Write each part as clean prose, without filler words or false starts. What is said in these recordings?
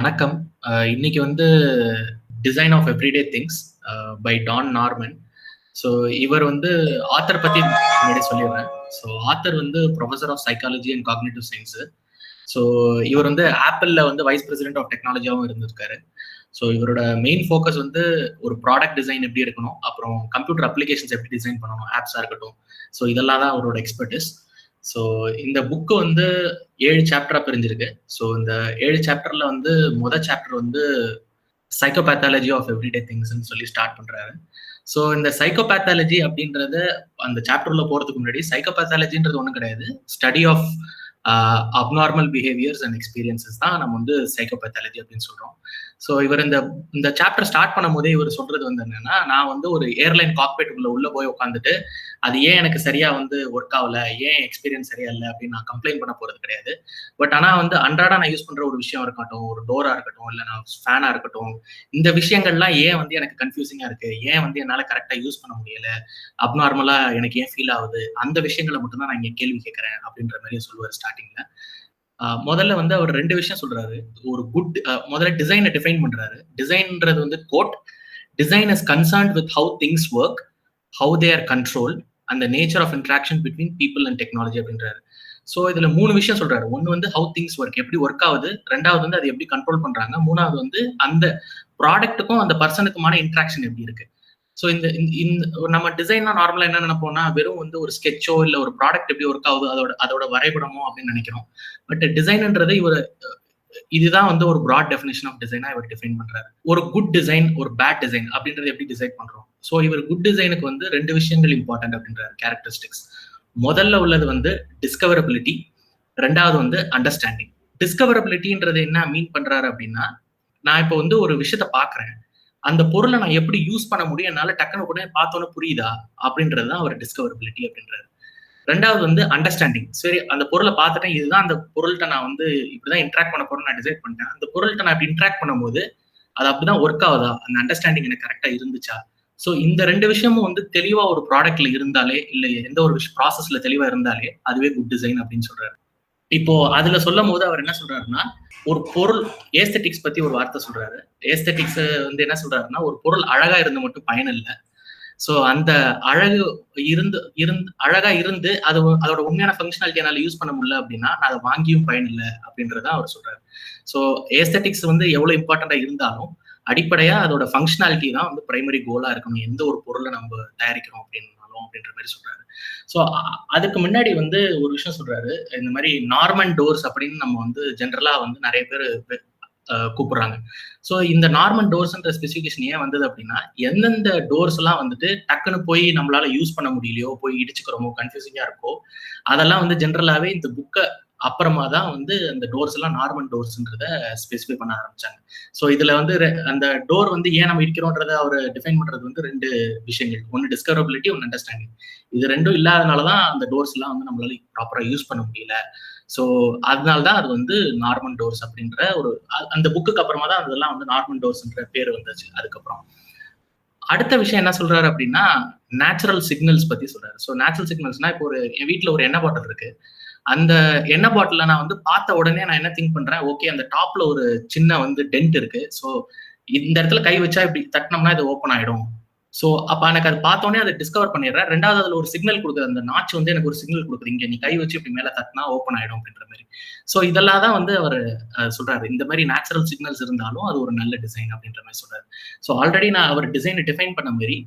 வணக்கம். இன்னைக்கு வந்து design of everyday things by Don Norman. So இவர் வந்து ஆத்தர் பத்தி முன்னாடி சொல்லிடுறேன். ஸோ ஆத்தர் வந்து professor of psychology and cognitive science. So இவர் வந்து ஆப்பிளில் வந்து வைஸ் பிரசிடென்ட் ஆஃப் டெக்னாலஜியாகவும் இருந்திருக்காரு. ஸோ இவரோட மெயின் ஃபோக்கஸ் வந்து ஒரு ப்ராடக்ட் டிசைன் எப்படி இருக்கணும், அப்புறம் கம்ப்யூட்டர் அப்ளிகேஷன்ஸ் எப்படி டிசைன் பண்ணணும், ஆப்ஸாக இருக்கட்டும். ஸோ இதெல்லாம் தான் அவரோட எக்ஸ்பர்டிஸ். ஸோ இந்த புக்கு வந்து 7 சாப்டரா பிரிஞ்சிருக்கு. ஸோ இந்த 7 சாப்டர்ல வந்து சாப்டர் வந்து சைக்கோபேத்தாலஜி ஆஃப் எவ்ரிடே திங்ஸ்ன்னு சொல்லி ஸ்டார்ட் பண்றாரு. ஸோ இந்த சைக்கோபேத்தாலஜி அப்படின்றது அந்த சாப்டர்ல போறதுக்கு முன்னாடி சைக்கோபேத்தாலஜின்றது ஒன்றும் கிடையாது. Study of abnormal behaviours and experiences தான் நம்ம வந்து சைக்கோபேத்தாலஜி அப்படின்னு சொல்றோம். ஸோ இவர் இந்த சாப்டர் ஸ்டார்ட் பண்ணும் போதே இவர் சொல்றது வந்து என்னன்னா, நான் வந்து ஒரு ஏர்லைன் காக்பீட்டுக்குள்ள உள்ள போய் உட்காந்துட்டு அது ஏன் எனக்கு சரியா வந்து ஒர்க் ஆகல, ஏன் எக்ஸ்பீரியன்ஸ் சரியா இல்லை அப்படின்னு நான் கம்ப்ளைண்ட் பண்ண போறது கிடையாது. பட் ஆனா வந்து அன்றாட நான் யூஸ் பண்ற ஒரு விஷயம் இருக்கட்டும், ஒரு டோரா இருக்கட்டும், இல்லை நான் ஃபேனா இருக்கட்டும், இந்த விஷயங்கள்லாம் ஏன் வந்து எனக்கு கன்ஃபியூசிங்கா இருக்கு, ஏன் வந்து என்னால கரெக்டா யூஸ் பண்ண முடியல, அப்நார்மலா எனக்கு ஏன் ஃபீல் ஆகுது, அந்த விஷயங்களை மட்டும் தான் நான் இங்க கேள்வி கேட்கிறேன் அப்படின்ற மாதிரி சொல்லுவார் ஸ்டார்டிங்ல. முதல்ல வந்து அவர் 2 விஷயம் சொல்றாரு. ஒரு குட் முதல்ல டிசைனை டிஃபைன் பண்றாரு. டிசைன்ன்றது வந்து quote, design is concerned with how things work, how they are control and the nature of interaction between people and technology அப்படின்றாரு. ஸோ இதுல 3 விஷயம் சொல்றாரு. ஒன்னு வந்து ஹவு திங்ஸ் ஒர்க், எப்படி ஒர்க் ஆகுது. 2வது வந்து அது எப்படி கண்ட்ரோல் பண்றாங்க. 3வது வந்து அந்த ப்ராடக்ட்டுக்கும் அந்த பர்சனுக்குமான இன்ட்ராக்ஷன் எப்படி இருக்கு. ஸோ இந்த நம்ம டிசைன்னா நார்மலா என்ன நினைப்போம்னா, வெறும் வந்து ஒரு ஸ்கெட்சோ இல்ல ஒரு ப்ராடக்ட் எப்படி ஒர்க் ஆகுது அதோட வரைபடமோ அப்படின்னு நினைக்கிறோம். பட் டிசைன்ன்றது இதுதான் வந்து ஒரு ப்ராட் டெஃபினேஷன் ஆஃப் டிசைனா இவர் டிஃபைன் பண்றாரு. ஒரு குட் டிசைன், ஒரு பேட் டிசைன் அப்படின்றது எப்படி டிசைட் பண்றோம். ஸோ இவர் குட் டிசைனுக்கு வந்து 2 விஷயங்கள் இம்பார்ட்டன்ட் அப்படின்றாரு, கேரக்டரிஸ்டிக்ஸ். முதல்ல உள்ளது வந்து டிஸ்கவரபிலிட்டி, 2வது வந்து அண்டர்ஸ்டாண்டிங். டிஸ்கவரபிலிட்டின்றது என்ன மீன் பண்றாரு அப்படின்னா, நான் இப்போ வந்து ஒரு விஷயத்த பாக்குறேன், அந்த பொருளை நான் எப்படி யூஸ் பண்ண முடியும், என்னால டக்குனு உடனே பார்த்தோன்னே புரியுதா அப்படின்றதுதான் அவர் டிஸ்கவரபிலிட்டி அப்படின்றாரு. 2வது வந்து அண்டர்ஸ்டாண்டிங். சரி, அந்த பொருளை பார்த்துட்டேன், இதுதான் அந்த பொருள்கிட்ட நான் வந்து இப்படிதான் இன்ட்ராக்ட் பண்ண போறேன்னு நான் டிசைட் பண்ணிட்டேன். அந்த பொருள்கிட்ட நான் இப்படி இன்ட்ராக்ட் பண்ணும்போது அது அப்படிதான் ஒர்க் ஆகுதா, அந்த அண்டர்ஸ்டாண்டிங் எனக்கு கரெக்டா இருந்துச்சா. ஸோ இந்த 2 விஷயமும் வந்து தெளிவா ஒரு ப்ராடக்ட்ல இருந்தாலே, இல்ல எந்த ஒரு ப்ராசஸ்ல தெளிவா இருந்தாலே அதுவே குட் டிசைன் அப்படின்னு சொல்றாரு. இப்போ அதுல சொல்லும் போது அவர் என்ன சொல்றாருன்னா, ஒரு பொருள் ஏஸ்தெட்டிக்ஸ் பத்தி ஒரு வார்த்தை சொல்றாரு. ஏஸ்தெட்டிக்ஸ் வந்து என்ன சொல்றாருன்னா, ஒரு பொருள் அழகா இருந்து மட்டும் பயன் இல்லை. ஸோ அந்த அழகு அழகா இருந்து அதோட உண்மையான ஃபங்க்ஷனாலிட்டி என்னால யூஸ் பண்ண முடியல அப்படின்னா, நான் அதை வாங்கியும் பயன் இல்லை அப்படின்றதான் அவர் சொல்றாரு. ஸோ ஏஸ்தெட்டிக்ஸ் வந்து எவ்வளவு இம்பார்ட்டண்டா இருந்தாலும் அடிப்படையா அதோட ஃபங்க்ஷனாலிட்டி தான் வந்து பிரைமரி கோலா இருக்கணும், எந்த ஒரு பொருளை நம்ம தயாரிக்கிறோம் அப்படின்னாலும் அப்படின்ற மாதிரி சொல்றாரு. ஸோ அதுக்கு முன்னாடி வந்து ஒரு விஷயம் சொல்றாரு. இந்த மாதிரி நார்மன் டோர்ஸ் அப்படின்னு நம்ம வந்து ஜென்ரலா வந்து நிறைய பேர் கூப்பிடுறாங்க. ஸோ இந்த நார்மன் டோர்ஸ்ன்ற ஸ்பெசிஃபிகேஷன் ஏன் வந்தது அப்படின்னா, எந்தெந்த டோர்ஸ் எல்லாம் வந்துட்டு டக்குன்னு போய் நம்மளால யூஸ் பண்ண முடியலையோ, போய் இடிச்சுக்கிறோமோ, கன்ஃபியூசிங்கா இருக்கோ, அதெல்லாம் வந்து ஜென்ரலாவே இந்த புக்கை அப்புறமா தான் வந்து அந்த டோர்ஸ் எல்லாம் நார்மன் டோர்ஸ்ன்றத ஸ்பெசிஃபை பண்ண ஆரம்பிச்சாங்க. ஸோ இதுல வந்து அந்த டோர் வந்து ஏன் நம்ம இடிக்கிறோன்றத அவர் டிஃபைன் பண்றது வந்து 2 விஷயங்கள். ஒன்னு டிஸ்கவரபிலிட்டி, ஒன்னு அண்டர்ஸ்டாண்டிங். இது 2ம் இல்லாதனாலதான் அந்த டோர்ஸ் எல்லாம் வந்து நம்மளால ப்ராப்பரா யூஸ் பண்ண முடியல. ஸோ அதனால்தான் அது வந்து நார்மன் டோர்ஸ் அப்படின்ற அந்த புக்குக்கு அப்புறமா தான் அதெல்லாம் வந்து நார்மன் டோர்ஸ்ன்ற பேர் வந்துச்சு. அதுக்கப்புறம் அடுத்த விஷயம் என்ன சொல்றாரு அப்படின்னா, நேச்சுரல் சிக்னல்ஸ் பத்தி சொல்றாரு. ஸோ நேச்சுரல் சிக்னல்ஸ்னா, இப்போ என் வீட்டுல ஒரு எண்ணெய் பாட்டில் இருக்கு. அந்த எண்ணெய் பாட்டில நான் வந்து பார்த்த உடனே நான் என்ன திங்க் பண்றேன், ஓகே அந்த டாப்ல ஒரு சின்ன வந்து டென்ட் இருக்கு. ஸோ இந்த இடத்துல கை வச்சா இப்படி தட்டினோம்னா இது ஓப்பன் ஆயிடும். ஸோ அப்ப எனக்கு அது பார்த்தோன்னே அதை டிஸ்கவர் பண்ணிடுறேன். 2வது அதுல ஒரு சிக்னல் கொடுக்குது. அந்த நாச்சு வந்து எனக்கு ஒரு சிக்னல் கொடுக்குது, இங்க நீ கை வச்சு இப்படி மேல தட்டினா ஓப்பன் ஆயிடும் அப்படின்ற மாதிரி. ஸோ இதெல்லாம் தான் வந்து அவர் சொல்றாரு. இந்த மாதிரி நேச்சுரல் சிக்னல்ஸ் இருந்தாலும் அது ஒரு நல்ல டிசைன் அப்படின்ற மாதிரி சொல்றாரு. ஸோ ஆல்ரெடி நான் அவர் டிசைனை டிஃபைன் பண்ண மாதிரி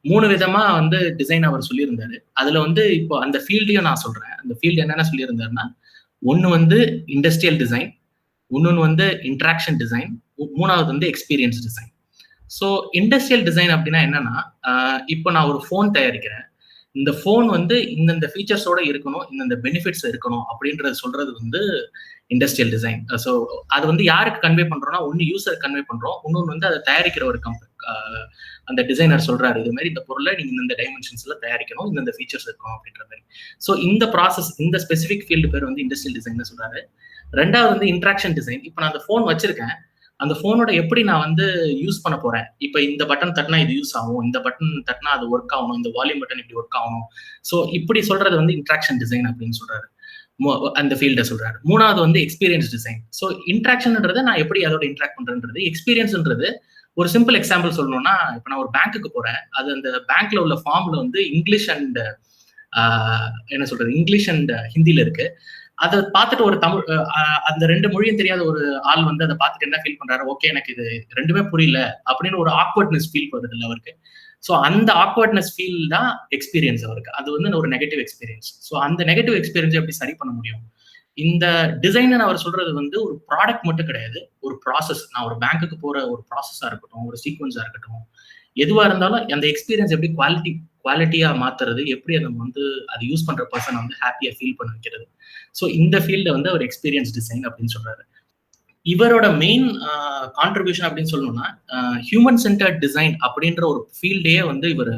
3 விதமா வந்து டிசைன் அவர் சொல்லியிருந்தாரு. அதுல வந்து இப்போ அந்த ஃபீல்டையும் நான் சொல்றேன். அந்த ஃபீல்டு என்னென்ன சொல்லியிருந்தாருன்னா, ஒன்னு வந்து இண்டஸ்ட்ரியல் டிசைன், இன்னொன்னு வந்து இன்டராக்ஷன் டிசைன், 3வது வந்து experience design. So industrial design அப்படின்னா என்னன்னா, இப்போ நான் ஒரு ஃபோன் தயாரிக்கிறேன். இந்த ஃபோன் வந்து இந்தந்த ஃபீச்சர்ஸோட இருக்கணும், இந்தந்த பெனிஃபிட்ஸ் இருக்கணும் அப்படின்றது சொல்றது வந்து இண்டஸ்ட்ரியல் டிசைன். ஸோ அது வந்து யாருக்கு கன்வே பண்றோம்னா, ஒன்னு யூசருக்கு கன்வே பண்றோம், இன்னொன்னு வந்து அதை தயாரிக்கிற ஒரு அந்த டிசைனர் சொல்றாரு, இது மாதிரி இந்த பொருளை நீங்க இந்த டைமென்ஷன்ஸ்ல தயாரிக்கணும், இந்த ஃபீச்சர்ஸ் இருக்கும் அப்படின்ற மாதிரி. ஸோ இந்த ப்ராசஸ், இந்த ஸ்பெசிபிக் ஃபீல்டு பேர் வந்து இண்டஸ்ட்ரியல் டிசைன் சொல்றாரு. 2வது வந்து இன்ட்ராக்ஷன் டிசைன். இப்போ நான் அந்த ஃபோன் வச்சிருக்கேன், அந்த ஃபோனோட எப்படி நான் வந்து யூஸ் பண்ண போறேன். இப்ப இந்த பட்டன் தட்டினா இது யூஸ் ஆகும், இந்த பட்டன் தட்டினா அது ஒர்க் ஆகணும், இந்த வால்யூம் பட்டன் இப்படி ஒர்க் ஆகணும். ஸோ இப்படி சொல்றது வந்து இன்ட்ராக்ஷன் டிசைன் அப்படின்னு சொல்றாரு. அந்த ஃபீல்ட சொல்றாரு. மூணாவது வந்து எக்ஸ்பீரியன்ஸ் டிசைன். ஸோ இன்ட்ராக்ஷன்ன்றது நான் எப்படி அதோட இன்ட்ராக்ட் பண்றேன்றது. எக்ஸ்பீரியன்ஸ்ன்றது ஒரு சிம்பிள் எக்ஸாம்பிள் சொல்லணும்னா, இப்போ நான் ஒரு பேங்க்குக்கு போறேன். அது அந்த பேங்க்ல உள்ள ஃபார்ம்ல வந்து இங்கிலீஷ் அண்ட் என்ன சொல்றது, இங்கிலீஷ் அண்ட் ஹிந்தில இருக்கு. அதை பார்த்துட்டு ஒரு தமிழ் அந்த ரெண்டு மொழியும் தெரியாத ஒரு ஆள் வந்து அதை பார்த்துட்டு என்ன ஃபீல் பண்றாரு, ஓகே எனக்கு இது ரெண்டுமே புரியல அப்படின்னு ஒரு ஆக்வர்ட்னஸ் ஃபீல் வருது இல்லை அவருக்கு. ஸோ அந்த ஆக்வர்ட்னஸ் ஃபீல் தான் எக்ஸ்பீரியன்ஸ் அவருக்கு. அது வந்து ஒரு நெகட்டிவ் எக்ஸ்பீரியன்ஸ். ஸோ அந்த நெகட்டிவ் எக்ஸ்பீரியன்ஸ் எப்படி சரி பண்ண முடியும்? இந்த டிசைனர் அவர் சொல்றது வந்து ஒரு ப்ராடக்ட் மட்டும் கிடையாது, ஒரு ப்ராசஸ். நான் ஒரு பேங்க்குக்கு போற ஒரு ப்ராசஸா இருக்கட்டும், ஒரு சீக்வன்ஸா இருக்கட்டும், எதுவா இருந்தாலும் அந்த எக்ஸ்பீரியன்ஸ் எப்படி குவாலிட்டியா மாத்துறது, எப்படி அதை வந்து அதை யூஸ் பண்ற பர்சன் வந்து ஹாப்பியா ஃபீல் பண்ண வைக்கிறது. ஸோ இந்த ஃபீல்ட வந்து அவர் எக்ஸ்பீரியன்ஸ் டிசைன் அப்படின்னு சொல்றாரு. இவரோட மெயின் கான்ட்ரிபியூஷன் அப்படின்னு சொல்லணும்னா, ஹியூமன் சென்டர்ட் டிசைன் அப்படின்ற ஒரு ஃபீல்டையே வந்து இவர்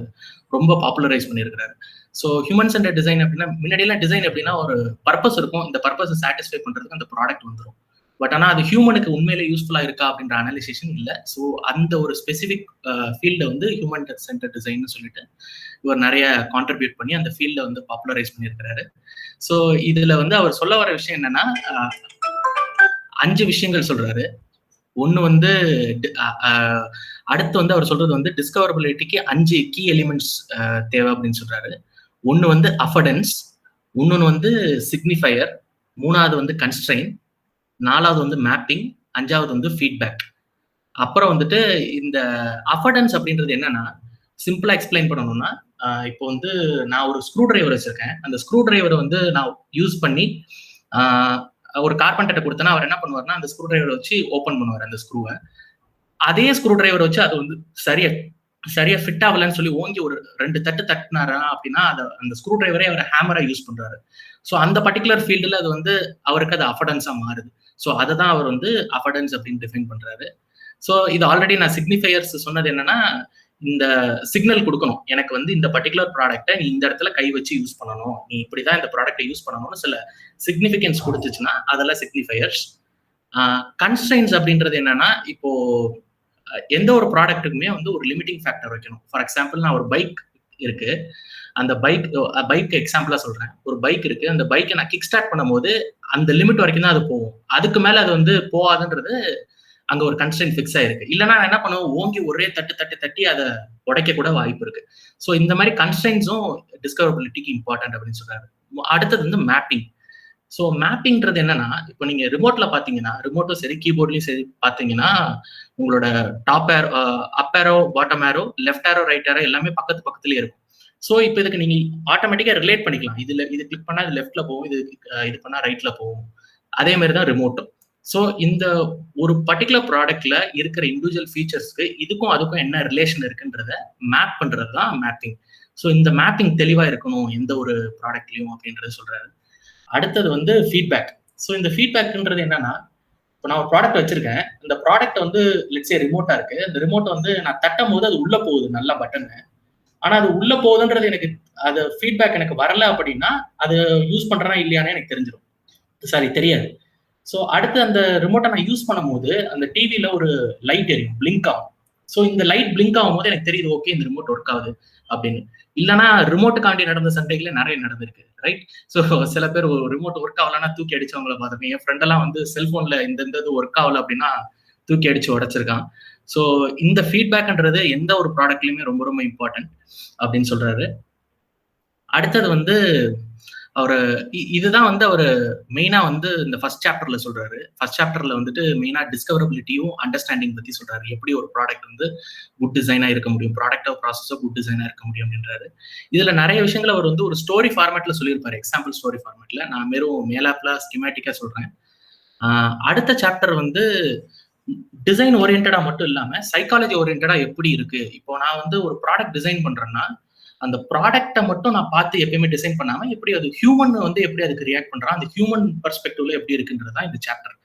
ரொம்ப பாப்புலரைஸ் பண்ணியிருக்கிறாரு. ஸோ ஹியூமன் சென்டர்ட் டிசைன் அப்படின்னா, முன்னாடியெல்லாம் டிசைன் எப்படின்னா ஒரு பர்பஸ் இருக்கும், இந்த பர்பஸை சாட்டிஸ்ஃபை பண்றதுக்கு அந்த ப்ராடக்ட் வந்துடும். பட் ஆனால் அது ஹியூமனுக்கு உண்மையிலே யூஸ்ஃபுல்லா இருக்கா அப்படின்ற அனலைசேஷன் இல்லை. ஸோ அந்த ஒரு ஸ்பெசிபிக் ஃபீல்டை வந்து ஹியூமன் சென்டர்ட் டிசைன் சொல்லிட்டு இவர் நிறைய கான்ட்ரிபியூட் பண்ணி அந்த ஃபீல்டை வந்து பாப்புலரைஸ் பண்ணியிருக்கிறாரு. ஸோ இதுல வந்து அவர் சொல்ல வர விஷயம் என்னன்னா, 5 விஷயங்கள் சொல்றாரு. ஒண்ணு வந்து அடுத்து வந்து அவர் சொல்றது வந்து டிஸ்கவரபிலிட்டிக்கு 5 கீ எலிமெண்ட்ஸ் தேவை அப்படின்னு சொல்றாரு. ஒண்ணு வந்து அஃபர்டன்ஸ், இன்னொன்னு வந்து சிக்னிஃபயர், மூணாவது வந்து கன்ஸ்ட்ரெயின், நாலாவது வந்து மேப்பிங், அஞ்சாவது வந்து ஃபீட்பேக். அப்புறம் வந்துட்டு இந்த அஃபர்டன்ஸ் அப்படின்றது என்னன்னா, சிம்பிளா எக்ஸ்பிளைன் பண்ணணும்னா, இப்போ வந்து நான் ஒரு ஸ்க்ரூ டிரைவர் வச்சிருக்கேன். அந்த ஸ்க்ரூ டிரைவரை வந்து நான் யூஸ் பண்ணி ஒரு கார்பெண்டர்ட்ட கொடுத்தனா அவர் என்ன பண்ணுவார்னா, அந்த ஸ்க்ரூ டிரைவரை வச்சு ஓப்பன் பண்ணுவார் அந்த ஸ்க்ரூவை. அதே ஸ்க்ரூ டிரைவர் வச்சு அது வந்து சரியா ஃபிட் ஆகலன்னு சொல்லி ஓங்கி ஒரு 2 தட்டு தட்டினாரா அப்படின்னா அந்த ஸ்க்ரூ டிரைவரே அவர் ஹேமரா யூஸ் பண்றாரு. ஸோ அந்த பர்டிகுலர் ஃபீல்டில் அது வந்து அவருக்கு அது அஃபர்டன்ஸா மாறுது. ஸோ அதை தான் அவர் வந்து அஃபர்டன்ஸ் அப்படின்னு டிஃபைன் பண்றாரு. ஸோ இது ஆல்ரெடி நான் சிக்னிஃபையர்ஸ் சொன்னது என்னன்னா, இந்த சிக்னல் கொடுக்கணும், எனக்கு வந்து இந்த பர்டிகுலர் ப்ராடக்ட்டை நீ இந்த இடத்துல கை வச்சு யூஸ் பண்ணணும், நீ இப்படிதான் இந்த ப்ராடக்ட்டை யூஸ் பண்ணணும்னு சில சிக்னிஃபிகன்ஸ் கொடுத்துச்சுன்னா அதெல்லாம் சிக்னிஃபையர்ஸ். கன்ஸ்ட்ரெயின்ஸ் அப்படின்றது என்னன்னா, இப்போ எந்த ஒரு ப்ராடக்ட்டுக்குமே வந்து ஒரு லிமிட்டிங் ஃபேக்டர் வைக்கணும். ஃபார் எக்ஸாம்பிள் நான் ஒரு பைக் இருக்கு, அந்த பைக் எக்ஸாம்பிளா சொல்றேன். ஒரு பைக் இருக்கு, அந்த பைக்கை நான் கிக் ஸ்டார்ட் பண்ணும்போது அந்த லிமிட் வரைக்கும் தான் அது போகும், அதுக்கு மேல அது வந்து போகாதுன்றது அங்க ஒரு கன்ஸ்ட்ரெயின் ஃபிக்ஸ் ஆயிருக்கு. இல்லைன்னா என்ன பண்ணுவோம், ஓங்கி ஒரே தட்டி அதை உடைக்க கூட வாய்ப்பு இருக்கு. ஸோ இந்த மாதிரி கன்ஸ்ட்ரெயின்ஸும் டிஸ்கவரபிலிட்டிக்கு இம்பார்ட்டன்ட் அப்படின்னு சொல்றாரு. அடுத்தது வந்து மேப்பிங். ஸோ மேப்பிங்கிறது என்னன்னா, இப்போ நீங்க ரிமோட்ல பாத்தீங்கன்னா, ரிமோட்டும் சரி கீபோர்ட்லயும் சரி பாத்தீங்கன்னா, உங்களோட top arrow, up arrow, bottom arrow, left arrow, right arrow எல்லாமே பக்கத்துலயே இருக்கும். ஸோ இப்போ இதுக்கு நீங்க ஆட்டோமேட்டிக்கா ரிலேட் பண்ணிக்கலாம். இது கிளிக் பண்ணா இது லெஃப்ட்ல போகும், இது பண்ணா ரைட்ல போகும். அதே மாதிரி தான் ரிமோட்டும். ஸோ இந்த ஒரு பர்டிகுலர் ப்ராடக்ட்ல இருக்கிற இண்டிவிஜுவல் ஃபீச்சர்ஸ்க்கு இதுக்கும் அதுக்கும் என்ன ரிலேஷன் இருக்குன்றத மேப் பண்றது தான் மேப்பிங். ஸோ இந்த மேப்பிங் தெளிவா இருக்கணும் எந்த ஒரு ப்ராடக்ட்லயும் அப்படின்றத சொல்றாரு. அடுத்தது வந்து ஃபீட்பேக். ஸோ இந்த ஃபீட்பேக்ன்றது என்னன்னா, இப்போ நான் ஒரு ப்ராடக்ட் வச்சிருக்கேன், இந்த ப்ராடக்ட் வந்து லெட்ஸ் ரிமோட்டா இருக்கு, இந்த ரிமோட் வந்து நான் தட்டும் போது அது உள்ள போகுது நல்ல பட்டன், ஆனா அது உள்ள போகுதுன்றது எனக்கு அது ஃபீட்பேக் எனக்கு வரல அப்படின்னா அது யூஸ் பண்றேனா இல்லையானே எனக்கு தெரியாது. ஸோ அடுத்து அந்த ரிமோட்டை நான் யூஸ் பண்ணும்போது அந்த டிவியில ஒரு லைட் எரியும், பிளிங்க் ஆகும். ஸோ இந்த லைட் பிளிங்க் ஆகும்போது எனக்கு தெரியுது, ஓகே இந்த ரிமோட் ஒர்க் ஆகுது அப்படின்னு. இல்லைன்னா ரிமோட்டுக்காண்டி நடந்த சண்டைகளே நிறைய நடந்திருக்கு, ரைட்? ஸோ சில பேர் ஒரு ரிமோட் ஒர்க் ஆகலன்னா தூக்கி அடிச்சவங்களை பார்த்துருக்கேன். என் ஃப்ரெண்ட் எல்லாம் வந்து செல்போன்ல இந்த ஒர்க் ஆகல அப்படின்னா தூக்கி அடிச்சு உடைச்சிருக்கான். ஸோ இந்த ஃபீட்பேக்ன்றது எந்த ஒரு ப்ராடக்ட்லயுமே ரொம்ப ரொம்ப இம்பார்ட்டன்ட் அப்படின்னு சொல்றாரு. அடுத்தது வந்து அவரு இதுதான் வந்து அவரு மெயினா வந்து இந்த ஃபர்ஸ்ட் சாப்டர்ல சொல்றாரு. ஃபர்ஸ்ட் சாப்டர்ல வந்துட்டு மெயினா டிஸ்கவரபிலிட்டியும் அண்டர்ஸ்டாண்டிங் பத்தி சொல்றாரு. எப்படி ஒரு ப்ராடக்ட் வந்து குட் டிசைனா இருக்க முடியும், ப்ராடக்டோ ப்ராசஸோ குட் டிசைனா இருக்க முடியும் அப்படின்றாரு. இதுல நிறைய விஷயங்கள் அவர் வந்து ஒரு ஸ்டோரி ஃபார்மேட்ல சொல்லியிருப்பாரு, எக்ஸாம்பிள் ஸ்டோரி ஃபார்மேட்ல. நான் வெறும் மேலாப்ல ஸ்கிமேட்டிக்கா சொல்றேன். அடுத்த சாப்டர் வந்து டிசைன் ஓரியன்டா மட்டும் இல்லாம சைக்காலஜி ஓரியன்டா எப்படி இருக்கு. இப்போ நான் வந்து ஒரு ப்ராடக்ட் டிசைன் பண்றேன்னா அந்த ப்ராடக்ட்டை மட்டும் நான் பார்த்து எப்பயுமே டிசைன் பண்ணாம எப்படி அது ஹியூமன் வந்து எப்படி அதுக்கு ரியாக்ட் பண்றான், அந்த ஹியூமன் பெர்ஸ்பெக்டிவ்ல எப்படி இருக்குன்றது தான் இந்த சாப்டர்.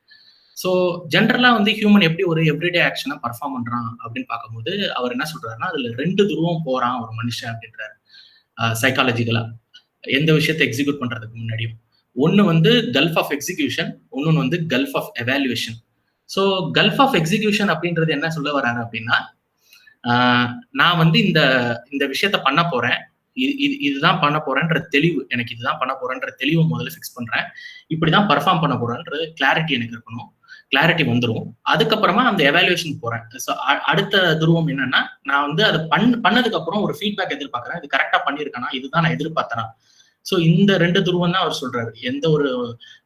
ஸோ ஜென்ரலா வந்து ஹியூமன் எப்படி ஒரு எவ்ரிடே ஆக்ஷனா பர்ஃபார்ம் பண்றான் அப்படின்னு பார்க்கும்போது அவர் என்ன சொல்றாருன்னா, அதுல 2 துருவம் போறான் ஒரு மனுஷன் அப்படின்றாரு. சைக்காலஜிக்கலா எந்த விஷயத்தை எக்ஸிக்யூட் பண்றதுக்கு முன்னாடியும். ஒன்னு வந்து கல்ஃப் ஆஃப் எக்ஸிகியூஷன், இன்னொன்னு வந்து gulf of evaluation. So gulf of execution அப்படின்றது என்ன சொல்ல வர்றாரு அப்படின்னா, நான் வந்து இந்த விஷயத்த பண்ண போறேன், இதுதான் பண்ண போறேன்ற தெளிவு, எனக்கு இதுதான் பண்ண போறேன்ற தெளிவு முதல்ல ஃபிக்ஸ் பண்றேன். இப்படிதான் பர்ஃபார்ம் பண்ண போறேன்றது கிளாரிட்டி எனக்கு இருக்கணும். கிளாரிட்டி வந்துடும். அதுக்கப்புறமா அந்த எவாலுவேஷன் போறேன். அடுத்த துருவம் என்னன்னா, நான் வந்து அதை பண்ணதுக்கு அப்புறம் ஒரு ஃபீட்பேக் எதிர்பார்க்கறேன். இது கரெக்டா பண்ணிருக்கேனா, இதுதான் நான் எதிர்பார்த்தனா. ஸோ இந்த 2 துருவம் தான் அவர் சொல்றாரு. எந்த ஒரு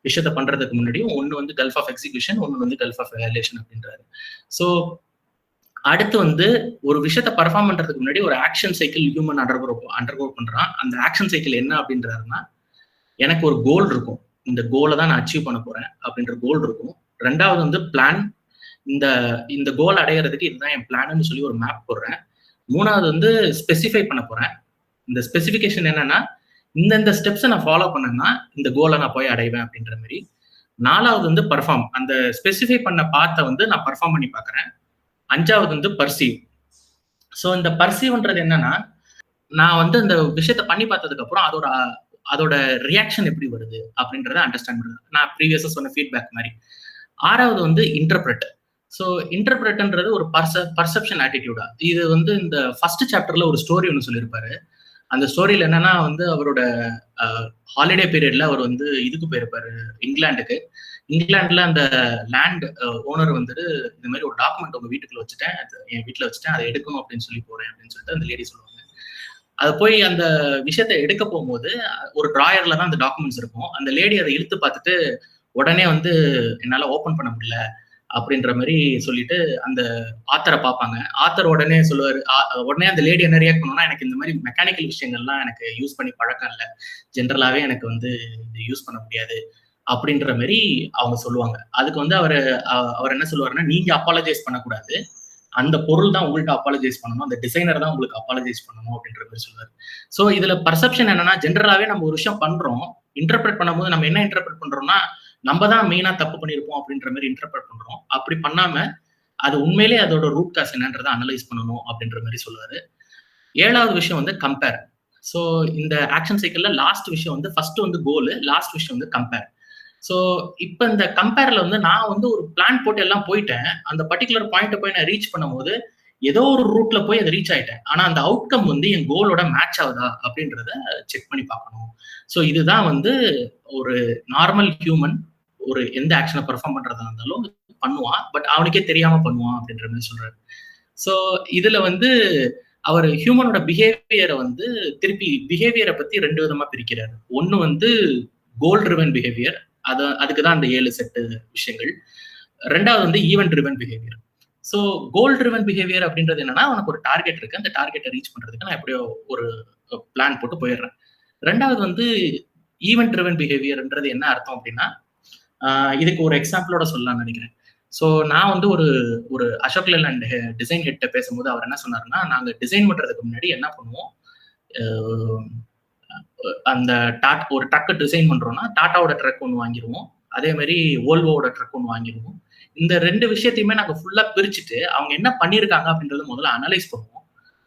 விஷயத்த பண்றதுக்கு முன்னாடியும் ஒன்னு வந்து கல்ஃப் ஆஃப் எக்ஸிகியூஷன், ஒன்னு வந்து கல்ஃப் ஆஃப் எவாலுவேஷன் அப்படின்றாரு. ஸோ அடுத்து வந்து ஒரு விஷயத்த பர்ஃபார்ம் பண்றதுக்கு முன்னாடி ஒரு ஆக்ஷன் சைக்கிள் ஹியூமன் அண்டர்கோ பண்றான். அந்த ஆக்ஷன் சைக்கிள் என்ன அப்படின்றாருன்னா, எனக்கு ஒரு கோல் இருக்கும், இந்த கோலை தான் நான் அச்சீவ் பண்ண போறேன் அப்படின்ற கோல் இருக்கும். ரெண்டாவது வந்து பிளான், இந்த கோல் அடையிறதுக்கு இதுதான் என் பிளான்னு சொல்லி ஒரு மேப் போடுறேன். மூணாவது வந்து ஸ்பெசிஃபை பண்ண போறேன். இந்த ஸ்பெசிஃபிகேஷன் என்னன்னா, இந்த ஸ்டெப்ஸை நான் ஃபாலோ பண்ணேன்னா இந்த கோலை நான் போய் அடைவேன் அப்படின்ற மாதிரி. நாலாவது வந்து பர்ஃபார்ம், அந்த ஸ்பெசிஃபை பண்ண பாத்தை வந்து நான் பர்ஃபார்ம் பண்ணி பார்க்கறேன். அஞ்சாவது வந்து பர்சீவ். ஸோ இந்த பர்சீவ்ன்றது என்னன்னா, நான் வந்து இந்த விஷயத்த பண்ணி பார்த்ததுக்கு அப்புறம் அதோட ரியாக்ஷன் எப்படி வருது அப்படின்றத அண்டர்ஸ்டாண்ட் பண்ணுறது. நான் ப்ரீவியஸா சொன்ன ஃபீட்பேக் மாதிரி. ஆறாவது வந்து இன்டர்பிரட். ஸோ இன்டர்பிரட்ன்றது ஒரு பர்செப்ஷன் ஆட்டிடியூடா. இது வந்து இந்த ஃபர்ஸ்ட் சாப்டர்ல ஒரு ஸ்டோரி ஒன்று சொல்லியிருப்பாரு. அந்த ஸ்டோரியில என்னன்னா வந்து அவரோட ஹாலிடே பீரியட்ல அவர் வந்து இதுக்கு போயிருப்பாரு, இங்கிலாந்துக்கு. இங்கிலாந்துல அந்த லேண்ட் ஓனர் வந்துட்டு இந்த மாதிரி ஒரு டாக்குமெண்ட் உங்க வீட்டுக்குள்ள வச்சுட்டேன், என் வீட்டுல வச்சுட்டேன், அதை எடுக்கணும் அப்படின்னு சொல்லி போறேன் அப்படின்னு சொல்லிட்டு அந்த லேடி சொல்லுவாங்க. அது போய் அந்த விஷயத்த எடுக்க போகும்போது ஒரு டிராயர்ல தான் அந்த டாக்குமெண்ட்ஸ் இருக்கும். அந்த லேடி அதை இழுத்து பார்த்துட்டு உடனே வந்து என்னால ஓபன் பண்ண முடியல அப்படின்ற மாதிரி சொல்லிட்டு அந்த ஆத்தரை பார்ப்பாங்க. ஆத்தர் உடனே சொல்லுவாரு, உடனே அந்த லேடி என்ன ரியாக்ட் பண்ணுவோம்னா, எனக்கு இந்த மாதிரி மெக்கானிக்கல் விஷயங்கள்லாம் எனக்கு யூஸ் பண்ணி பழக்கம் இல்லை, ஜென்ரலாவே எனக்கு வந்து இது யூஸ் பண்ண முடியாது அப்படின்ற மாதிரி அவங்க சொல்லுவாங்க. அதுக்கு வந்து அவர் என்ன சொல்லுவாருன்னா, நீங்க அப்பாலஜைஸ் பண்ணக்கூடாது, அந்த பொருள் தான் உங்கள்கிட்ட அப்பாலஜைஸ் பண்ணணும், அந்த டிசைனர் தான் உங்களுக்கு அப்பாலஜைஸ் பண்ணணும் அப்படின்ற மாதிரி சொல்லுவாரு. ஸோ இதுல பர்செப்ஷன் என்னன்னா, ஜென்ரலாவே நம்ம ஒரு விஷயம் பண்றோம், இன்டர்பிரட் பண்ணும்போது நம்ம என்ன இன்டர்பிரட் பண்றோம்னா, நம்ம தான் மெயினா தப்பு பண்ணியிருப்போம் அப்படின்ற மாதிரி இன்டர்பிரட் பண்றோம். அப்படி பண்ணாம அது உண்மையிலே அதோட ரூட் காஸ் என்னன்றதை அனலைஸ் பண்ணணும் அப்படின்ற மாதிரி சொல்லுவாரு. ஏழாவது விஷயம் வந்து கம்பேர். ஸோ இந்த ஆக்ஷன் சைக்கிள்ல லாஸ்ட் விஷயம் வந்து ஃபர்ஸ்ட் வந்து கோல், லாஸ்ட் விஷயம் வந்து கம்பேர். ஸோ இப்போ இந்த கம்பேர்ல வந்து நான் வந்து ஒரு பிளான் போட்டு எல்லாம் போயிட்டேன், அந்த பர்டிகுலர் பாயிண்ட்டை போய் நான் ரீச் பண்ணும்போது ஏதோ ஒரு ரூட்ல போய் அதை ரீச் ஆயிட்டேன். ஆனா அந்த அவுட்கம் வந்து என் கோலோட மேட்ச் ஆகுதா அப்படின்றத செக் பண்ணி பார்க்கணும். ஸோ இதுதான் வந்து ஒரு நார்மல் ஹியூமன் ஒரு எந்த ஆக்ஷனை பெர்ஃபார்ம் பண்றதா இருந்தாலும் பண்ணுவான், பட் அவனுக்கே தெரியாம பண்ணுவான் அப்படின்ற மாதிரி சொல்றாரு. ஸோ இதுல வந்து அவர் ஹியூமனோட பிஹேவியரை வந்து திருப்பி பிஹேவியரை பத்தி 2 விதமா பிரிக்கிறாரு. ஒன்னு வந்து கோல் ட்ரிவன் பிஹேவியர், அதுக்குதான் அந்த 7 செட்டு விஷயங்கள். ரெண்டாவது வந்து ஈவென்ட் ட்ரிவன் பிஹேவியர். ஸோ கோல் ட்ரிவன் பிஹேவியர் அப்படின்றது என்னன்னா, உனக்கு ஒரு டார்கெட் இருக்கு, அந்த டார்கெட்டை ரீச் பண்றதுக்கு நான் எப்படியோ ஒரு பிளான் போட்டு போயிடுறேன். ரெண்டாவது வந்து ஈவென்ட் ட்ரிவன் பிஹேவியர்ன்றது என்ன அர்த்தம் அப்படின்னா, இதுக்கு ஒரு எக்ஸாம்பிளோட சொல்லலாம்னு நினைக்கிறேன். ஸோ நான் வந்து ஒரு அசோக் லேலண்ட் டிசைன் ஹெட்ட பேசும்போது அவர் என்ன சொன்னாருன்னா, நாங்க டிசைன் பண்றதுக்கு முன்னாடி என்ன பண்ணுவோம், அந்த ஒரு ட்ரக் டிசைன் பண்றோம்னா டாட்டாவோட ட்ரக் ஒன்று வாங்கிடுவோம், அதே மாதிரி ஓல்வோட ட்ரக் ஒன்று வாங்கிடுவோம். இந்த 2 விஷயத்தையுமே நாங்க ஃபுல்லா பிரிச்சுட்டு அவங்க என்ன பண்ணிருக்காங்க அப்படின்றத முதல்ல அனலைஸ் பண்ணுவோம்.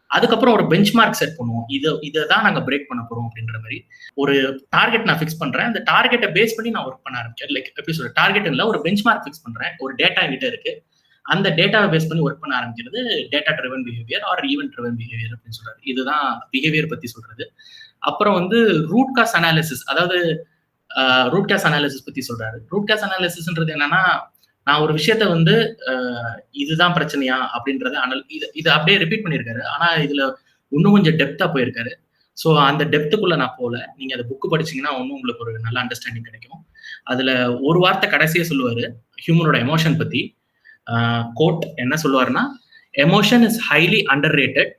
அதுக்கப்புறம் ஒரு பெஞ்ச் மார்க் செட் பண்ணுவோம், இதை தான் நாங்க பிரேக் பண்ண போறோம் அப்படின்ற மாதிரி. ஒரு டார்கெட் நான் ஃபிக்ஸ் பண்றேன், அந்த டார்கெட்டை பேஸ் பண்ணி நான் ஒர்க் பண்ண ஆரம்பிச்சேன். லைக் எப்படி சொல்ற, டார்கெட் இல்ல, ஒரு பெஞ்ச் மார்க் ஃபிக்ஸ் பண்றேன், ஒரு டேட்டா என்கிட்ட இருக்கு, அந்த டேட்டாவை பேஸ் பண்ணி ஒர்க் பண்ண ஆரம்பிக்கிறது data driven behaviour R event driven behaviour அப்படின்னு சொல்றாரு. இதுதான் பிஹேவியர் பத்தி சொல்றது. அப்புறம் வந்து ரூட் காஸ் அனாலிசிஸ், அதாவது ரூட் காஸ் அனாலிசிஸ் பத்தி சொல்றாரு. ரூட் காஸ் அனாலிசிஸ்ன்றது என்னன்னா, நான் ஒரு விஷயத்த வந்து இதுதான் பிரச்சனையா அப்படின்றத இதை அப்படியே ரிப்பீட் பண்ணியிருக்காரு. ஆனா இதுல இன்னும் கொஞ்சம் டெப்தா போயிருக்காரு. ஸோ அந்த டெப்த்துக்குள்ள நான் போல, நீங்க அந்த புக்கு படிச்சீங்கன்னா இன்னும் உங்களுக்கு ஒரு நல்ல அண்டர்ஸ்டாண்டிங் கிடைக்கும். அதுல ஒரு வார்த்தை கடைசியே சொல்லுவாரு ஹியூமனோட எமோஷன் பத்தி. கோட் என்ன சொல்லுவாருன்னா, emotion is highly underrated.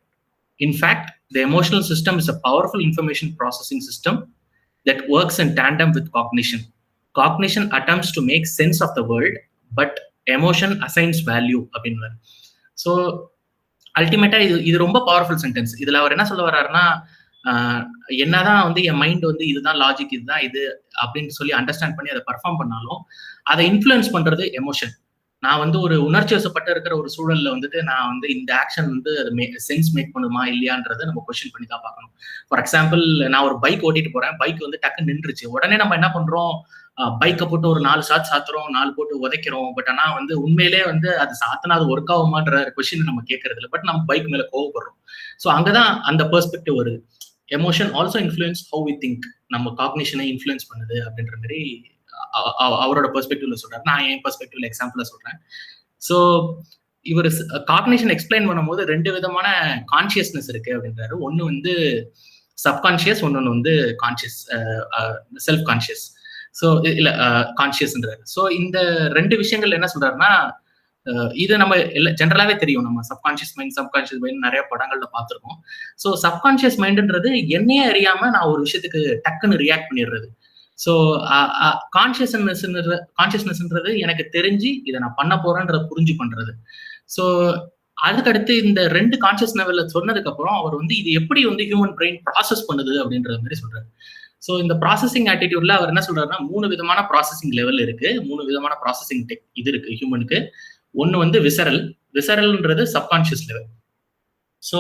In fact the emotional system is a powerful information processing system that works in tandem with cognition. Cognition attempts to make sense of the world, but emotion assigns value அப்படின்னு. So அல்டிமேட்டா இது ரொம்ப powerful sentence. இதுல அவர் என்ன சொல்ல வர்றாருன்னா, என்னதான் வந்து என் mind வந்து இதுதான் லாஜிக், இதுதான் இது அப்படின்னு சொல்லி அண்டர்ஸ்டாண்ட் பண்ணி அதை பர்ஃபார்ம் பண்ணாலும் அதை இன்ஃப்ளூயன்ஸ் பண்றது எமோஷன். நான் வந்து ஒரு உணர்ச்சி வசப்பட்டு இருக்கிற ஒரு சூழல்ல வந்துட்டு நான் வந்து இந்த ஆக்ஷன் வந்து அது சென்ஸ் மேக் பண்ணுமா இல்லையான்றதை நம்ம கொஸ்டின் பண்ணி தான் பார்க்கணும். ஃபார் எக்ஸாம்பிள், நான் ஒரு பைக் ஓட்டிட்டு போறேன், பைக் வந்து டக்குன்னு நின்றுச்சு, உடனே நம்ம என்ன பண்றோம், பைக்கை போட்டு ஒரு 4 ஷாட் சாத்துறோம், 4 போட்டு உதைக்கிறோம். பட் ஆனா வந்து உண்மையிலே வந்து அது சாத்தினா அது ஒர்க் ஆகுமான்ற கொஸ்டின் நம்ம கேட்கறது இல்லை, பட் நம்ம பைக் மேல கோவப்படுறோம். ஸோ அங்கதான் அந்த பெர்ஸ்பெக்டிவ் வருது. Emotion also influence how we think, நம்ம காக்னிஷனை இன்ஃப்ளூயன்ஸ் பண்ணுது அப்படின்ற மாதிரி அவரோட பெர்ஸ்பெக்டிவ்ல சொல்றாரு. நான் என் பெர்ஸ்பெக்டிவ்ல எக்ஸாம்பிளா சொல்றேன். ஸோ இவர் காக்னிஷன் எக்ஸ்பிளைன் பண்ணும்போது 2 விதமான கான்சியஸ்னஸ் இருக்கு அப்படின்றாரு. ஒன்னு வந்து சப்கான்சியஸ், ஒன்னு வந்து கான்சியஸ், செல்ஃப் கான்சியஸ். ஸோ இல்ல கான்சியஸ்ன்றாரு. ஸோ இந்த 2 விஷயங்கள் என்ன சொல்றாருன்னா, இது நம்ம ஜென்ரலாவே தெரியும், நம்ம சப்கான்சியஸ் மைண்ட் சப்கான்சியஸ் மைண்ட் நிறைய படங்கள்ல பார்த்திருக்கோம். ஸோ சப்கான்சியஸ் மைண்ட்ன்றது என்னையே அறியாம நான் ஒரு விஷயத்துக்கு டக்குன்னு ரியாக்ட் பண்ணிடுறது. ஸோ கான்சியஸ்னஸ்ன்றது எனக்கு தெரிஞ்சு இதை நான் பண்ண போறேன்றத புரிஞ்சு பண்றது. ஸோ அதுக்கடுத்து இந்த 2 கான்சியஸ் லெவல்ல சொன்னதுக்கு அப்புறம் அவர் வந்து இது எப்படி வந்து ஹியூமன் பிரெயின் ப்ராசஸ் பண்ணுது அப்படின்ற மாதிரி சொல்றாரு. ஸோ இந்த ப்ராசஸிங் ஆட்டிடியூட்ல அவர் என்ன சொல்றாருன்னா, 3 விதமான ப்ராசஸிங் லெவல் இருக்கு, 3 விதமான ப்ராசஸிங் இது இருக்கு ஹியூமனுக்கு. ஒன்னு வந்து விசரல்ன்றது சப்கான்சியஸ் லெவல். ஸோ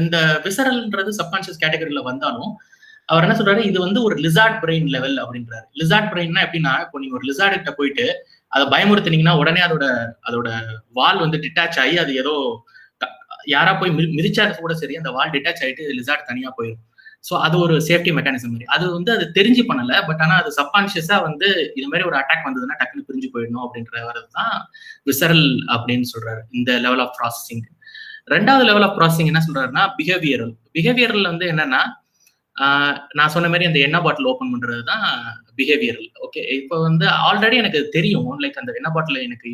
இந்த விசரல்ன்றது சப்கான்சியஸ் கேட்டகரியில வந்தாலும் அவர் என்ன சொல்றாரு, இது வந்து ஒரு லிசார்ட் பிரெயின் லெவல் அப்படின்றாரு. லிசார்ட் பிரெயின்னா எப்படின்னா, இப்போ நீங்க ஒரு லிசார்ட் கிட்ட போயிட்டு அதை பயமுறுத்தினீங்கன்னா உடனே அதோட வால் வந்து டிட்டாச் ஆகி அது ஏதோ யாரா போய் மிதிச்சா கூட சரி, அந்த வால் டிட்டாச் ஆகிட்டு லிசார்ட் தனியா போயிடும். ஸோ அது ஒரு சேஃப்டி மெக்கானிசம் மாதிரி. அது வந்து அது தெரிஞ்சு பண்ணல, பட் ஆனால் அது சப்கான்சியஸா வந்து இது மாதிரி ஒரு அட்டாக் வந்ததுன்னா டக்குன்னு பிரிஞ்சு போயிடணும் அப்படின்றது தான் விசரல் அப்படின்னு சொல்றாரு இந்த லெவல் ஆஃப் ப்ராசஸிங். 2வது லெவல் ஆஃப் ப்ராசஸிங் என்ன சொல்றாருன்னா பிஹேவியரல். பிஹேவியரல் வந்து என்னன்னா, நான் சொன்ன மாதிரி அந்த எண்ணெய் பாட்டில் ஓப்பன் பண்றது தான் பிஹேவியரல். ஓகே, இப்போ வந்து ஆல்ரெடி எனக்கு தெரியும், லைக் அந்த எண்ணெய் பாட்டில் எனக்கு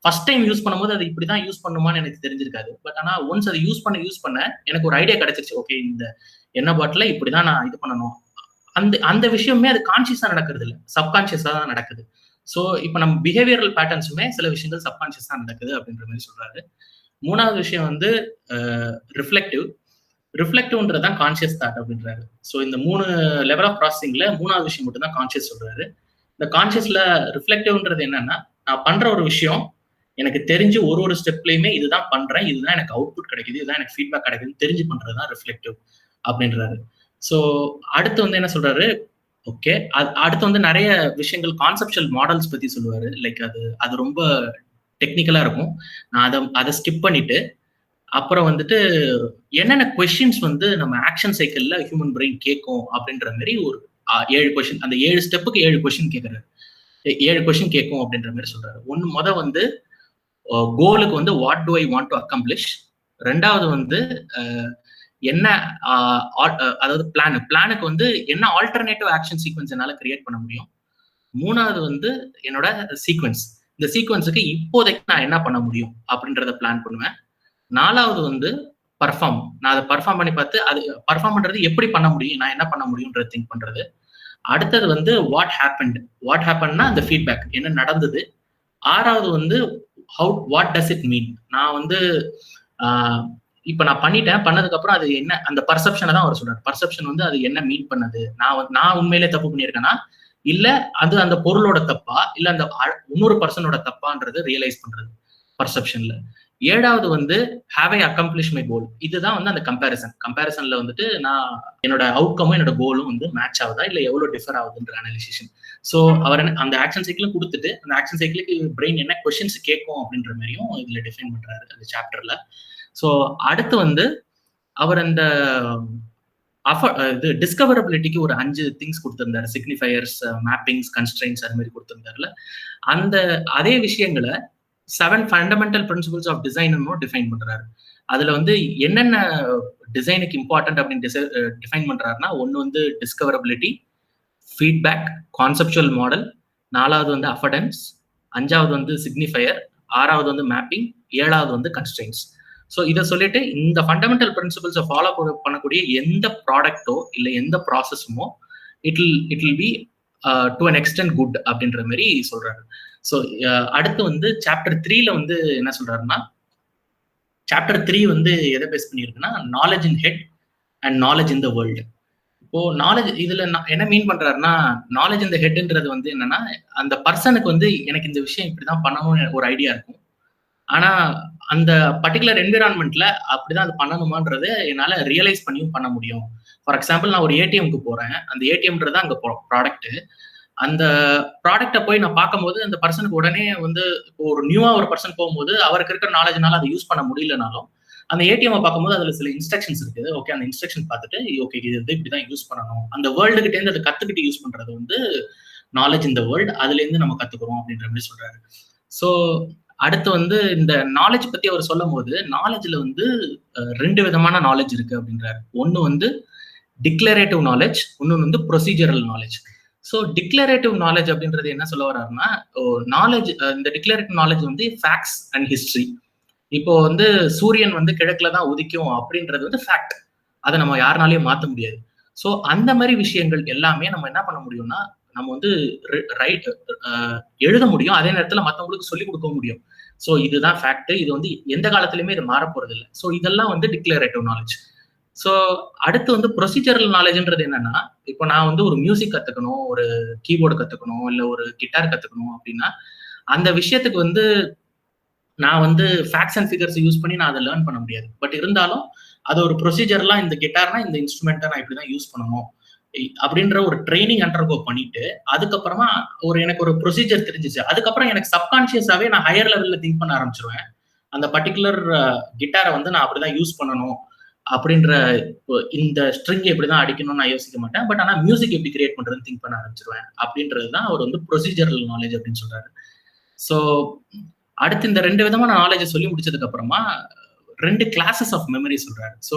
ஃபர்ஸ்ட் டைம் யூஸ் பண்ணும்போது அது இப்படிதான் யூஸ் பண்ணுமான்னு எனக்கு தெரிஞ்சிருக்காது. பட் ஆனா ஒன்ஸ் அதை யூஸ் பண்ண எனக்கு ஒரு ஐடியா கிடைச்சிருச்சு. ஓகே, இந்த எண்ணெய் பாட்டில இப்படிதான் நான் இது பண்ணணும். அந்த விஷயமே அது கான்சியஸா நடக்கிறது இல்லை, சப்கான்சியஸா தான் நடக்குது. ஸோ இப்போ நம்ம பிஹேவியரல் பேட்டர்ன்ஸுமே சில விஷயங்கள் சப்கான்சியஸா நடக்குது அப்படின்ற மாதிரி சொல்றாரு. 3வது விஷயம் வந்து ரிஃப்ளெக்டிவ்ன்றது தான் கான்சியஸ் தாட் அப்படின்றாரு. ஸோ இந்த 3 லெவல் ஆஃப் ப்ராசஸிங்ல 3வது விஷயம் மட்டும் தான் கான்சியஸ் சொல்றாரு. இந்த கான்சியஸ்ல ரிஃப்ளெக்டிவ்ன்றது என்னன்னா, நான் பண்ற ஒரு விஷயம் எனக்கு தெரிஞ்சு ஒரு ஸ்டெப்லயுமே இதுதான் பண்றேன், இதுதான் எனக்கு அவுட்புட் கிடைக்குது, இதுதான் எனக்கு ஃபீட்பேக் கிடைக்குதுன்னு தெரிஞ்சு பண்றதுதான் ரிஃப்ளெக்டிவ் அப்படின்றாரு. ஸோ அடுத்து வந்து என்ன சொல்றாரு, ஓகே, அடுத்து வந்து நிறைய விஷயங்கள் கான்செப்சுவல் மாடல்ஸ் பத்தி சொல்லுவாரு. லைக் அது ரொம்ப டெக்னிக்கலா இருக்கும். நான் அதை ஸ்கிப் பண்ணிட்டு அப்புறம் வந்துட்டு என்னென்ன கொஸ்டின்ஸ் வந்து நம்ம ஆக்ஷன் சைக்கிள்ல ஹியூமன் பிரெயின் கேட்கும் அப்படின்ற மாதிரி ஒரு 7 கொஸ்டின், அந்த 7 ஸ்டெப்புக்கு 7 கொஸ்டின் கேட்கறாரு. 7 கொஸ்டின் கேட்கும் அப்படின்ற மாதிரி சொல்றாரு. ஒன்னு வந்து கோலுக்கு வந்து what to I want to accomplish. 2வது வந்து என்ன, அதாவது பிளானுக்கு வந்து என்ன ஆல்டர்னேட்டிவ் ஆக்ஷன் சீக்வன்ஸ் என்னால கிரியேட் பண்ண முடியும். 3வது வந்து என்னோட சீக்வன்ஸ், இந்த சீக்வன்ஸுக்கு இப்போதைக்கு நான் என்ன பண்ண முடியும் அப்படின்றத பிளான் பண்ணுவேன். 4வது வந்து பர்ஃபார்ம், நான் அதை பர்ஃபார்ம் பண்ணி பார்த்து அது பர்ஃபார்ம் பண்றது எப்படி பண்ண முடியும், நான் என்ன பண்ண முடியும்ன்றத திங்க் பண்றது. அடுத்தது வந்து வாட் ஹேப்பன்னா அந்த ஃபீட்பேக் என்ன நடந்தது. 6வது வந்து வாட் டஸ் இட் மீன், நான் வந்து இப்ப நான் பண்ணதுக்கு அப்புறம் அது என்ன, அந்த பர்செப்ஷனை தான் அவர் சொல்றாரு. பர்செப்ஷன் வந்து அது என்ன மீன் பண்ணது, நான் உண்மையிலே தப்பு பண்ணியிருக்கேனா, இல்ல அது அந்த பொருளோட தப்பா, இல்ல அந்த இன்னொரு பர்சனோட தப்பான்றது ரியலைஸ் பண்றது பர்செப்ஷன்ல. 7வது வந்து have I accomplish my goal. இதுதான் வந்து அந்த கம்பேரிசன்ல வந்துட்டு நான் என்னோட அவுட்கமும் என்னோட கோலும் வந்து மேட்ச் ஆகுதா இல்ல எவ்வளவு டிஃபர் ஆகுதுன்ற அனலைசேஷன். ஸோ அவர் அந்த ஆக்ஷன் சைக்கிளும் கொடுத்துட்டு அந்த ஆக்ஷன் சைக்கிளுக்கு பிரெயின் என்ன கொஸ்டின்ஸ் கேட்கும் அப்படின்ற மாதிரியும் இதுல டிஃபைன் பண்றாரு அந்த சாப்டர்ல. ஸோ அடுத்து வந்து அவர் அந்த இது டிஸ்கவரபிலிட்டிக்கு ஒரு 5 திங்ஸ் கொடுத்திருந்தாரு. சிக்னிஃபயர்ஸ், மேப்பிங்ஸ், கன்ஸ்ட்ரெயின்ஸ் அது மாதிரி கொடுத்திருந்தாருல. அதே விஷயங்களை 7 fundamental principles of design define பண்றாரு. அதுல வந்து என்னென்ன டிசைனுக்கு இம்பார்ட்டன்ட் அப்படின்னு டிஃபைன் பண்றாருன்னா, ஒன்னு வந்து டிஸ்கவரபிலிட்டி, ஃபீட்பேக், கான்செப்சுவல் மாடல், 4வது வந்து அஃபர்டன்ஸ், 5வது வந்து சிக்னிஃபயர், 6வது வந்து மேப்பிங், 7வது வந்து கன்ஸ்ட்ரெயின்ஸ். ஸோ இதை சொல்லிட்டு இந்த ஃபண்டமெண்டல் பிரின்சிபல்ஸை ஃபாலோ பண்ணக்கூடிய எந்த ப்ராடக்டோ இல்லை எந்த ப்ராசஸுமோ it will be to an extent good அப்படின்ற மாதிரி சொல்றாரு. ஸோ அடுத்து வந்து சாப்டர் 3ல வந்து என்ன சொல்றாருன்னா, சாப்டர் 3 வந்து எதை பேஸ் பண்ணியிருக்குன்னா, knowledge in head and knowledge in the world. இப்போ நாலேஜ் இதுல என்ன மீன் பண்றாருன்னா, நாலேஜ் இன் த ஹெட்ன்றது வந்து என்னன்னா, அந்த பர்சனுக்கு வந்து எனக்கு இந்த விஷயம் இப்படிதான் பண்ணணும்னு ஒரு ஐடியா இருக்கும். ஆனா அந்த பர்டிகுலர் என்விரான்மெண்ட்ல அப்படிதான் அது பண்ணணுமான்றது என்னால ரியலைஸ் பண்ணியும் பண்ண முடியும். ஃபார் எக்ஸாம்பிள், நான் ஒரு ஏடிஎம்க்கு போறேன். அந்த ஏடிஎம்ன்றது அங்க ப்ராடக்ட். அந்த ப்ராடக்டை போய் நான் பார்க்கும்போது அந்த பர்சனுக்கு உடனே வந்து ஒரு நியூவா ஒரு பர்சன் போகும்போது அவருக்கு இருக்கிற நாலேஜ்னால அதை யூஸ் பண்ண முடியலனாலும் அந்த ஏடிஎம் பார்க்கும்போது அதுல சில இன்ஸ்ட்ரக்ஷன்ஸ் இருக்குது. ஓகே, அந்த இன்ஸ்ட்ரக்ஷன் பார்த்துட்டு ஓகே இது வந்து இப்படிதான் யூஸ் பண்ணணும், அந்த வேர்ல்டு கிட்ட இருந்து அதை கத்துக்கிட்டு யூஸ் பண்றது வந்து நாலேஜ் இன் த வேர்ல்டு, அதுல இருந்து நம்ம கத்துக்கிறோம் அப்படின்ற மாதிரி சொல்றாரு. ஸோ அடுத்து வந்து இந்த நாலேஜ் பத்தி அவர் சொல்லும் போது, நாலேஜ்ல வந்து 2 விதமான நாலேஜ் இருக்கு அப்படின்றாரு. ஒன்னு வந்து டிக்ளரேட்டிவ் நாலேஜ், இன்னொன்று வந்து procedural knowledge. So declarative knowledge அப்படின்றது என்ன சொல்ல வர்றாருன்னா, நாலேஜ், இந்த டிக்ளரேட்டிவ் நாலேஜ் வந்து ஃபேக்ட்ஸ் அண்ட் ஹிஸ்டரி. இப்போ வந்து சூரியன் வந்து கிழக்குல தான் உதிக்கும் அப்படின்றது வந்து ஃபேக்ட், அதை நம்ம யாருனாலையும் மாற்ற முடியாது. ஸோ அந்த மாதிரி விஷயங்கள் எல்லாமே நம்ம என்ன பண்ண முடியும்னா, நம்ம வந்து ரைட் எழுத முடியும், அதே நேரத்தில் மற்றவங்களுக்கு சொல்லிக் கொடுக்க முடியும். ஸோ இதுதான் ஃபேக்ட், இது வந்து எந்த காலத்திலுமே இது மாற போறது இல்லை. ஸோ இதெல்லாம் வந்து டிக்ளரேட்டிவ் நாலேஜ். ஸோ அடுத்து வந்து ப்ரொசீஜரல் நாலேஜ்ன்றது என்னன்னா, இப்போ நான் வந்து ஒரு மியூசிக் கத்துக்கணும், ஒரு கீபோர்டு கத்துக்கணும், இல்லை ஒரு கிட்டார் கத்துக்கணும் அப்படின்னா, அந்த விஷயத்துக்கு வந்து நான் வந்து ஃபேக்ட்ஸ் அண்ட் ஃபிகர்ஸ் யூஸ் பண்ணி நான் அதை லேர்ன் பண்ண முடியாது. பட் இருந்தாலும் அது ஒரு ப்ரொசீஜர்லாம், இந்த கிட்டார்னா இந்த இன்ஸ்ட்ருமெண்ட்டை நான் இப்படிதான் யூஸ் பண்ணணும் அப்படின்ற ஒரு ட்ரைனிங் அண்டர்கோ பண்ணிட்டு, அதுக்கப்புறமா எனக்கு ஒரு ப்ரொசீஜர் தெரிஞ்சிச்சு. அதுக்கப்புறம் எனக்கு சப்கான்சியஸாவே நான் ஹையர் லெவல்ல திங்க் பண்ண ஆரம்பிச்சிருவேன். அந்த பர்டிகுலர் கிட்டாரை வந்து நான் அப்படிதான் யூஸ் பண்ணணும் அப்படின்ற, இந்த ஸ்ட்ரிங் எப்படிதான் அடிக்கணும்னு நான் யோசிக்க மாட்டேன். பட் ஆனால் மியூசிக் எப்படி கிரியேட் பண்றதுன்னு திங்க் பண்ண ஆரம்பிச்சிருவேன். அப்படின்றது தான் அவர் வந்து ப்ரொசீஜரல் நாலேஜ் அப்படின்னு சொல்றாரு. ஸோ அடுத்து இந்த 2 விதமான நாலேஜை சொல்லி முடிச்சதுக்கு அப்புறமா 2 கிளாஸஸ் ஆஃப் மெமரி சொல்றாரு. ஸோ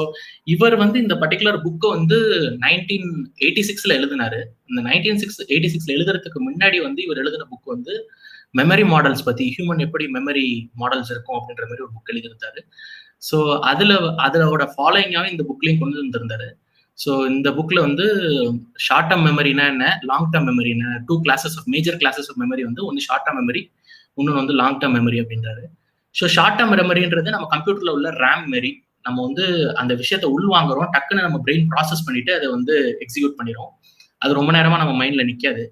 இவர் வந்து இந்த பர்டிகுலர் புக்கை வந்து 1986ல எழுதினாரு. இந்த 1986ல எழுதுறதுக்கு முன்னாடி வந்து இவர் எழுதின புக் வந்து மெமரி மாடல்ஸ் பத்தி, ஹியூமன் எப்படி மெமரி மாடல்ஸ் இருக்கும் அப்படின்ற மாதிரி ஒரு புக் எழுதியிருந்தாரு. ஸோ அதோட ஃபாலோயிங்காவே இந்த புக்லையும் கொண்டு வந்திருந்தாரு. ஸோ இந்த புக்ல வந்து ஷார்ட் டேர்ம் மெமரினா என்ன, லாங் டேர்ம் மெமரி என்ன, 2 classes of major classes of memory வந்து ஒன்று ஷார்ட் டேர்ம் மெமரி, இன்னொன்று வந்து லாங் டேர்ம் மெமரி அப்படின்றாரு. ஸோ ஷார்ட் டேர்ம் மெமரின்றது நம்ம கம்ப்யூட்டர்ல உள்ள ரேம் மெமரி. நம்ம வந்து அந்த விஷயத்த உள்வாங்குறோம், டக்குன்னு நம்ம பிரெயின் ப்ராசஸ் பண்ணிட்டு அதை வந்து எக்ஸிக்யூட் பண்ணிடும். அது ரொம்ப நேரமா நம்ம மைண்ட்ல நிக்காது.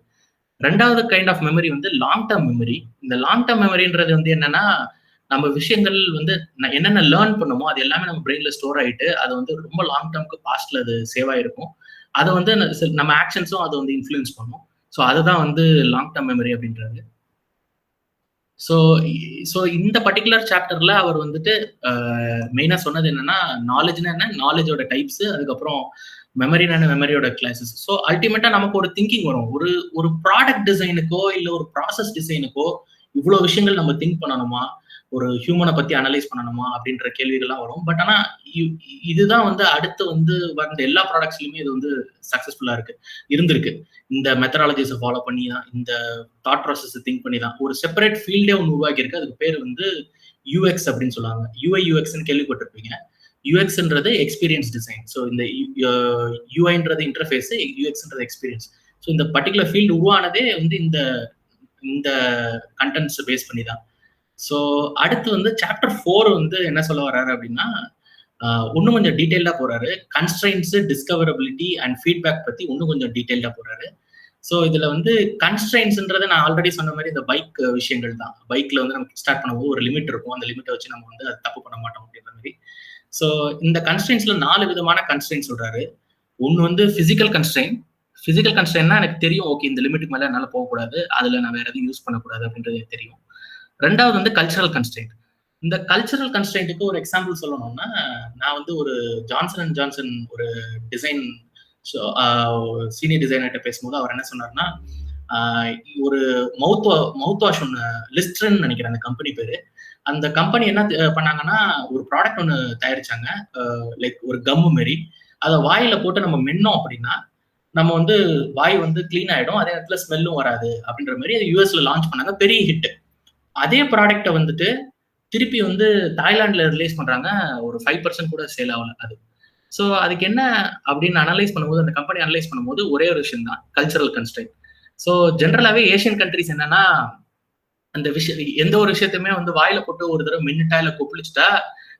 2வது கைண்ட் ஆஃப் மெமரி வந்து லாங் டேர்ம் மெமரி. இந்த லாங் டேர்ம் மெமரின்றது வந்து என்னன்னா, நம்ம விஷயங்கள் வந்து என்னென்ன லேர்ன் பண்ணுமோ அது எல்லாமே நம்ம பிரெயின்ல ஸ்டோர் ஆயிட்டு, அது வந்து ரொம்ப லாங் டேர்ம்க்கு பாஸ்ட்ல அது சேவ் ஆயிருக்கும். அதை வந்து நம்ம ஆக்ஷன்ஸும் அதை வந்து இன்ஃப்ளூயன்ஸ் பண்ணும். ஸோ அதுதான் வந்து லாங் டேர்ம் மெமரி அப்படின்றது. ஸோ இந்த பர்டிகுலர் சாப்டர்ல அவர் வந்துட்டு மெயினா சொன்னது என்னன்னா, நாலேஜ்னா என்ன, நாலேஜோட டைப்ஸ், அதுக்கப்புறம் மெமரினா மெமரியோட கிளாஸஸ். ஸோ அல்டிமேட்டா நமக்கு ஒரு திங்கிங் வரும். ஒரு ப்ராடக்ட் டிசைனுக்கோ இல்ல ஒரு ப்ராசஸ் டிசைனுக்கோ இவ்வளவு விஷயங்கள் நம்ம திங்க் பண்ணணுமா, ஒரு ஹியூமனை பத்தி அனலைஸ் பண்ணணுமா அப்படின்ற கேள்விகள்லாம் வரும். பட் ஆனா இதுதான் வந்து அடுத்து வந்து வந்த எல்லா ப்ராடக்ட்ஸ்லயுமே இது வந்து சக்சஸ்ஃபுல்லா இருந்திருக்கு. இந்த மெத்தடாலஜிஸை ஃபாலோ பண்ணி தான், இந்த தாட் ப்ராசஸ் திங்க் பண்ணி தான் ஒரு செப்பரேட் ஃபீல்டே ஒன்று உருவாக்கி இருக்கு. அதுக்கு பேர் வந்து யூஎக்ஸ் அப்படின்னு சொல்லுவாங்க. யூஐ யூஎக்ஸ்ன்னு கேள்விப்பட்டிருப்பீங்க. யூஎக்ஸ்ன்றது எக்ஸ்பீரியன்ஸ் டிசைன். ஸோ இந்த யூஐன்றது இன்டர்ஃபேஸ், யூஎக்ஸ்ன்றது எக்ஸ்பீரியன்ஸ். ஸோ இந்த பர்டிகுலர் ஃபீல்டு உருவானதே வந்து இந்த கண்டென்ட்ஸ் பேஸ் பண்ணி தான். ஸோ அடுத்து வந்து சாப்டர் 4 வந்து என்ன சொல்ல வர்றாரு அப்படின்னா, இன்னும் கொஞ்சம் டீட்டெயில்டா போறாரு. கன்ஸ்ட்ரெயின்ஸ், டிஸ்கவரபிலிட்டி அண்ட் ஃபீட்பேக் பத்தி இன்னும் கொஞ்சம் டீட்டெயில்டா போறாரு. ஸோ இதுல வந்து கன்ஸ்ட்ரெயின்ஸ்ன்றது நான் ஆல்ரெடி சொன்ன மாதிரி இந்த பைக் விஷயங்கள் தான். பைக்ல வந்து நம்ம ஸ்டார்ட் பண்ணும்போது ஒரு லிமிட் இருக்கும், அந்த லிமிட்டை வச்சு நம்ம வந்து அது தப்பு பண்ண மாட்டோம் அப்படின்ற மாதிரி. ஸோ இந்த கன்ஸ்ட்ரெயின்ஸ்ல 4 விதமான கன்ஸ்ட்ரெயின்ஸ் சொல்றாரு. ஒன்று வந்து பிசிக்கல் கன்ஸ்ட்ரெயின். பிசிக்கல் கன்ஸ்ட்ரெயின்னா எனக்கு தெரியும், ஓகே இந்த லிமிட்டுக்கு மேல என்னால போகக்கூடாது, அதுல நான் வேற எதுவும் யூஸ் பண்ணக்கூடாது அப்படின்றது எனக்கு தெரியும். 2வது வந்து கல்ச்சரல் கன்ஸ்ட்ரெயின்ட். இந்த கல்ச்சரல் கன்ஸ்ட்ரெயின்ட்டுக்கு ஒரு எக்ஸாம்பிள் சொல்லணும்னா, நான் வந்து ஒரு ஜான்சன் அண்ட் ஜான்சன் ஒரு டிசைன் சீனியர் டிசைனர்கிட்ட பேசும்போது அவர் என்ன சொன்னார்னா, ஒரு மவுத் வாஷ் ஒன்று, லிஸ்ட்ரன் நினைக்கிறேன் அந்த கம்பெனி பேரு. அந்த கம்பெனி என்ன பண்ணாங்கன்னா, ஒரு ப்ராடக்ட் ஒன்று தயாரிச்சாங்க, லைக் ஒரு கம்மு மாரி. அதை வாயில போட்டு நம்ம மென்னோம் அப்படின்னா நம்ம வந்து வாய் வந்து கிளீன் ஆயிடும், அதே நேரத்தில் ஸ்மெல்லும் வராது அப்படின்ற மாதிரி அதை யூஎஸ்ல லான்ச் பண்ணாங்க, பெரிய ஹிட். அதே ப்ராடக்ட்டை வந்துட்டு திருப்பி வந்து தாய்லாந்துல ரிலீஸ் பண்றாங்க, ஒரு 5% கூட சேல் ஆகல அது. ஸோ அதுக்கு என்ன அப்படின்னு அனலைஸ் பண்ணும்போது, அந்த கம்பெனி அனலைஸ் பண்ணும்போது ஒரே ஒரு விஷயம் தான், கல்ச்சரல் கன்ஸ்ட்ரெயின்ட். ஸோ ஜென்ரலாவே ஏஷியன் கண்ட்ரிஸ் என்னன்னா, அந்த விஷயம் எந்த ஒரு விஷயத்தையுமே வந்து வாயில போட்டு ஒரு தடவை மின்னுட்டா இல்ல கொப்பளிச்சுட்டா,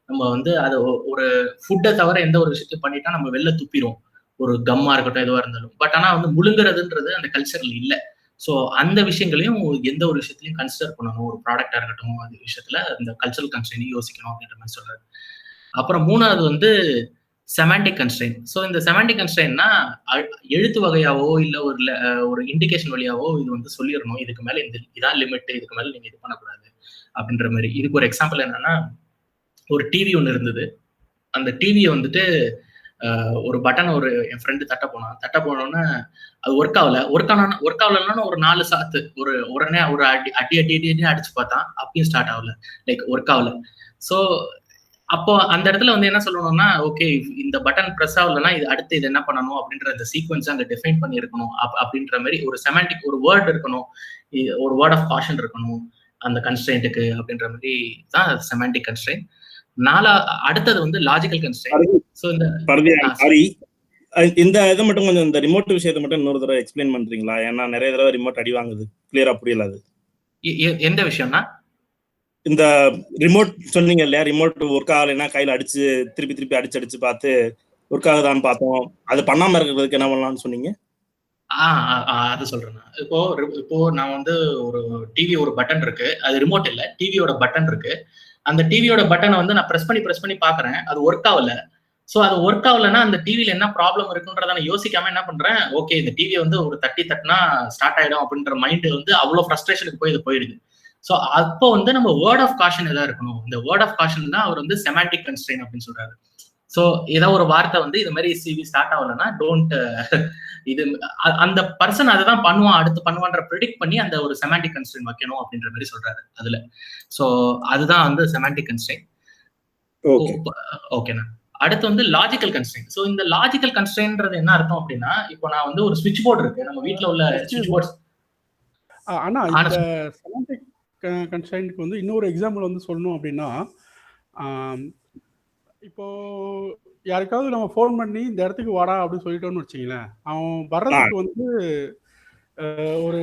நம்ம வந்து அதை ஒரு ஃபுட்டை தவிர எந்த ஒரு விஷயத்தையும் பண்ணிட்டா நம்ம வெளில துப்பிடும், ஒரு கம்மா இருக்கட்டும் எதுவா இருந்தாலும். பட் ஆனா வந்து முழுங்குறதுன்றது அந்த கல்ச்சரல் இல்லை. ஸோ அந்த விஷயங்களையும் எந்த ஒரு விஷயத்திலையும் கன்சிடர் பண்ணணும், ஒரு ப்ராடக்டா இருக்கட்டும், அந்த விஷயத்துல இந்த கல்ச்சரல் கன்ஸ்ட்ரெயினையும் யோசிக்கணும் அப்படின்ற மாதிரி சொல்றாரு. அப்புறம் 3வது வந்து செமாண்டிக் கன்ஸ்ட்ரெயின். ஸோ இந்த செமாண்டிக் கன்ஸ்ட்ரெயின்னா எழுத்து வகையாவோ இல்ல ஒரு இண்டிகேஷன் வழியாவோ இது வந்து சொல்லிடணும், இதுக்கு மேல இதான் லிமிட், இதுக்கு மேல நீங்க இது பண்ணக்கூடாது அப்படின்ற மாதிரி. இதுக்கு ஒரு எக்ஸாம்பிள் என்னன்னா, ஒரு டிவி ஒன்று இருந்தது. அந்த டிவியை வந்துட்டு ஒரு பட்டன் என் ஃப்ரெண்டு தட்ட போனோன்னு அது ஒர்க் ஆகலன்னா ஒரு 4 சாத்து உடனே ஒரு அடி அடிச்சு பார்த்தான், அப்பயும் ஸ்டார்ட் ஆகல, லைக் ஒர்க் ஆகல. ஸோ அப்போ அந்த இடத்துல வந்து என்ன சொல்லணும்னா, ஓகே இந்த பட்டன் ப்ரெஸ் ஆகலன்னா இது அடுத்து இது என்ன பண்ணணும் அப்படின்ற அந்த சீக்வன்ஸ் அங்க டிஃபைன் பண்ணி இருக்கணும் அப்படின்ற மாதிரி ஒரு செமாண்டிக் ஒரு வேர்ட் இருக்கணும், ஒரு வேர்ட் ஆஃப் காஷன் இருக்கணும் அந்த கன்ஸ்ட்ரெயின்ட்டுக்கு அப்படின்ற மாதிரி தான் செமாண்டிக் கன்ஸ்ட்ரெயின்ட். அடுத்தது வந்து லாஜிக்கல் கன்ஸ்ட்ரெயின்ட். ஸோ இந்த இதை மட்டும் கொஞ்சம் இந்த ரிமோட் விஷயத்தை மட்டும் இன்னொரு தடவை எக்ஸ்பிளைன் பண்றீங்களா? ஏன்னா நிறைய தடவை ரிமோட் அடி வாங்குது, கிளியரா புரியல. அது எந்த விஷயம்னா, இந்த ரிமோட் சொன்னீங்க இல்லையா, ரிமோட் ஒர்க் ஆகலைன்னா கையில அடிச்சு திருப்பி அடிச்சு பார்த்து ஒர்க் ஆகுதான்னு பார்த்தோம், அது பண்ணாம இருக்கிறதுக்கு என்ன பண்ணலாம்னு சொன்னீங்க. அது சொல்றேன். இப்போ நான் வந்து ஒரு டிவி ஒரு பட்டன் இருக்கு, அது ரிமோட் இல்ல, டிவியோட பட்டன் இருக்கு. அந்த டிவியோட பட்டனை வந்து நான் ப்ரெஸ் பண்ணி பாக்குறேன், அது ஒர்க் ஆகல. ஸோ அது ஒர்க் ஆகலன்னா அந்த டிவியில என்ன ப்ராப்ளம் இருக்குன்றத நான் யோசிக்காம என்ன பண்றேன், ஓகே இந்த டிவியை வந்து ஒரு தட்டினா ஸ்டார்ட் ஆயிடும் அப்படின்ற மைண்ட் வந்து அவ்வளவு ஃப்ரஸ்ட்ரேஷனுக்கு இது போயிடுது. ஸோ அப்போ வந்து நம்ம வேர்ட் ஆஃப் காஷன் எதாவது இருக்கணும். இந்த வேர்ட் ஆஃப் காஷன் தான் அவர் வந்து செமாண்டிக் கன்ஸ்ட்ரெயின் அப்படின்னு சொல்றாரு. ஸோ ஏதோ ஒரு வார்த்தை வந்து இது மாதிரி சிவி ஸ்டார்ட் ஆகலன்னா டோன்ட் இது அந்த பர்சன் அதை தான் அடுத்து பண்ணுவான்ற ப்ரெடிக்ட் பண்ணி அந்த ஒரு செமாண்டிக் கன்ஸ்ட்ரெயின் வைக்கணும் அப்படின்ற மாதிரி சொல்றாரு அதுல. ஸோ அதுதான் வந்து செமாண்டிக் கன்ஸ்ட்ரெயின். ஓகேண்ணா. அடுத்து வந்து லாஜிக்கல் கன்ஸ்ட்ரெயின். ஸோ இந்த லாஜிக்கல் கன்ஸ்ட்ரெயின்றது என்ன அர்த்தம் அப்படின்னா, இப்போ நான் வந்து ஒரு ஸ்விட்ச் போர்டு இருக்கு, நம்ம வீட்டில் உள்ள ஸ்விட்ச் போர்ட்ஸ். ஆனா இந்த செமாண்டிக் கன்ஸ்ட்ரெயின்ட்க்கு வந்து இன்னொரு எக்ஸாம்பிள் வந்து சொல்லணும் அப்படின்னா, இப்போ யாருக்காவது நம்ம ஃபோன் பண்ணி இந்த இடத்துக்கு வாடா அப்படின்னு சொல்லிட்டோம்னு வச்சுங்களேன், அவன் வர்றதுக்கு வந்து ஒரு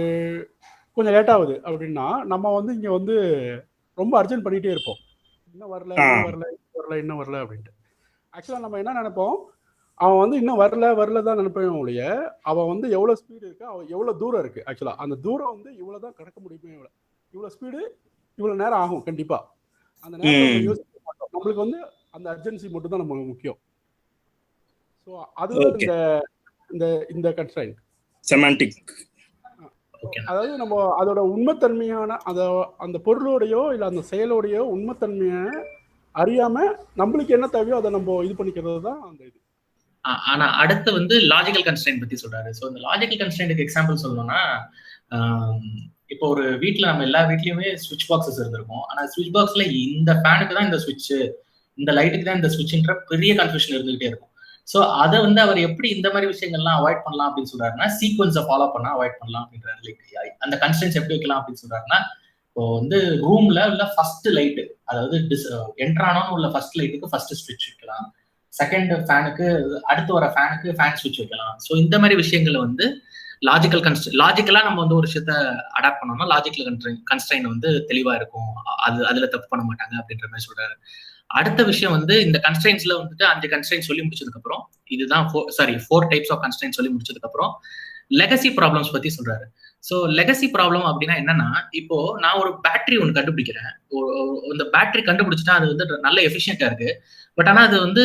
கொஞ்சம் லேட் ஆகுது அப்படின்னா நம்ம வந்து இங்க வந்து ரொம்ப அர்ஜென்ட் பண்ணிட்டே இருப்போம், இன்னும் வரல அப்படின்ட்டு. ஆக்சுவலா நம்ம என்ன நினைப்போம், அவன் வந்து இன்னும் வரல தான் நினைப்பேன் ஒழிய, அவன் வந்து எவ்வளவு ஸ்பீடு இருக்கு, அவன் எவ்வளவு தூரம் இருக்கு, ஆக்சுவலா அந்த தூரம் வந்து இவ்வளவுதான் கடக்க முடியுமே, இவ்வளவு ஸ்பீடு இவ்வளவு நேரம் ஆகும் கண்டிப்பா. அந்த நேரம் யோசிக்க மாட்டோம், நம்மளுக்கு வந்து அந்த அர்ஜென்சி மட்டும் தான் நமக்கு முக்கியம். ஸோ அதுதான் இந்த கன்ஸ்ட்ரெயின்ட் செமாண்டிக். அதாவது நம்ம அதோட உண்மைத்தன்மையான அந்த பொருளோடையோ இல்லை அந்த செயலோடையோ உண்மைத்தன்மையான அறியாம நம்மளுக்கு என்ன தேவையோ அதை நம்ம இது பண்ணிக்கிறது தான் அந்த இது. ஆனா அடுத்து வந்து லாஜிக்கல் கன்ஸ்ட்ரெயின்ட் பத்தி சொல்றாரு. ஸோ இந்த லாஜிக்கல் கன்ஸ்ட்ரெயின்ட்க்கு எக்ஸாம்பிள் சொல்லணும்னா, இப்போ ஒரு வீட்டில் நம்ம எல்லா வீட்லயுமே ஸ்விட்ச் பாக்ஸஸ் இருந்திருக்கும். ஆனா ஸ்விட்ச் பாக்ஸ்ல இந்த ஃபேனுக்கு தான் இந்த ஸ்விட்ச், இந்த லைட்டுக்கு தான் இந்த ஸ்விட்ச்ன்ற பெரிய கன்ஃபியூஷன் இருந்துகிட்டே இருக்கும். ஸோ அதை வந்து அவர் எப்படி இந்த மாதிரி விஷயங்கள்லாம் அவாய்ட் பண்ணலாம் அப்படின்னு சொல்றாருன்னா, சீக்வன்ஸை ஃபாலோ பண்ணா அவாய்ட் பண்ணலாம் அப்படின்றாரு. லைக் அந்த கன்ஸ்ட்ரெயின்ஸ் எப்படி வைக்கலாம் அப்படின்னு சொல்றாருன்னா, இப்போ வந்து ரூம்ல உள்ள ஃபர்ஸ்ட் லைட்டு, அதாவது என்ட்ரானோன்னு உள்ள ஃபர்ஸ்ட் லைட்டுக்கு ஃபர்ஸ்ட் ஸ்விட்ச் வைக்கலாம், செகண்ட் ஃபேனுக்கு அடுத்து வர ஃபேனுக்கு ஃபேன் ஸ்விட்ச் வைக்கலாம். ஸோ இந்த மாதிரி விஷயங்களை வந்து லாஜிக்கலா நம்ம வந்து ஒரு விஷயத்த அடாப்ட் பண்ணோம்னா லாஜிக்கல் கன்ஸ்ட்ரெயின் வந்து தெளிவா இருக்கும், அதுல தப்பு பண்ண மாட்டாங்க அப்படின்ற மாதிரி சொல்றாரு. அடுத்த விஷயம் வந்து இந்த கன்ஸ்ட்ரெயின்ஸ்ல வந்துட்டு 5 கன்ஸ்ட்ரெயின் சொல்லி முடிச்சதுக்கு அப்புறம், இதுதான் 4 டைப்ஸ் ஆஃப் கன்ஸ்ட்ரெயின் சொல்லி முடிச்சதுக்கு அப்புறம் லெகசி ப்ராப்ளம்ஸ் பத்தி சொல்றாரு. ஸோ லெகசி ப்ராப்ளம் அப்படின்னா என்னன்னா, இப்போ நான் ஒரு பேட்டரி ஒன்று கண்டுபிடிக்கிறேன், இந்த பேட்டரி கண்டுபிடிச்சிட்டா அது வந்து நல்ல எஃபிஷியன்டா இருக்கு. பட் ஆனா அது வந்து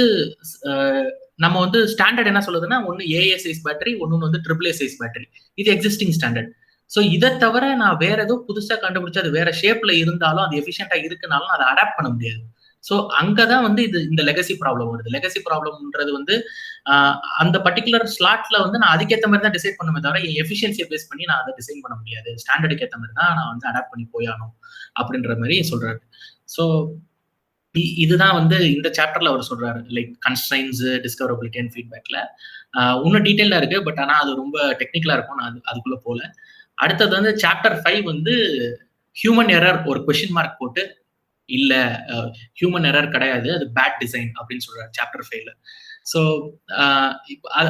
நம்ம வந்து ஸ்டாண்டர்ட் என்ன சொல்லுதுன்னா, ஒன்னு ஏஏ சைஸ் பேட்டரி, ஒன்னு வந்து AAA சைஸ் பேட்டரி, இது எக்ஸிஸ்டிங் ஸ்டாண்டர்ட். ஸோ இதை தவிர நான் வேற ஏதோ புதுசா கண்டுபிடிச்சா அது வேற ஷேப்ல இருந்தாலும் அது எஃபிஷியன்டா இருக்குனாலும் அதை அடாப்ட் பண்ண முடியாது. ஸோ அங்கதான் வந்து இந்த லெகசி ப்ராப்ளம் வருது. லெகசி ப்ராப்ளம்ன்றது வந்து அந்த பர்டிகுலர் ஸ்லாட்ல வந்து நான் அதுக்கேற்ற மாதிரி தான் டிசைட் பண்ணுமே தவிர என் எஃபிஷியன்சியை பேஸ் பண்ணி நான் அதை டிசைன் பண்ண முடியாது, ஸ்டாண்டர்டுக்கு ஏற்ற மாதிரி தான் நான் வந்து அடாப்ட் பண்ணி போயாகணும் அப்படின்ற மாதிரி சொல்றாரு. ஸோ இதுதான் வந்து இந்த சாப்டர்ல அவர் சொல்றாரு, லைக் கன்ஸ்ட்ரெயின்ஸ், டிஸ்கவரபிலிட்டி அண்ட் ஃபீட்பேக்ல இன்னும் டீட்டெயிலா இருக்கு. பட் ஆனா அது ரொம்ப டெக்னிக்கலா இருக்கும், நான் அதுக்குள்ள போல. அடுத்தது வந்து சாப்டர் 5 வந்து ஹியூமன் எரர் ஒரு கொஸ்டின் மார்க் போட்டு, இல்ல ஹியூமன் எரர் கிடையாது, அது பேட் டிசைன் அப்படின்னு சொல்றாரு சாப்டர் 5ல. ஸோ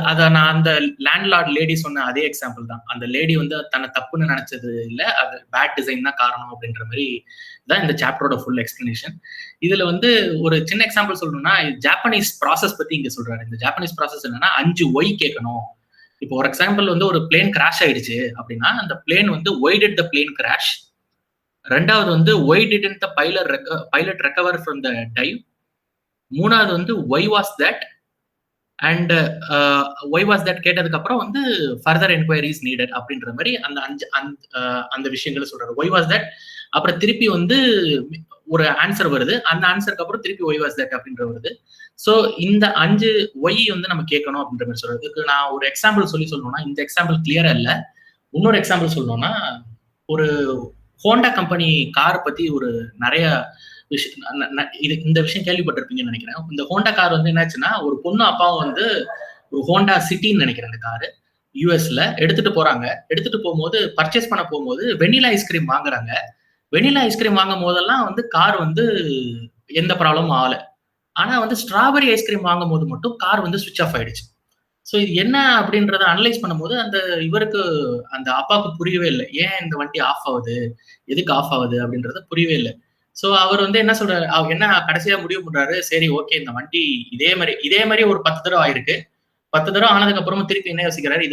அத நான் அந்த லேண்ட்லார்ட் லேடி சொன்ன அதே எக்ஸாம்பிள் தான். அந்த லேடி வந்து தன்னை தப்புன்னு நினைச்சது இல்லை, அது பேட் டிசைன் தான் காரணம் அப்படின்ற மாதிரி தான் இந்த சாப்டரோட ஃபுல் எக்ஸ்பிளனேஷன். இதுல வந்து ஒரு சின்ன எக்ஸாம்பிள் சொல்லணும்னா, ஜாப்பனீஸ் ப்ராசஸ் பத்தி இங்க சொல்றாரு. இந்த ஜாப்பனீஸ் ப்ராசஸ் என்னன்னா 5 ஒய் கேட்கணும். இப்போ ஒரு எக்ஸாம்பிள் வந்து ஒரு பிளேன் கிராஷ் ஆயிடுச்சு அப்படின்னா, அந்த பிளேன் வந்து why did the plane crash, ரெண்டாவது வந்து why didn't the pilot recover from the dive, மூணாவது வந்து why was that, and why was that கேட்டதுக்கு அப்புறம் வந்து ஃபர்தர் என்கொயரிஸ் நீடட் அப்படின்ற மாதிரி அந்த விஷயங்களை சொல்றாரு. ஒய் வாஸ் தட், அப்புறம் திருப்பி வந்து ஒரு ஆன்சர் வருது, அந்த ஆன்சருக்கு அப்புறம் திருப்பி ஒய் வாஸ் தட் அப்படின்ற வருது. ஸோ இந்த 5 ஒய் வந்து நம்ம கேட்கணும் அப்படின்ற மாதிரி சொல்றது. இதுக்கு நான் ஒரு எக்ஸாம்பிள் சொல்லணும்னா, இந்த எக்ஸாம்பிள் கிளியரா இல்லை, இன்னொரு எக்ஸாம்பிள் சொல்லணும்னா, ஒரு ஹோண்டா கம்பெனி கார் பத்தி ஒரு நிறைய இந்த விஷயம் கேள்விப்பட்டிருப்பீங்கன்னு நினைக்கிறேன். இந்த ஹோண்டா கார் வந்து என்னாச்சுன்னா, ஒரு பொண்ணு அப்பாவும் வந்து ஒரு ஹோண்டா சிட்டின்னு நினைக்கிறேன் அந்த காரு, யூஎஸ்ல எடுத்துட்டு போறாங்க. எடுத்துட்டு போகும்போது பர்ச்சேஸ் பண்ண போகும்போது வெனிலா ஐஸ்கிரீம் வாங்குறாங்க. வெனிலா ஐஸ்கிரீம் வாங்கும் போதெல்லாம் வந்து கார் வந்து எந்த ப்ராப்ளமும் ஆகல. ஆனா வந்து ஸ்ட்ராபெரி ஐஸ்கிரீம் வாங்கும் போது மட்டும் கார் வந்து சுவிட்ச் ஆஃப் ஆயிடுச்சு. ஸோ இது என்ன அப்படின்றத அனலைஸ் பண்ணும்போது இவருக்கு அந்த அப்பாவுக்கு புரியவே இல்லை. ஏன் இந்த வண்டி ஆஃப் ஆகுது, எதுக்கு ஆஃப் ஆகுது அப்படின்றது புரியவே இல்லை. ஸோ அவர் வந்து என்ன சொல்றாரு, அவர் என்ன கடைசியா முடிவு பண்றாரு, சரி ஓகே இந்த வண்டி இதே மாதிரி ஒரு 10 தடவை ஆயிருக்கு. 10 தடவை ஆனதுக்கு அப்புறமா திருப்பி என்ன யோசிக்கிறாரு,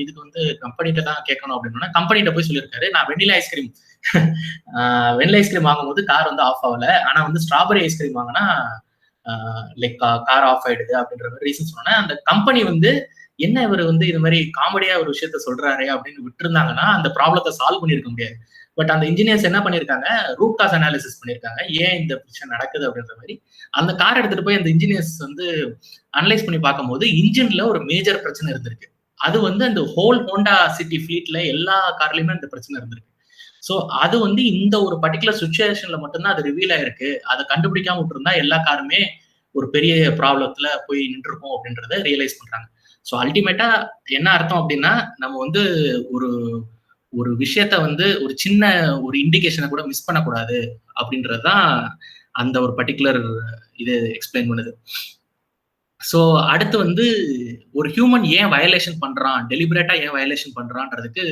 இதுக்கு வந்து கம்பெனிட்ட தான் கேட்கணும் அப்படின்னா, கம்பெனிட்ட போய் சொல்லியிருக்காரு, நான் வெனிலா ஐஸ்கிரீம் வாங்கும்போது கார் வந்து ஆஃப் ஆகல, ஆனா வந்து ஸ்ட்ராபெரி ஐஸ்கிரீம் வாங்கினா லைக் கார் ஆஃப் ஆயிடுது அப்படின்ற மாதிரி ரீசன் சொன்னா, அந்த கம்பெனி வந்து என்ன இவர் வந்து இது மாதிரி காமெடியா ஒரு விஷயத்த சொல்றாரு அப்படின்னு விட்டு இருந்தாங்கன்னா அந்த ப்ராப்ளத்தை சால்வ் பண்ணிருக்க முடியாது. பட் அந்த இன்ஜினியர்ஸ் என்ன பண்ணிருக்காங்க, ரூட் காஸ் அனாலிசிஸ் பண்ணிருக்காங்க, ஏன் இந்த விஷயம் நடக்குது அப்படின்ற மாதிரி. அந்த கார் எடுத்துட்டு போய் அந்த இன்ஜினியர்ஸ் வந்து அனலைஸ் பண்ணி பார்க்கும்போது இன்ஜின்ல ஒரு மேஜர் பிரச்சனை இருந்திருக்கு. அது வந்து அந்த ஹோல் ஹோண்டா சிட்டி ஃபிளீட்ல எல்லா கார்லயுமே அந்த பிரச்சனை இருந்திருக்கு. ஸோ அது வந்து இந்த ஒரு பர்டிகுலர் சுச்சுவேஷன்ல மட்டும்தான் அது ரிவீல் ஆயிருக்கு. அதை கண்டுபிடிக்காம விட்டுருந்தா எல்லா காருமே ஒரு பெரிய ப்ராப்ளத்துல போய் நின்றுருக்கும் அப்படின்றத ரியலைஸ் பண்றாங்க. ஸோ அல்டிமேட்டா என்ன அர்த்தம் அப்படின்னா, நம்ம வந்து ஒரு விஷயத்த வந்து ஒரு சின்ன ஒரு இண்டிகேஷனை கூட மிஸ் பண்ணக்கூடாது அப்படின்றதுதான் அந்த ஒரு பர்டிகுலர் இது எக்ஸ்பிளைன் பண்ணுது. ஸோ அடுத்து வந்து ஒரு ஹியூமன் ஏன் வயலேஷன் பண்றான், டெலிபரேட்டா ஏன் வயலேஷன் பண்றான்றதுக்கு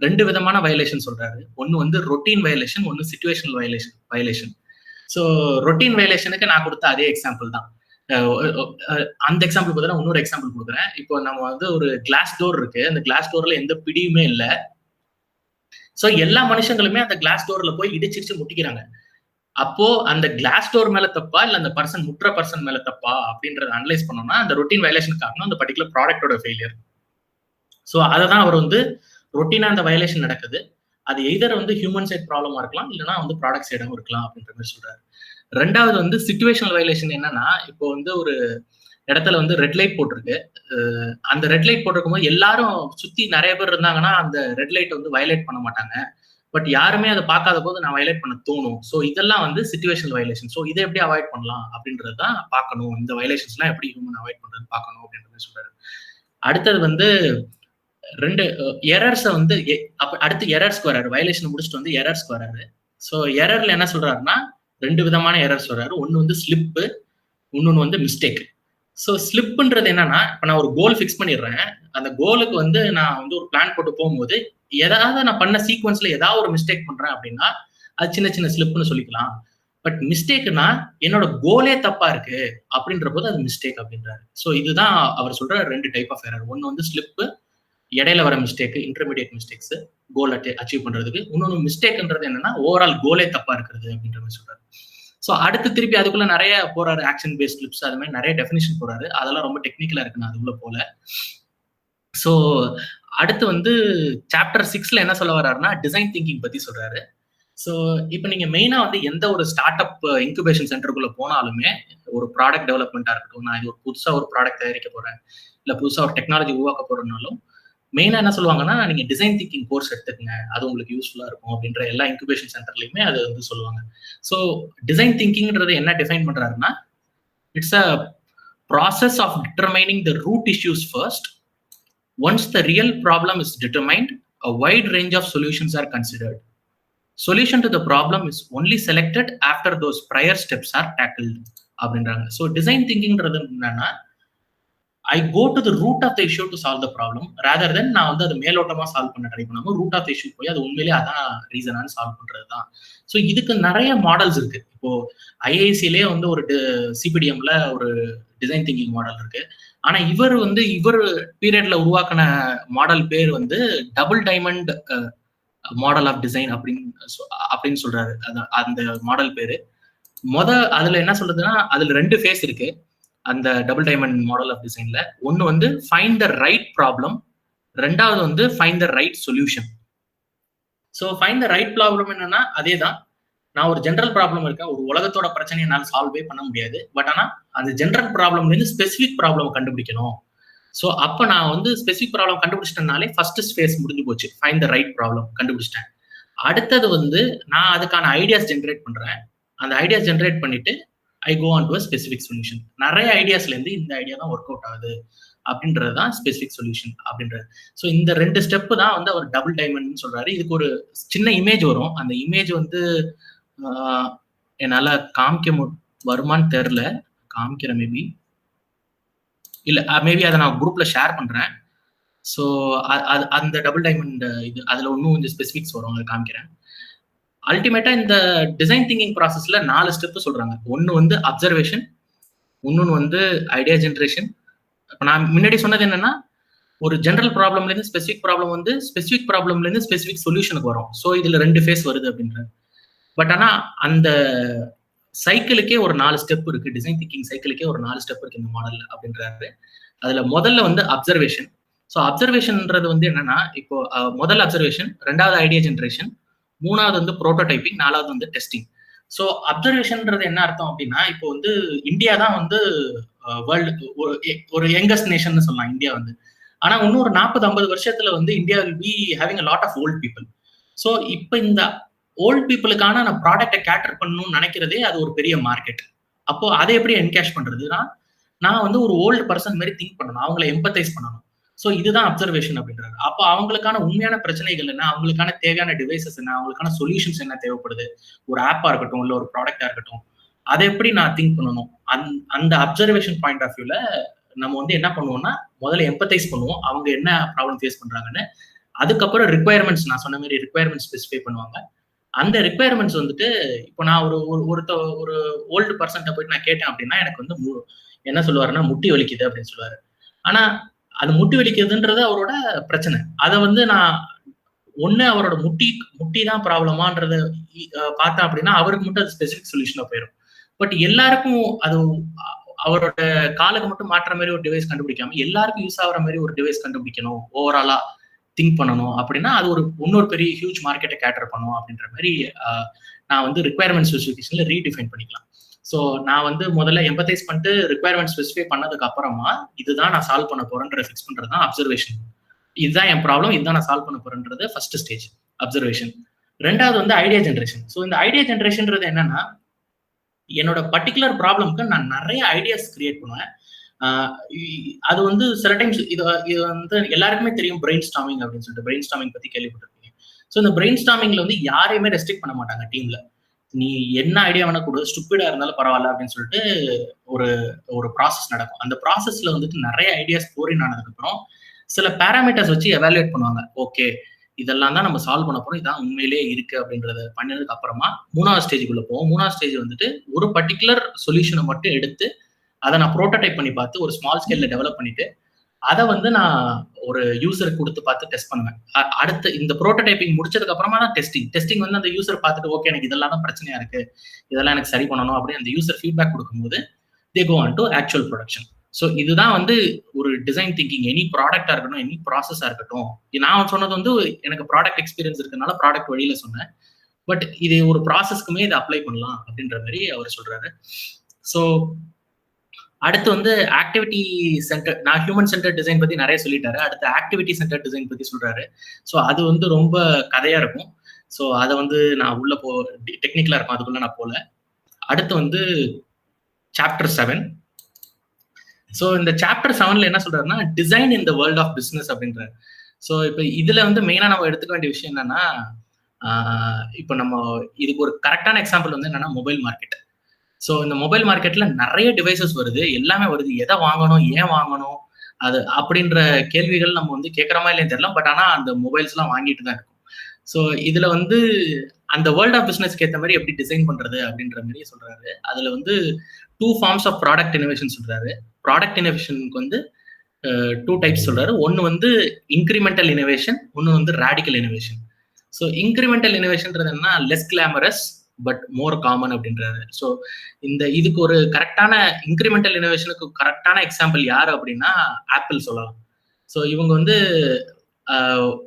2 விதமான வயலேஷன் சொல்றாரு. ஒன்னு வந்து ரொட்டீன் வயலேஷன், ஒன்னு சிச்சுவேஷனல் வயலேஷன். ஸோ ரொட்டீன் வயலேஷனுக்கு நான் கொடுத்த அதே எக்ஸாம்பிள் தான். அந்த எக்ஸாம்பிள் பார்த்தா இன்னொரு எக்ஸாம்பிள் கொடுக்குறேன். இப்போ நம்ம வந்து ஒரு கிளாஸ் டோர் இருக்கு, அந்த கிளாஸ் டோர்ல எந்த பிடியுமே இல்லை. ஸோ எல்லா மனுஷங்களுமே அந்த கிளாஸ் டோர்ல போய் இடிச்சிருச்சு முட்டிக்கிறாங்க. அப்போ அந்த கிளாஸ் டோர் மேல தப்பா இல்ல அந்த முற்ற பர்சன் மேல தப்பா அப்படின்றத அனலைஸ் பண்ணோம்னா, அந்த ரொட்டீன் வயலேஷன் காரணம் அந்த பர்டிகுலர் ப்ராடக்டோட ஃபெயிலியர். ஸோ அதை தான் அவர் வந்து ரொட்டீனா அந்த வயலேஷன் நடக்குது, அது எய்தர் வந்து ஹியூமன் சைட் ப்ராப்ளமா இருக்கலாம், இல்லைன்னா வந்து ப்ராடக்ட் சைடும் இருக்கலாம் அப்படின்ற மாதிரி சொல்றாரு. ரெண்டாவது வந்து சிச்சுவேஷனல் வயலேஷன் என்னன்னா, இப்போ வந்து ஒரு இடத்துல வந்து ரெட் லைட் போட்டிருக்கு. அந்த ரெட் லைட் போட்டிருக்கும் போது எல்லாரும் சுத்தி நிறைய பேர் இருந்தாங்கன்னா அந்த ரெட் லைட் வந்து வயலேட் பண்ண மாட்டாங்க. பட் யாருமே அதை பார்க்காத போது நான் வயலேட் பண்ண தோணும். ஸோ இதெல்லாம் வந்து சிச்சுவேஷனல் வயலேஷன். ஸோ இதை எப்படி அவாய்ட் பண்ணலாம் அப்படின்றது தான் பார்க்கணும். இந்த வயலேஷன்ஸ்லாம் எப்படி ஹியூமன் அவாய்ட் பண்றது பார்க்கணும் அப்படின்ற மாதிரி சொல்றாரு. அடுத்தது வந்து 2 எரர்ஸை வந்து அடுத்து எரர்ஸ்க்கு வராரு. வயலேஷன் முடிச்சுட்டு வந்து எரர்ஸ்க்கு வராரு. ஸோ எரர்ல என்ன சொல்றாருன்னா, 2 விதமான எரர்ஸ் வராரு. ஒன்னு வந்து ஸ்லிப்பு, இன்னொன்னு வந்து மிஸ்டேக். ஸோ ஸ்லிப்ன்றது என்னன்னா, இப்போ நான் ஒரு கோல் ஃபிக்ஸ் பண்ணிடுறேன், அந்த கோலுக்கு வந்து நான் வந்து ஒரு பிளான் போட்டு போகும்போது ஏதாவது நான் பண்ண சீக்வன்ஸ்ல ஏதாவது ஒரு மிஸ்டேக் பண்றேன் அப்படின்னா அது சின்ன சின்ன ஸ்லிப்னு சொல்லிக்கலாம். பட் மிஸ்டேக்னா என்னோட கோலே தப்பா இருக்கு அப்படின்ற போது அது மிஸ்டேக் அப்படின்றாரு. ஸோ இதுதான் அவர் சொல்ற 2 டைப் ஆஃப் எரர். ஒன்னு வந்து ஸ்லிப்பு, இடையில வர mistake, intermediate mistakes goal achieve பண்றதுக்கு. இன்னொன்று மிஸ்டேக்ன்றது என்னன்னா ஓவரால் கோலே தப்பா இருக்கிறது அப்படின்ற மாதிரி சொல்றாரு. ஸோ அடுத்து திருப்பி அதுக்குள்ள நிறைய போறாரு, ஆக்ஷன் பேஸ்ட் ஸ்லிப்ஸ், அது மாதிரி நிறைய டெஃபினிஷன் போறாரு. அதெல்லாம் ரொம்ப டெக்னிக்கலா இருக்கு, நான் அதுக்குள்ள போல. ஸோ அடுத்து வந்து சாப்டர் 6ல என்ன சொல்ல வர்றாருன்னா, டிசைன் திங்கிங் பத்தி சொல்றாரு. ஸோ இப்போ நீங்க மெயினா வந்து எந்த ஒரு ஸ்டார்ட் அப் இன்குபேஷன் சென்டருக்குள்ள போனாலுமே, ஒரு ப்ராடக்ட் டெவலப்மெண்டா இருக்கட்டும், நான் இது ஒரு புதுசா ஒரு ப்ராடக்ட் தயாரிக்க போறேன், இல்ல புதுசா ஒரு டெக்னாலஜி உருவாக்க போறதுனாலும் மெயினா என்ன சொல்லுவாங்கன்னா, நீங்க டிசைன் திங்கிங் கோர்ஸ் எடுத்துக்கங்க, அது உங்களுக்கு யூஸ்ஃபுல்லா இருக்கும் அப்படின்ற எல்லா இன்குபேஷன் சென்டர்லயுமே அது வந்து சொல்லுவாங்க. ஸோ டிசைன் திங்கிங்ன்றது என்ன டிஃபைன் பண்றாருன்னா, it's a process of determining the root issues first. Once the real problem is determined, a wide range of solutions are considered. Solution to the problem is only selected after those prior steps are tackled. அப்படின்றாங்க. So design திங்கிங்ன்றது என்னன்னா, I go to the root of the issue to solve the problem rather than நான் வந்து அது மேலோட்டமா solve பண்ண try பண்ணாம root of the issue போய் அது உண்மையிலேயே அதான் ரீசனான்னு சால்வ் பண்றது தான். ஸோ இதுக்கு நிறைய மாடல்ஸ் இருக்கு. இப்போ ஐஐசிலே வந்து ஒரு சிபிடிஎம்ல ஒரு டிசைன் திங்கிங் மாடல் இருக்கு. ஆனா இவர் பீரியட்ல உருவாக்கின மாடல் பேர் வந்து double diamond model of design அப்படின்னு சொல்றாரு. அந்த மாடல் பேரு அதுல என்ன சொல்றதுன்னா, அதுல 2 ஃபேஸ் இருக்கு அந்த டபுள் டைமண்ட் மாடல் ஆஃப் டிசைன்ல. ஒன்னு வந்து ஃபைண்ட் த ரைட் ப்ராப்ளம், ரெண்டாவது வந்து find the right solution. So find the right problem என்னன்னா, அதேதான் நான் ஒரு ஜென்ரல் ப்ராப்ளம் இருக்கேன், ஒரு உலகத்தோட பிரச்சனையை என்னால் சால்வே பண்ண முடியாது. பட் ஆனா அந்த ஜென்ரல் ப்ராப்ளம்லேருந்து ஸ்பெசிஃபிக் ப்ராப்ளம் கண்டுபிடிக்கணும். ஸோ அப்போ நான் வந்து ஸ்பெசிஃபிக் ப்ராப்ளம் கண்டுபிடிச்சிட்டனாலே ஃபர்ஸ்ட் ஃபேஸ் முடிஞ்சு போச்சு, ஃபைண்ட் த ரைட் ப்ராப்ளம் கண்டுபிடிச்சிட்டேன். அடுத்தது வந்து நான் அதுக்கான ஐடியாஸ் ஜென்ரேட் பண்றேன். அந்த ஐடியாஸ் ஜென்ரேட் பண்ணிட்டு I go on to a specific solution. நிறைய ஐடியாஸ்லேருந்து இந்த ஐடியா தான் ஒர்க் அவுட் ஆகுது அப்படின்றது தான் ஸ்பெசிஃபிக் சொல்யூஷன் அப்படின்றது. ஸோ இந்த 2 ஸ்டெப்பு தான் வந்து அவர் டபுள் டைமண்ட் சொல்றாரு. இதுக்கு ஒரு சின்ன இமேஜ் வரும். அந்த இமேஜ் வந்து என்னால காமிக்க வருமானு தெரியல, காமிக்கிறேன் மேபி இல்ல, மேபி அதை நான் குரூப்ல ஷேர் பண்றேன். ஸோ அந்த டபுள் டைமண்ட் இது அதுல இன்னும் கொஞ்சம் ஸ்பெசிஃபிக்ஸ் வரும், அதை காமிக்கிறேன். அல்டிமேட்டா இந்த டிசைன் திங்கிங் ப்ராசஸ்ல 4 ஸ்டெப் சொல்றாங்க. ஒன்னு வந்து அப்சர்வேஷன், இன்னொன்னு வந்து ஐடியா ஜென்ரேஷன். இப்போ நான் முன்னாடி சொன்னது என்னன்னா, ஒரு ஜென்ரல் ப்ராப்ளம்ல இருந்து ஸ்பெசிஃபிக் ப்ராப்ளம் வந்து ஸ்பெசிஃபிக் ப்ராப்ளம்ல இருந்து ஸ்பெசிஃபிக் சொல்யூஷனுக்கு வரும். ஸோ இதுல 2 ஃபேஸ் வருது அப்படின்றது. பட் ஆனா அந்த சைக்கிளுக்கே ஒரு 4 ஸ்டெப் இருக்கு, டிசைன் திங்கிங் சைக்கிளுக்கே ஒரு 4 ஸ்டெப் இருக்கு இந்த மாடல்ல அப்படின்றாரு. அதுல முதல்ல வந்து அப்சர்வேஷன். ஸோ அப்சர்வேஷன்ன்றது வந்து என்னன்னா, இப்போ முதல் அப்சர்வேஷன், 2வது ஐடியா ஜென்ரேஷன், 3வது வந்து ப்ரோட்டோடைப்பிங், 4வது வந்து டெஸ்டிங். ஸோ அப்சர்வேஷன்ன்றது என்ன அர்த்தம் அப்படின்னா, இப்போ வந்து இந்தியா தான் வந்து வேர்ல்டு ஒரு யங்கஸ்ட் நேஷன் சொல்லலாம் இந்தியா வந்து. ஆனா இன்னும் ஒரு 40-50 வருஷத்துல வந்து India will be having a lot of old people. So இப்போ இந்த ஓல்ட் பீப்புளுக்கான நான் ப்ராடக்டை கேட்டர் பண்ணணும்னு நினைக்கிறதே அது ஒரு பெரிய மார்க்கெட். அப்போ அதை எப்படி என்கேஷ் பண்றதுன்னா, நான் வந்து ஒரு ஓல்டு பர்சன் மாதிரி திங்க் பண்ணணும், அவங்களை எம்பத்தைஸ் பண்ணணும். ஸோ இதுதான் அப்சர்வேஷன் அப்படின்றாரு. அப்போ அவங்களுக்கான உண்மையான பிரச்சனைகள் என்ன, அவங்களுக்கான தேவையான டிவைசஸ் என்ன, அவங்களுக்கான சொல்யூஷன்ஸ் என்ன தேவைப்படுது, ஒரு ஆப்பா இருக்கட்டும் இல்லை ஒரு ப்ராடக்டா இருக்கட்டும், அதை எப்படி நான் திங்க் பண்ணணும். அந்த அப்சர்வேஷன் பாயிண்ட் ஆஃப் வியூல நம்ம வந்து என்ன பண்ணுவோம்னா, முதல்ல எம்பத்தைஸ் பண்ணுவோம் அவங்க என்ன ப்ராப்ளம் ஃபேஸ் பண்றாங்கன்னு. அதுக்கப்புறம் ரிக்வயர்மெண்ட்ஸ், நான் சொன்ன மாதிரி ரிக்வயர்மெண்ட்ஸ் ஸ்பெசிஃபை பண்ணுவாங்க. அந்த ரிக்வயர்மெண்ட்ஸ் வந்துட்டு இப்போ நான் ஒரு ஓல்டு பர்சன்ட்ட போயிட்டு நான் கேட்டேன் அப்படின்னா, எனக்கு வந்து என்ன சொல்லுவாருன்னா, முட்டி வலிக்குது அப்படின்னு சொல்லுவாரு. ஆனா அது முட்டி வலிக்குதுன்றது அவரோட பிரச்சனை. அதை வந்து நான் ஒண்ணு அவரோட முட்டி தான் ப்ராப்ளமான்றத பார்த்தேன் அப்படின்னா, அவருக்கு மட்டும் அது ஸ்பெசிபிக் சொல்யூஷனா போயிடும். பட் எல்லாருக்கும் அது அவரோட காலுக்கு மட்டும் மாற்ற மாதிரி ஒரு டிவைஸ் கண்டுபிடிக்காம எல்லாருக்கும் யூஸ் ஆகிற மாதிரி ஒரு டிவைஸ் கண்டுபிடிக்கணும், ஓவராலா திங்க் பண்ணணும் அப்படின்னா, அது இன்னொரு பெரிய ஹியூஜ் மார்க்கெட்டை கேட்டர் பண்ணும் அப்படின்ற மாதிரி நான் வந்து ரிக்வயர்மெண்ட் ஸ்பெசிஃபிகேஷன்ல ரீடிஃபைன் பண்ணிக்கலாம். ஸோ நான் வந்து முதல்ல எம்பத்தைஸ் பண்ணிட்டு ரிக்வயர்மெண்ட் ஸ்பெசிஃபை பண்ணதுக்கு அப்புறமா இதுதான் நான் சால்வ் பண்ண போறேன்ற ஃபிக்ஸ் பண்றது தான் அப்சர்வேஷன். இதுதான் என் ப்ராப்ளம், இதுதான் நான் சால்வ் பண்ண போறேன்றது ஃபர்ஸ்ட் ஸ்டேஜ் அப்சர்வேஷன். 2வது வந்து ஐடியா ஜென்ரேஷன். ஸோ இந்த ஐடியா ஜென்ரேஷன்ன்றது என்னன்னா, என்னோட பர்டிகுலர் ப்ராப்ளம்க்கு நான் நிறைய ஐடியாஸ் கிரியேட் பண்ணுவேன். அது வந்து சில டைம்ஸ் இது வந்து எல்லாருக்குமே தெரியும் பிரெயின் ஸ்டாமிங் அப்படின்னு சொல்லிட்டு. பிரெயின் ஸ்டாமிங் பத்தி கேள்விப்பட்டிருக்கீங்க. ஸோ இந்த பிரெயின் ஸ்டாமிங்ல வந்து யாரையுமே ரெஸ்ட்ரிக்ட் பண்ண மாட்டாங்க டீம்ல. நீ என்ன ஐடியா வேணா கூட, ஸ்டூபிடா இருந்தாலும் பரவாயில்ல அப்படின்னு சொல்லிட்டு ஒரு ப்ராசஸ் நடக்கும். அந்த ப்ராசஸ்ல வந்துட்டு நிறைய ஐடியாஸ் போரின் ஆனதுக்கு அப்புறம் சில பேராமீட்டர்ஸ் வச்சு எவாலுவேட் பண்ணுவாங்க. ஓகே, இதெல்லாம் தான் நம்ம சால்வ் பண்ண போறோம், இதான் உண்மையிலேயே இருக்கு அப்படின்றத பண்ணதுக்கு அப்புறமா 3வது ஸ்டேஜுக்குள்ள போவோம். 3வது ஸ்டேஜ் வந்துட்டு ஒரு பர்டிகுலர் சொல்யூஷனை மட்டும் எடுத்து அதை நான் ப்ரோட்டோடைப் பண்ணி பார்த்து ஒரு ஸ்மால் ஸ்கேல்ல டெவலப் பண்ணிட்டு அதை வந்து நான் ஒரு யூசருக்கு கொடுத்து பார்த்து டெஸ்ட் பண்ணுவேன். அடுத்து இந்த ப்ரோட்டோடைப்பிங் முடிச்சதுக்கு அப்புறமா தான் டெஸ்டிங் வந்து அந்த யூசர் பார்த்துட்டு ஓகே எனக்கு இதெல்லாம் தான் பிரச்சனையா இருக்கு, இதெல்லாம் எனக்கு சரி பண்ணணும் அப்படின்னு அந்த யூசர் ஃபீட்பேக் கொடுக்கும்போது they go on to actual production. So இதுதான் வந்து ஒரு டிசைன் திங்கிங். எனி ப்ராடக்டா இருக்கட்டும், எனி ப்ராசஸா இருக்கட்டும். நான் சொன்னது வந்து எனக்கு ப்ராடக்ட் எக்ஸ்பீரியன்ஸ் இருக்கனால ப்ராடக்ட் வழியில சொன்னேன். பட் இது ஒரு ப்ராசஸ்க்குமே இதை அப்ளை பண்ணலாம் அப்படின்ற மாதிரி அவர் சொல்றாரு. ஸோ அடுத்து வந்து ஆக்டிவிட்டி சென்டர், நான் ஹியூமன் சென்டர் டிசைன் பத்தி நிறைய சொல்லிட்டாரு. அடுத்து ஆக்டிவிட்டி சென்டர் டிசைன் பத்தி சொல்றாரு. ஸோ அது வந்து ரொம்ப கதையா இருக்கும். ஸோ அதை வந்து நான் உள்ள டெக்னிக்கலா இருக்கும், அதுக்குள்ள நான் போல. அடுத்து வந்து சாப்டர் 7. ஸோ இந்த சாப்டர் 7ல என்ன சொல்றாருன்னா, design in the world of business அப்படின்றாரு. ஸோ இப்போ இதுல வந்து மெயினா நம்ம எடுத்துக்க வேண்டிய விஷயம் என்னன்னா, இப்போ நம்ம இதுக்கு ஒரு கரெக்டான எக்ஸாம்பிள் வந்து என்னன்னா மொபைல் மார்க்கெட். ஸோ இந்த மொபைல் மார்க்கெட்ல நிறைய டிவைசஸ் வருது, எல்லாமே வருது. எதை வாங்கணும், ஏன் வாங்கணும், அது அப்படின்ற கேள்விகள் நம்ம வந்து கேட்கறமா இல்லைன்னு தெரியல. பட் ஆனா அந்த மொபைல்ஸ் எல்லாம் வாங்கிட்டு தான் இருக்கும். ஸோ இதுல வந்து அந்த வேர்ல்ட் ஆஃப் பிசினஸ்க்கு ஏற்ற மாதிரி எப்படி டிசைன் பண்றது அப்படின்ற மாதிரி சொல்றாரு. அதுல வந்து 2 ஃபார்ம்ஸ் ஆஃப் ப்ராடக்ட் இனோவேஷன் சொல்றாரு. ப்ராடக்ட் இனோவேஷனுக்கு வந்து 2 டைப்ஸ் சொல்றாரு. ஒன்னு வந்து இன்கிரிமெண்டல் இனோவேஷன், ஒன்னு வந்து ராடிக்கல் இனோவேஷன். ஸோ இன்கிரிமெண்டல் இனோவேஷன்ன்றது என்ன, less glamorous but more common அப்படின்றாரு. ஸோ இதுக்கு ஒரு கரெக்டான இன்கிரிமெண்டல் இனோவேஷனுக்கு கரெக்டான எக்ஸாம்பிள் யாரு அப்படின்னா ஆப்பிள் சொல்லலாம். ஸோ இவங்க வந்து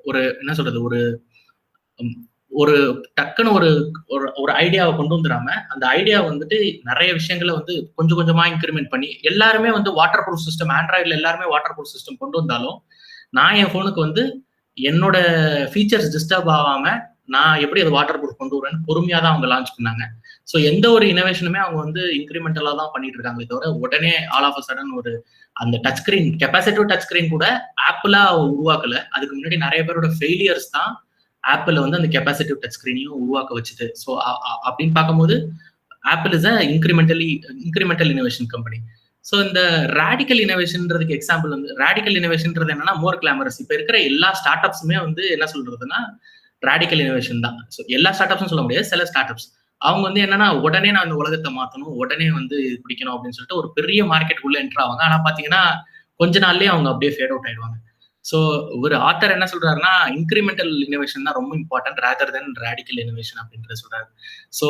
ஒரு என்ன சொல்றது, ஒரு ஒரு டக்குன்னு ஒரு ஒரு ஐடியாவை கொண்டு வந்துடாம அந்த ஐடியா வந்துட்டு நிறைய விஷயங்களை வந்து கொஞ்சம் கொஞ்சமா இன்க்ரிமெண்ட் பண்ணி எல்லாருமே வந்து வாட்டர் ப்ரூஃப் சிஸ்டம், ஆண்ட்ராய்டில் எல்லாருமே வாட்டர் ப்ரூஃப் சிஸ்டம் கொண்டு வந்தாலும் நான் என் ஃபோனுக்கு வந்து என்னோட ஃபீச்சர்ஸ் டிஸ்டர்ப் ஆகாம நான் எப்படி அது வாட்டர் ப்ரூஃப் கொண்டு வரேன்னு பொறுமையா தான் அவங்க லான்ச் பண்ணாங்க. ஸோ எந்த ஒரு இனோவேஷனுமே அவங்க வந்து இன்க்ரிமெண்டலா தான் பண்ணிட்டு இருக்காங்களே தவிர உடனே ஆல் ஆஃப் அ சடன் ஒரு அந்த touch screen, capacitive touch screen கூட ஆப்பிளா உருவாக்கல. அதுக்கு முன்னாடி நிறைய பேரோட ஃபெயிலியர்ஸ் தான் ஆப்பிள் வந்து அந்த கெப்பாசிட்டிவ் டச் ஸ்கிரீனையும் உருவாக்க வச்சுது. ஸோ அப்படின்னு பார்க்கும்போது apple is a incremental innovation company. So இந்த ரேடிக்கல் இனோவேஷன்ன்றதுக்கு எக்ஸாம்பிள் வந்து ரேடிக்கல் இனோவேஷன்ன்றது என்னன்னா மோர் கிளாமரஸ். இப்போ இருக்கிற எல்லா ஸ்டார்ட் அப்ஸுமே வந்து என்ன சொல்றதுன்னா ரேடிக்கல் இனோவேஷன் தான். ஸோ எல்லா ஸ்டார்ட் அப்ஸும் சொல்ல முடியாது, சில ஸ்டார்ட் அப்ஸ் அவங்க வந்து என்னன்னா உடனே நான் இந்த உலகத்தை மாற்றணும், உடனே வந்து பிடிக்கணும் அப்படின்னு சொல்லிட்டு ஒரு பெரிய மார்க்கெட்டுக்குள்ள என்டர் ஆவாங்க. ஆனால் பார்த்தீங்கன்னா கொஞ்ச நாள்லயே அவங்க அப்படியே ஃபேட் அவுட் ஆயிடுவாங்க. ஸோ ஒரு ஆத்தர் என்ன சொல்றாருன்னா இன்க்ரிமெண்டல் இனோவேஷன் தான் ரொம்ப இம்பார்ட்டன்ட் ரேதர் தென் ரேடிக்கல் இனோவேஷன் அப்படின்றத சொல்றாரு. ஸோ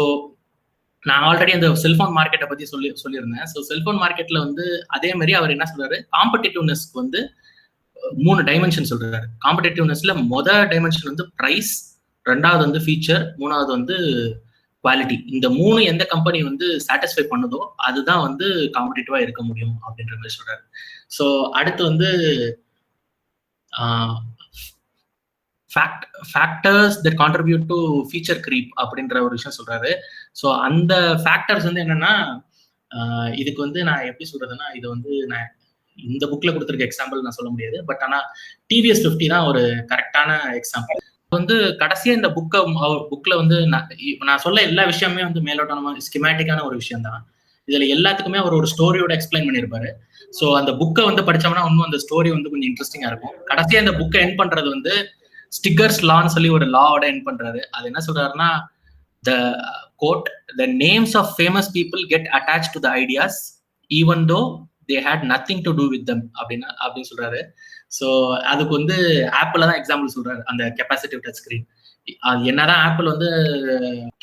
நான் ஆல்ரெடி அந்த செல்போன் மார்க்கெட்டை பத்தி சொல்லியிருந்தேன். ஸோ செல்போன் மார்க்கெட்ல வந்து அதே மாதிரி அவர் என்ன சொல்றாரு, காம்படிட்டிவ்னஸ்க்கு வந்து 3 டைமென்ஷன் சொல்றாரு. காம்படிட்டிவ்னஸ்ல டைமென்ஷன் வந்து பிரைஸ், 2வது வந்து ஃபீச்சர், 3வது வந்து குவாலிட்டி. இந்த 3 எந்த கம்பெனி வந்து சாட்டிஸ்ஃபை பண்ணுதோ அதுதான் வந்து காம்படிட்டிவா இருக்க முடியும் அப்படின்ற மாதிரி சொல்றாரு. ஸோ அடுத்து வந்து factors that contribute to feature creep அப்படின்ற ஒரு விஷயம் சொல்றாரு. ஸோ அந்த ஃபேக்டர்ஸ் வந்து என்னன்னா இதுக்கு வந்து நான் எப்படி சொல்றதுன்னா இது வந்து நான் இந்த புக்ல கொடுத்துருக்க எக்ஸாம்பிள் நான் சொல்ல முடியாது. பட் ஆனா டிவிஎஸ் 50 தான் ஒரு கரெக்டான எக்ஸாம்பிள். வந்து கடைசியா இந்த புக்ல வந்து நான் சொல்ல எல்லா விஷயமே வந்து மேலோட்டமா ஸ்கிமேட்டிக்கான ஒரு விஷயம் தான். இதுல எல்லாத்துக்குமே அவர் ஒரு ஸ்டோரியோட எக்ஸ்பிளைன் பண்ணியிருப்பாரு. ஸோ அந்த புக்கை வந்து படிச்சோம்னா இன்னும் அந்த ஸ்டோரி வந்து கொஞ்சம் இன்ட்ரெஸ்டிங்கா இருக்கும். கடைசியா இந்த புக்கை எண்ட் பண்றது வந்து ஸ்டிக்கர்ஸ் லான்னு சொல்லி ஒரு லாவோட எண்ட் பண்றாரு. அது என்ன சொல்றாருன்னா the quote, the names of famous people get attached to the ideas even though they had nothing to do with them அப்படின்னு சொல்றாரு. ஸோ அதுக்கு வந்து ஆப்பிள் தான் எக்ஸாம்பிள் சொல்றாரு. அந்த கெப்பாசிட்டிவ் டச் ஸ்கிரீன் என்னதான் ஆப்பிள் வந்து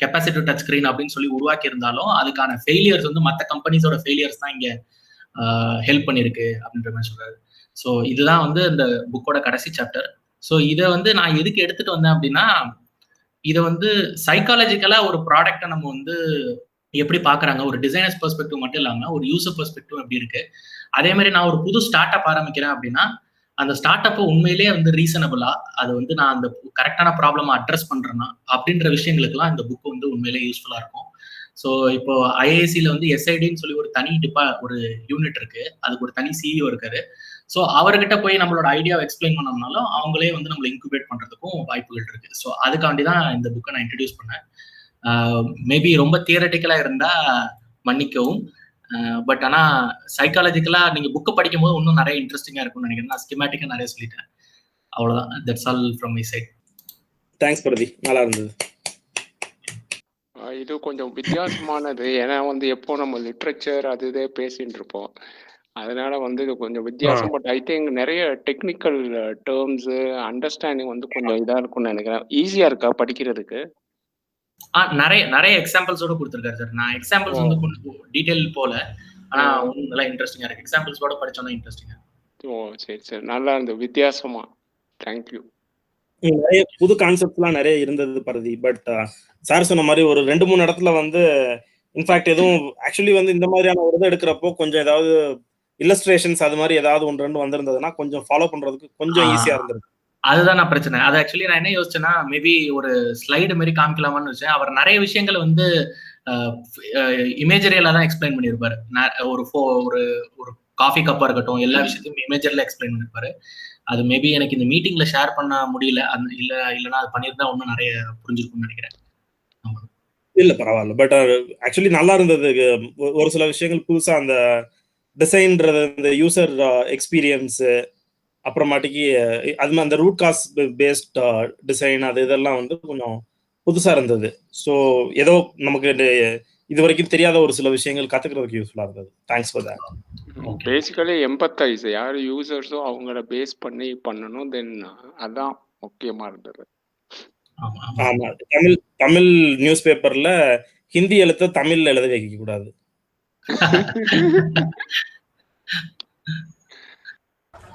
கெப்பாசிட்டிவ் டச் ஸ்கிரீன் அப்படின்னு சொல்லி உருவாக்கி இருந்தாலும் அதுக்கான ஃபெயிலியர்ஸ் வந்து மற்ற கம்பெனிஸோட ஃபெயிலியர்ஸ் தான் இங்க ஹெல்ப் பண்ணிருக்கு அப்படின்ற மாதிரி சொல்றாரு. ஸோ இதுதான் வந்து இந்த புக்கோட கடைசி சாப்டர். ஸோ இதை வந்து நான் எதுக்கு எடுத்துட்டு வந்தேன் அப்படின்னா இதை வந்து சைக்காலஜிக்கலா ஒரு ப்ராடக்டை நம்ம வந்து எப்படி பாக்குறாங்க, ஒரு டிசைனர்ஸ் பெர்ஸ்பெக்டிவ் மட்டும் இல்லாம ஒரு யூசர் பெர்ஸ்பெக்டிவ் எப்படி இருக்கு. அதே மாதிரி நான் ஒரு புது ஸ்டார்ட் அப் ஆரம்பிக்கிறேன் அப்படின்னா அந்த ஸ்டார்ட் அப் உண்மையிலேயே வந்து ரீசனபிளா அது வந்து நான் அந்த கரெக்டான ப்ராப்ளம் அட்ரஸ் பண்றேன்னா அப்படின்ற விஷயங்களுக்குலாம் இந்த புக் வந்து உண்மையிலேயே யூஸ்ஃபுல்லா இருக்கும். ஸோ இப்போ ஐஏசியில வந்து எஸ்ஐடின்னு சொல்லி ஒரு தனி ஒரு யூனிட் இருக்கு, அதுக்கு ஒரு தனி சிஇஓ இருக்காரு. ஸோ அவர்கிட்ட போய் நம்மளோட ஐடியாவை எக்ஸ்பிளைன் பண்ணோம்னாலும் அவங்களே வந்து நம்மளை இன்குபேட் பண்றதுக்கும் வாய்ப்புகள் இருக்கு. ஸோ அதுக்காண்டி தான் இந்த புக்கை நான் இன்ட்ரடியூஸ் பண்ணேன். மேபி ரொம்ப தியரட்டிக்கலா இருந்தா மன்னிக்கவும், பட் ஆனா சைக்காலஜிக்கலா நீங்க புக்கை படிக்கும் போது இன்னும் நிறைய இன்ட்ரெஸ்டிங்கா இருக்கும்னு நினைக்கிறேன். நான் ஸ்கிமேட்டிக்கா நிறைய சொல்லிட்டேன். அவ்வளவுதான். That's all from my side. Thanks Prathi, நல்லா இருந்தது. இது கொஞ்சம் வித்தியாசமானது. ஏன்னா வந்து எப்போ நம்ம லிட்ரேச்சர் அது இதே பேசிட்டு இருப்போம், அதனால வந்து இது கொஞ்சம் வித்தியாசம். பட் ஐ திங்க் நிறைய டெக்னிக்கல் டேர்ம்ஸ் அண்டர்ஸ்டாண்டிங் வந்து கொஞ்சம் இதா இருக்கும்னு நினைக்கிறேன். ஈஸியா இருக்கா படிக்கிறதுக்கு? நிறைய எக்ஸாம்பிள்ஸோட கொடுத்துருக்காரு சார். நான் எக்ஸாம்பிள்ஸ் வந்து டீடைல் போல, ஆனா நல்லா இன்ட்ரெஸ்டிங்கா இருக்கு. எக்ஸாம்பிள்ஸோட படிச்சோம்னா இன்ட்ரெஸ்டிங்கா. ஓ சரி சரி, நல்லா இருந்தது, வித்தியாசமா. தேங்க்யூ. நிறைய புது கான்செப்ட்லாம் நிறைய இருந்தது பரதி. பட் சார் சொன்ன மாதிரி ஒரு 2-3 இடத்துல வந்து இன்ஃபேக்ட் எதுவும் ஆக்சுவலி வந்து இந்த மாதிரியான ஒரு இதை எடுக்கிறப்போ கொஞ்சம் ஏதாவது இல்லஸ்ட்ரேஷன்ஸ் அது மாதிரி ஏதாவது 1-2 வந்திருந்ததுன்னா கொஞ்சம் ஃபாலோ பண்றதுக்கு கொஞ்சம் ஈஸியா இருந்திருக்கு. அதுதான் நான் பிரச்சனை. அது ஆக்சுவலி நான் என்ன யோசிச்சேன்னா மேபி ஒரு ஸ்லைடு மாதிரி காமிக்கலாமான்னு வச்சேன். அவர் நிறைய விஷயங்களை வந்து இமேஜரியில தான் எக்ஸ்பிளைன் பண்ணியிருப்பாரு. ஒரு காஃபி கப்பா இருக்கட்டும், எல்லா விஷயத்தையும் இமேஜரியில எக்ஸ்பிளைன் பண்ணிருப்பாரு. அது மேபி எனக்கு இந்த மீட்டிங்ல ஷேர் பண்ண முடியல, இல்லைன்னா அது பண்ணியிருந்தா இன்னும் நிறைய புரிஞ்சிருக்கும்னு நினைக்கிறேன். இல்ல பரவாயில்ல. பட் ஆக்சுவலி நல்லா இருந்தது. ஒரு சில விஷயங்கள் புதுசா அந்த டிசைன்றது, இந்த யூசர் எக்ஸ்பீரியன்ஸ், அப்புறமாட்டிக்கு அது அந்த ரூட் காஸ் பேஸ்ட் டிசைன், அது இதெல்லாம் வந்து கொஞ்சம் புதுசா இருந்தது. ஸோ ஏதோ நமக்கு இது வரைக்கும் தெரியாத ஒரு சில விஷயங்கள் கத்துக்கிறதுக்கு யூஸ்ஃபுல்லா இருந்தது. Thanks for that. Basically empathise, யார் யூசர்ஸோ அவங்கள பேஸ் பண்ணி பண்ணணும். தென் அதான் முக்கியமா இருந்தது. ஆமா, தமிழ் நியூஸ் பேப்பர்ல ஹிந்தி எழுத்த தமிழ்ல எழுத வைக்க கூடாது.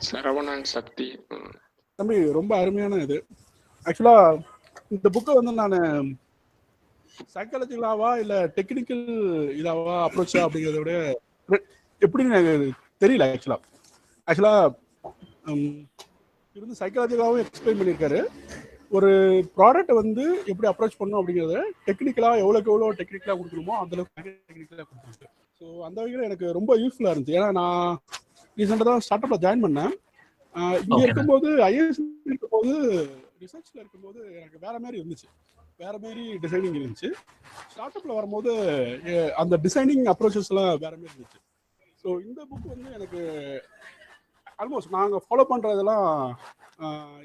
சரவணன் சக்தி தம்பி ரொம்ப அருமையான இது. ஆக்சுவலா இந்த புக்கை வந்து நான் சைக்காலஜிக்கலாவா இல்லை டெக்னிக்கல் இதாவா அப்ரோச்சா அப்படிங்கிறத விட எப்படின்னு எனக்கு தெரியல. ஆக்சுவலாக இது வந்து சைக்காலஜிக்கலாகவும் எக்ஸ்பிளைன் பண்ணியிருக்காரு. ஒரு ப்ராடக்ட்டை வந்து எப்படி அப்ரோச் பண்ணணும் அப்படிங்கிறத டெக்னிக்கலாக எவ்வளோ டெக்னிக்கலாக கொடுக்கணுமோ அந்தளவுக்கு டெக்னிக்கலாக கொடுத்துருக்கு. ஸோ அந்த வகையில் எனக்கு ரொம்ப யூஸ்ஃபுல்லாக இருந்துச்சு. ஏன்னா நான் ரீசெண்டாக தான் ஸ்டார்ட் அப்பில் ஜாயின் பண்ணேன். இங்கே இருக்கும்போது ஐஏஎஸ் இருக்கும்போது ரிசர்ச்சில் இருக்கும்போது எனக்கு வேற மாதிரி இருந்துச்சு, வேற மாதிரி டிசைனிங் இருந்துச்சு. ஸ்டார்ட் அப்பில் வரும்போது அந்த டிசைனிங் அப்ரோச்சஸ்லாம் வேற மாதிரி இருந்துச்சு. ஸோ இந்த புக் வந்து எனக்கு ஆல்மோஸ்ட் நாங்கள் ஃபாலோ பண்ணுறதெல்லாம்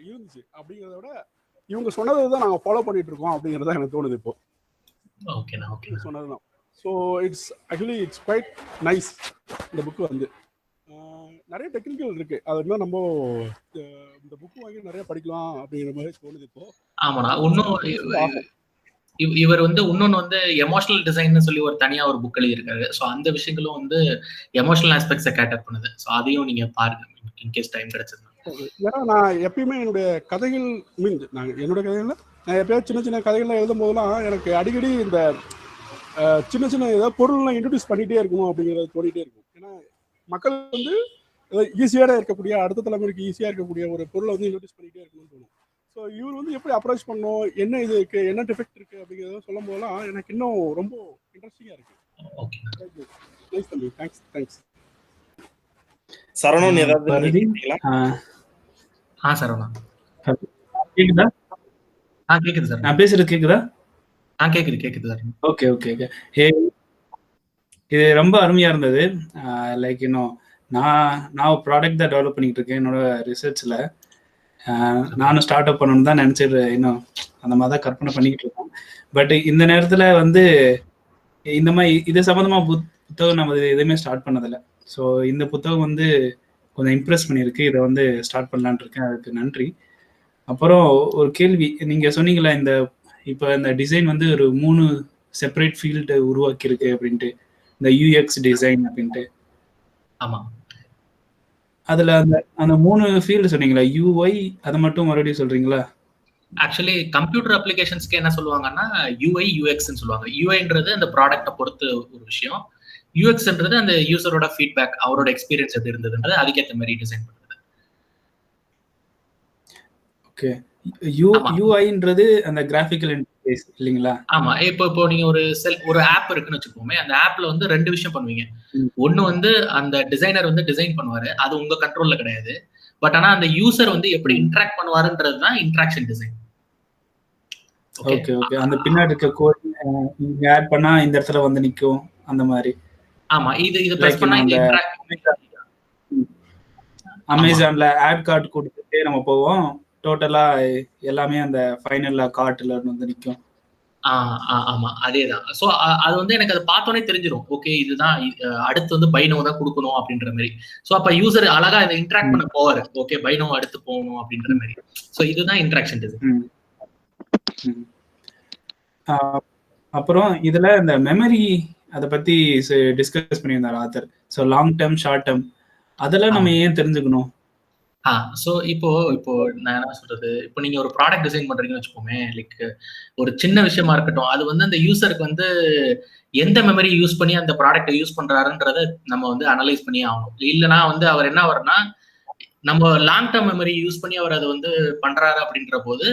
இருந்துச்சு. அப்படிங்கிறத விட இவங்க சொன்னதை தான் நாங்கள் ஃபாலோ பண்ணிட்டு இருக்கோம் அப்படிங்கிறது தான் எனக்கு தோணுது இப்போ. ஓகே சொன்னது தான். So it's quite nice. இந்த புக்கு வந்து நிறைய டெக்னிக்கல் இருக்கு. அதெல்லாம் நம்ம இந்த புக் வாங்கி நிறைய படிக்கலாம் அப்படிங்கிற மாதிரி தோணுது இப்போ. ஆமாண்ணா. இவர் வந்து இன்னொன்னு வந்து எமோஷனல் டிசைன் சொல்லி ஒரு தனியா ஒரு புக் எழுதியிருக்காரு. ஸோ அந்த விஷயங்களும் வந்து எமோஷனல் ஆஸ்பெக்ட்ஸை கேட்டர் பண்ணுது. ஸோ அதையும் நீங்க பாருங்க இன்கேஸ் டைம் கிடைச்சது. ஏன்னா நான் எப்பயுமே என்னுடைய கதைகள் என்னோட கதைகள்ல நான் எப்பயாவது சின்ன சின்ன கதைகள்லாம் எழுதும் போதெல்லாம் எனக்கு அடிக்கடி இந்த சின்ன சின்ன ஏதாவது பொருள்லாம் இன்ட்ரடியூஸ் பண்ணிகிட்டே இருக்கணும் அப்படிங்கிறது தோணிகிட்டே இருக்கும். ஏன்னா மக்கள் வந்து ஈஸியாக இருக்கக்கூடிய அடுத்த தலைமுறைக்கு ஈஸியாக இருக்கக்கூடிய ஒரு பொருளை வந்து இன்ட்ரடியூஸ் பண்ணிகிட்டே இருக்கணும்னு தோணும். ஸோ இவர் வந்து எப்படி அப்ரோச் பண்ணணும், என்ன இது இருக்குது, என்ன டிஃபெக்ட் இருக்குது அப்படிங்கிறத சொல்லும் போதெல்லாம் எனக்கு இன்னும் ரொம்ப இன்ட்ரெஸ்டிங்காக இருக்குது. நைஸ் தம்பி, தேங்க்ஸ். சரவணன் ஏதாவது சரவணா கேக்குதா? கேக்குது சார். நான் பேசுறது கேக்குதா? கேக்குது சார். ஓகே. இது ரொம்ப அருமையா இருந்தது. லைக் இன்னும் நான் ப்ராடக்ட் தான் டெவலப் பண்ணிட்டு இருக்கேன் என்னோட ரிசர்ச்ல. நானும் ஸ்டார்ட் அப் பண்ணணும்னு தான் நினைச்சிட்டு இன்னும் அந்த மாதிரி தான் கற்பனை பண்ணிக்கிட்டு இருக்கோம். பட் இந்த நேரத்துல வந்து இந்த மாதிரி இது சம்பந்தமா புத்தகம் நம்ம எதுவுமே ஸ்டார்ட் பண்ணதில்லை. ஸோ இந்த புத்தகம் வந்து கொஞ்சம் இம்ப்ரெஸ் பண்ணியிருக்கு. இதை வந்து ஸ்டார்ட் பண்ணலான் இருக்கேன். அதுக்கு நன்றி. அப்புறம் ஒரு கேள்வி, நீங்க சொன்னீங்களா இப்போ இந்த டிசைன் வந்து ஒரு 3 செப்பரேட் ஃபீல்டு உருவாக்கியிருக்கு அப்படின்ட்டு, இந்த யூஎக்ஸ் டிசைன் அப்படின்ட்டு. ஆமா, அதுல அந்த 3 ஃபீல்டு சொன்னீங்களா, யூஐ, அதை மட்டும் மறுபடியும் சொல்றீங்களா? ஆக்சுவலி கம்ப்யூட்டர் அப்ளிகேஷன்ஸ்க்கு என்ன சொல்லுவாங்கன்னா யூஐ யூஎக்ஸ்ன்னு சொல்லுவாங்க. யூஐன்றது அந்த ப்ராடக்ட்டை பொறுத்து ஒரு விஷயம், யூஎக்ஸ்ன்றது அந்த யூசரோட ஃபீட்பேக், அவரோட எக்ஸ்பீரியன்ஸ் எப்படி இருந்ததுன்றது அதுக்கேற்ற மாதிரி டிசைன் பண்ணுறது. ஓகே, யூஐன்றது அந்த கிராஃபிக்கல் இன்டர்ஃபேஸ் இல்லைங்களா? ஆமா, இப்போ நீங்க ஒரு ஆப் இருக்குன்னு வச்சுக்கோமே, அந்த ஆப்ல வந்து 2 விஷயம் பண்ணுவீங்க. ஒன்னு வந்து அந்த டிசைனர் வந்து டிசைன் பண்ணுவாரு, அது உங்க கண்ட்ரோல்ல கிடையாது. பட் ஆனா அந்த யூசர் வந்து எப்படி இன்டராக்ட் பண்ணுவாருன்றது தான் இன்டராக்ஷன் டிசைன். ஓகே, அந்த பின்னாடி இருக்க கோட் நீங்க ஆட் பண்ணா இந்த இடத்துல வந்து நிக்கும் அந்த மாதிரி. ஆமா, இது பிரஸ் பண்ணா இந்த அமேசான்ல ஆட் கார்டு கொடுத்துட்டு நம்ம போவோம், டோட்டலா எல்லாமே அந்த ஃபைனல்ல கார்ட்ல வந்து நிக்கும். ஆமா, அதேதான். சோ அது வந்து எனக்கு அதை பார்த்தோன்னே தெரிஞ்சிடும். ஓகே, இதுதான் அடுத்து வந்து பைனோ தான் கொடுக்கணும் அப்படின்ற மாதிரி. சோ அப்ப யூசர் அழகா இதை இன்டராக்ட் பண்ண போவாரு. ஓகே, பைனோ அடுத்து போகணும் அப்படின்ற மாதிரி. சோ இதுதான் இன்டராக்ஷன் டிசைன். அப்புறம் இதுல இந்த மெமரி அதை பத்தி டிஸ்கஸ் பண்ணியிருந்தார் author. So long term, short term, அதெல்லாம் நம்ம ஏன் தெரிஞ்சுக்கணும்? ஸோ இப்போ நான் என்ன சொல்றது, இப்போ நீங்க ஒரு ப்ராடக்ட் டிசைன் பண்றீங்கன்னு வச்சுக்கோமே, லைக் ஒரு சின்ன விஷயமா இருக்கட்டும், அது வந்து அந்த யூசருக்கு வந்து எந்த மெமரி யூஸ் பண்ணி அந்த ப்ராடக்ட்டை யூஸ் பண்றாருன்றத நம்ம வந்து அனலைஸ் பண்ணி ஆகணும். இல்லைன்னா வந்து அவர் என்ன ஆவார்னா, நம்ம லாங் டேர்ம் மெமரி யூஸ் பண்ணி அவர் அதை வந்து பண்றாரு அப்படின்ற போது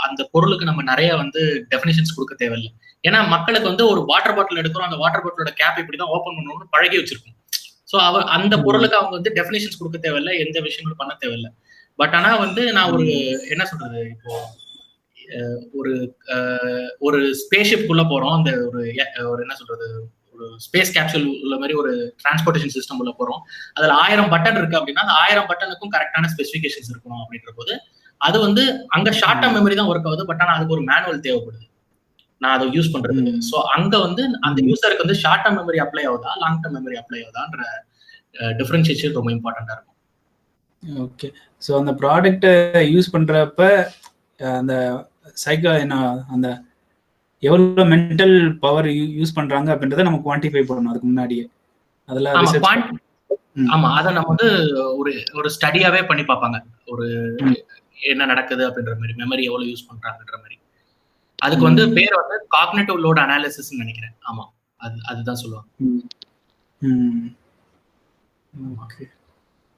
அந்த பொருளுக்கு நம்ம நிறைய வந்து டெஃபினிஷன்ஸ் கொடுக்க தேவையில்லை. ஏன்னா மக்களுக்கு வந்து ஒரு வாட்டர் பாட்டில் எடுக்கிறோம், அந்த வாட்டர் பாட்டிலோட கேப் இப்படிதான் ஓப்பன் பண்ணணும்னு பழகி வச்சிருக்கோம். ஸோ அந்த பொருளுக்கு அவங்க வந்து டெஃபினிஷன்ஸ் கொடுக்க தேவையில்லை, எந்த விஷயங்களும் பண்ண தேவையில்லை. பட் ஆனா வந்து நான் ஒரு என்ன சொல்றது, இப்போ ஒரு ஸ்பேஸ்ஷிப்குள்ள போறோம், அந்த ஒரு என்ன சொல்றது, ஒரு ஸ்பேஸ் கேப்சூல் உள்ள மாதிரி ஒரு டிரான்ஸ்போர்டேஷன் சிஸ்டம் உள்ள போறோம். அதுல 1000 பட்டன் இருக்கு அப்படின்னா அந்த 1000 பட்டனுக்கும் கரெக்டான ஸ்பெசிஃபிகேஷன்ஸ் இருக்கணும் அப்படின்ற போது அது வந்து அங்க ஷார்ட் டேர்ம் மெமரி தான் ஒர்க் ஆகுது. பட் ஆனா அதுக்கு ஒரு மேனுவல் தேவைப்படுது நான் அதை யூஸ் பண்றது. ஸோ அங்க வந்து அந்த யூசருக்கு வந்து ஷார்ட் டேர்ம் மெமரி அப்ளை ஆகுதா, லாங் டேர்ம் மெமரி அப்ளை ஆகுதான்ற டிஃபரன்ஷியேஷன் ரொம்ப இம்பார்ட்டண்டா இருக்கும். ஓகே, ஸோ அந்த ப்ராடக்ட்டை யூஸ் பண்றப்ப அந்த அந்த எவ்வளவு மென்டல் பவர் யூஸ் பண்றாங்க அப்படின்றத நம்ம குவான்டிஃபை பண்ணணும் அதுக்கு முன்னாடியே. அதெல்லாம் ஆமா, அதை நம்ம வந்து ஒரு ஸ்டடியாவே பண்ணி பார்ப்பாங்க, ஒரு என்ன நடக்குது அப்படின்ற மாதிரி, மெமரி எவ்வளவு யூஸ் பண்றாங்கன்ற மாதிரி. அதுக்கு வந்து பேர் வந்து காக்னிட்டிவ் லோட் அனாலிசிஸ் நினைக்கிறேன். ஆமா, அதுதான் சொல்லுவாங்க.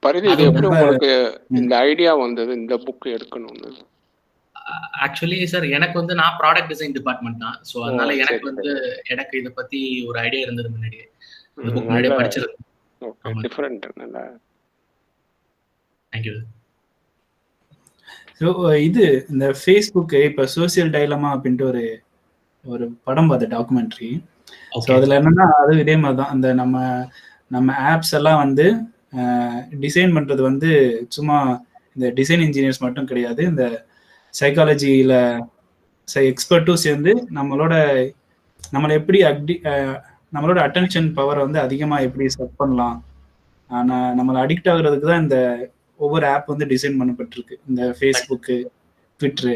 பரிதி, இது எப்படி உங்களுக்கு இந்த ஐடியா வந்தது இந்த புக் எடுக்கணும்னு? ஆக்சுவலி சார் எனக்கு வந்து நான் ப்ராடக்ட் டிசைன் டிபார்ட்மெண்ட் தான். ஸோ அதனால எனக்கு வந்து எனக்கு இதை பத்தி ஒரு ஐடியா இருந்தது முன்னாடியே. இந்த புக் முன்னாடியே படிச்சிருக்கேன். Okay, different. நல்லா, தேங்க்யூ. ஸோ இது இந்த ஃபேஸ்புக்கு இப்போ சோசியல் டைலமா அப்படின்ட்டு ஒரு படம் பார்த்த டாக்குமெண்ட்ரி. ஸோ அதில் என்னன்னா அது இதே மாதிரி தான். அந்த நம்ம ஆப்ஸ் எல்லாம் வந்து டிசைன் பண்ணுறது வந்து சும்மா இந்த டிசைன் இன்ஜினியர்ஸ் மட்டும் கிடையாது, இந்த சைக்காலஜியில் எக்ஸ்பர்ட்டும் சேர்ந்து நம்மளை எப்படி நம்மளோட அட்டென்ஷன் பவரை வந்து அதிகமாக எப்படி செட் பண்ணலாம், ஆனால் நம்மளை அடிக்ட் ஆகுறதுக்கு தான் இந்த ஒவ்வொரு ஆப் வந்து டிசைன் பண்ணப்பட்டிருக்கு. இந்த ஃபேஸ்புக்கு, ட்விட்டரு.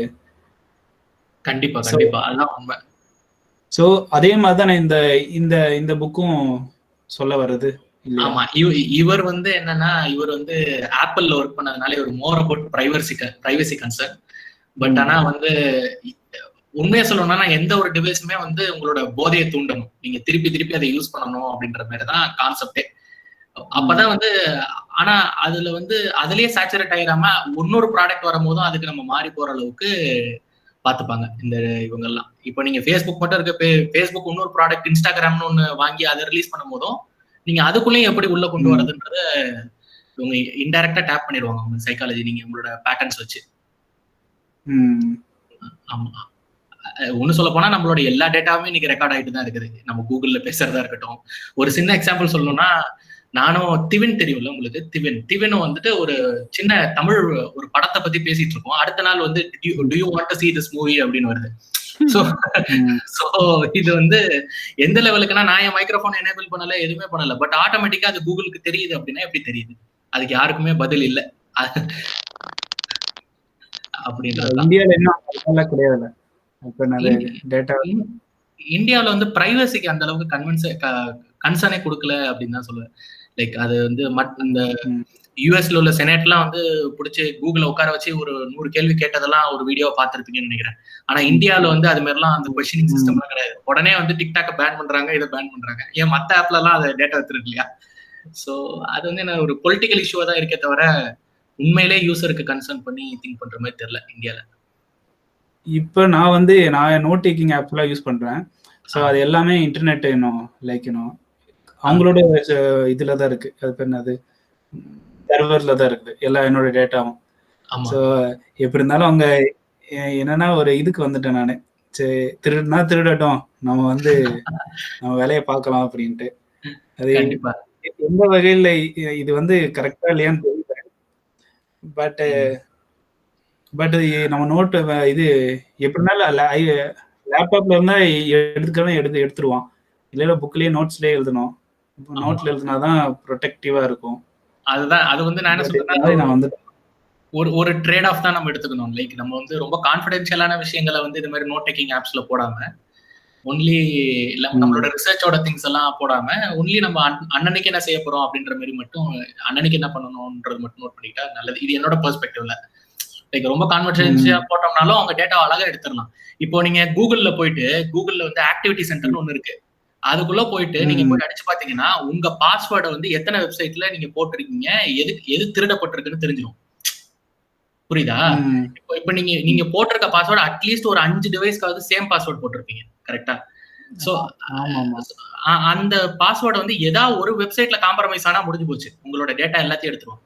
கண்டிப்பா கண்டிப்பா அதான் உண்மை. ஸோ அதே மாதிரி தான் இந்த இந்த இந்த புக்கும் சொல்ல வர்றது. ஆமா, இவர் வந்து என்னன்னா இவர் வந்து ஆப்பிள்ல ஒர்க் பண்ணதுனால இவர் more about privacy concern. But ஆனா வந்து உண்மையா சொல்லணும்னா எந்த ஒரு டிவைஸுமே வந்து உங்களோட போதையை தூண்டணும், நீங்க திருப்பி திருப்பி அதை யூஸ் பண்ணணும் அப்படின்ற மாதிரி தான் கான்செப்டே. அப்பதான் வந்து ஆனா அதுல வந்து அதுலயே சேச்சுரேட் ஆயிராம இன்னொரு ப்ராடக்ட் வரும்போதும் அதுக்கு நம்ம மாறி போற அளவுக்கு பாத்துப்பாங்க இந்த இவங்க எல்லாம். இப்போ நீங்க ஃபேஸ்புக் மட்டும் இருக்க, ஃபேஸ்புக் இன்னொரு ப்ராடக்ட் இன்ஸ்டாகிராம்னு ஒண்ணு வாங்கி அதை ரிலீஸ் பண்ணும் போதும் நீங்க அதுக்குள்ளேயும் எப்படி உள்ள கொண்டு வரதுன்றத இவங்க இன்டைரக்டா டேப் பண்ணிடுவாங்க உங்க சைக்காலஜி, நீங்க உங்களோட பேட்டர்ன்ஸ் வச்சு. ஆமா, ஒண்ணு சொல்ல போனா நம்மளோட எல்லா டேட்டாவுமே இன்னைக்கு ரெக்கார்ட் ஆகிட்டு தான் இருக்குது. நம்ம கூகுள்ல பேசுறதா இருக்கட்டும். ஒரு சின்ன எக்ஸாம்பிள் சொல்லணும்னா, நானும் திவின் தெரியும்ல உங்களுக்கு, திவினும் வந்துட்டு ஒரு சின்ன தமிழ் ஒரு படத்தை பத்தி பேசிட்டு இருக்கோம். அடுத்த நாள் வந்து to you want to see this movie அப்படின்னு வருது. சோ இது வந்து எந்த லெவலுக்குன்னா, நான் என் மைக்ரோஃபோன் எனேபிள் பண்ணல, எதுவுமே பண்ணல, பட் ஆட்டோமேட்டிக்கா அது கூகுளுக்கு தெரியுது. அப்படின்னா எப்படி தெரியுது? அதுக்கு யாருக்குமே பதில் இல்லை. இந்தியாவில வந்து பிரைவசிக்கு அந்த அளவுக்கு கன்சர்னே கொடுக்கல அப்படின்னு தான் சொல்லுவேன். லைக் அது வந்து இந்த யூஎஸ்ல உள்ள செனேட்லாம் வந்து பிடிச்சி கூகுள உட்கார வச்சு ஒரு 100 கேள்வி கேட்டதெல்லாம் ஒரு வீடியோ பார்த்துருப்பீங்கன்னு நினைக்கிறேன். ஆனா இந்தியாவில வந்து அது மாதிரிலாம் அந்த கொஸ்டினிங் சிஸ்டம்லாம் கிடையாது. உடனே வந்து டிக்டாக்க பேன் பண்றாங்க, இதை பேன் பண்றாங்க. ஏன் மத்த ஆப்ல எல்லாம் அதை டேட்டா எடுத்துருக்கு இல்லையா? சோ அது வந்து என்ன ஒரு பொலிட்டிக்கல் இஷ்யூவா தான் இருக்கே தவிர உண்மையிலே யூசருக்கு கன்சர்ன் பண்ணி திங்க் பண்ற மாதிரி தெரியல இந்தியால. இப்போ நான் நோட் டேக்கிங் ஆப்லாம் யூஸ் பண்றேன். ஸோ அது எல்லாமே இன்டர்நெட் அவங்களோட இதுல தான் இருக்கு. அது பேர் என்னது, சர்வர்ல தான் இருக்குது எல்லா என்னோட டேட்டாவும். ஸோ எப்படி இருந்தாலும் அவங்க என்னன்னா ஒரு இதுக்கு வந்துட்டேன் நானு, சரி திருடட்டும், நம்ம வேலையை பார்க்கலாம் அப்படின்ட்டு. அது எந்த வகையில இது வந்து கரெக்டா இல்லையான்னு தெரியல. பட் நம்ம நோட்டு இது எப்படினாலும் லேப்டாப்ல இருந்தா எடுத்துருவான், இல்லையா புக்லயே நோட்ஸ்லயே எழுதணும். நோட்ல எழுதினாதான் ப்ரொடெக்டிவா இருக்கும். அதுதான் அது வந்து நான் என்ன சொல்றேன்னா, ஒரு ட்ரேட் ஆஃப் தான் நம்ம எடுத்துக்கணும். லைக் நம்ம வந்து ரொம்ப கான்ஃபிடென்ஷியலான விஷயங்களை வந்து இது மாதிரி நோட் டேக்கிங் ஆப்ஸ்ல போடாம, ஒன்லி நம்மளோட ரிசர்ச்சோட திங்ஸ் எல்லாம் போடாம, ஒன்லி நம்ம அன்னன்னைக்கு என்ன செய்ய போறோம் அப்படின்ற மாதிரி மட்டும், அன்னன்னைக்கு என்ன பண்ணணும்ன்றது மட்டும் நோட் பண்ணிக்கிட்டா நல்லது. இது என்னோட பெர்ஸ்பெக்டிவ்ல. லைக் ரொம்ப கான்ஃபிடென்ஷியா போட்டோம்னாலும் அவங்க டேட்டா அழகா எடுத்துடலாம். இப்போ நீங்க கூகுள்ல போயிட்டு, கூகுள்ல வந்து ஆக்டிவிட்டி சென்டர்னு ஒண்ணு இருக்கு, அதுக்குள்ள போயிட்டு நீங்க போய் அடிச்சு பாத்தீங்கன்னா உங்க பாஸ்வேர்டை வந்து எத்தனை வெப்சைட்ல நீங்க போட்டிருக்கீங்க, எது திருடப்பட்டிருக்குன்னு தெரிஞ்சிடும். புரியுதா? இப்ப நீங்க போட்டிருக்க பாஸ்வேர்டு அட்லீஸ்ட் ஒரு 5 டிவைஸ்க்காவது சேம் பாஸ்வேர்ட் போட்டிருப்பீங்க, கரெக்டா? சோ அந்த பாஸ்வேர்டை வந்து ஏதாவது ஒரு வெப்சைட்ல காம்ப்ரமைஸ் ஆனா முடிஞ்சு போச்சு, உங்களோட டேட்டா எல்லாத்தையும் எடுத்துருவோம்.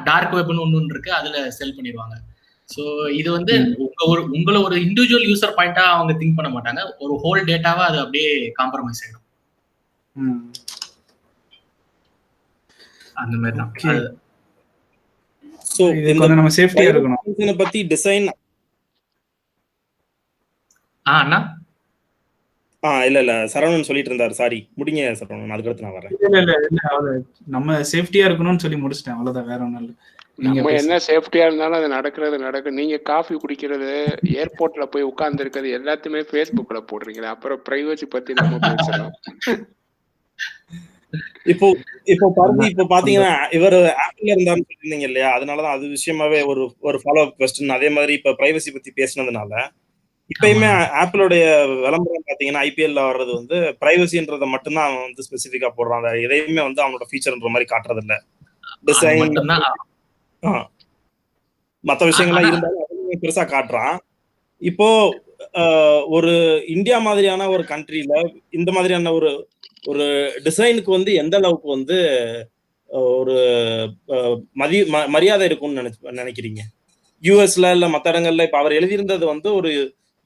டார்க் வெப்னு ஒண்ணு இருக்கு, அதுல செல் பண்ணிடுவாங்க. சோ இது வந்து உங்களை ஒரு இண்டிவிஜுவல் யூசர் பாயிண்டா அவங்க திங்க் பண்ண மாட்டாங்க, ஒரு ஹோல் டேட்டாவா அது அப்படியே காம்ப்ரமைஸ் ஆயிடும். அந்த மாதிரி தான். சோ நம்ம சேஃப்டியா இருக்கணும். இத பத்தி டிசைன் அண்ணா இல்ல சரவணன் சொல்லிட்டு இருந்தாரு. சாரி, முடிங்க சரவணன், அதுக்கு அடுத்து நான் வரேன். இல்ல நம்ம சேஃப்டியா இருக்கணும்னு சொல்லி முடிச்சிட்டேன், அவ்வளவுதான், வேற ஒண்ணும் இல்ல. நம்ம என்ன சேஃப்டியா இருந்தாலும் அது நடக்கும். நீங்க காஃபி குடிக்கிறது, ஏர்போர்ட்ல போய் உட்கார்ந்து இருக்கிறது எல்லாத்தையுமே ஃபேஸ்புக்ல போடுறீங்க. அப்புறம் பிரைவசி பத்தி நம்ம பேசுறோம். இப்போ இப்போ பாருங்க, இப்போ பாத்தீங்கன்னா இவர் ஆப்பிள் இருந்தாருன்னு சொல்லியிருந்தீங்க இல்லையா, அதனாலதான் அது விஷயமாவே ஒரு ஃபாலோ அப் கொஸ்டின். அதே மாதிரி இப்ப பிரைவசி பத்தி பேசினதுனால இப்பயுமே ஆப்பிளோடைய விளம்பரம் பாத்தீங்கன்னா ஐபிஎல்ல வர்றது வந்து பிரைவசின்றத மட்டும்தான் அவன் வந்து ஸ்பெசிபிக்கா போடுறான். வேற எதையுமே வந்து அவனோட ஃபீச்சர்ன்ற மாதிரி காட்டுறது இல்ல. டிசைன் மத்த விஷயங்கள்லாம் இருந்தாலும் அதுவும் பெருசா காட்டுறான். இப்போ ஒரு இந்தியா மாதிரியான ஒரு கண்ட்ரில இந்த மாதிரியான ஒரு ஒரு டிசைனுக்கு வந்து எந்த அளவுக்கு வந்து ஒரு மரியாதை இருக்கும்னு நினைக்கிறீங்க? யூஎஸ்ல இல்ல மத்த இடங்கள்ல இப்ப அவர் எழுதியிருந்தது வந்து ஒரு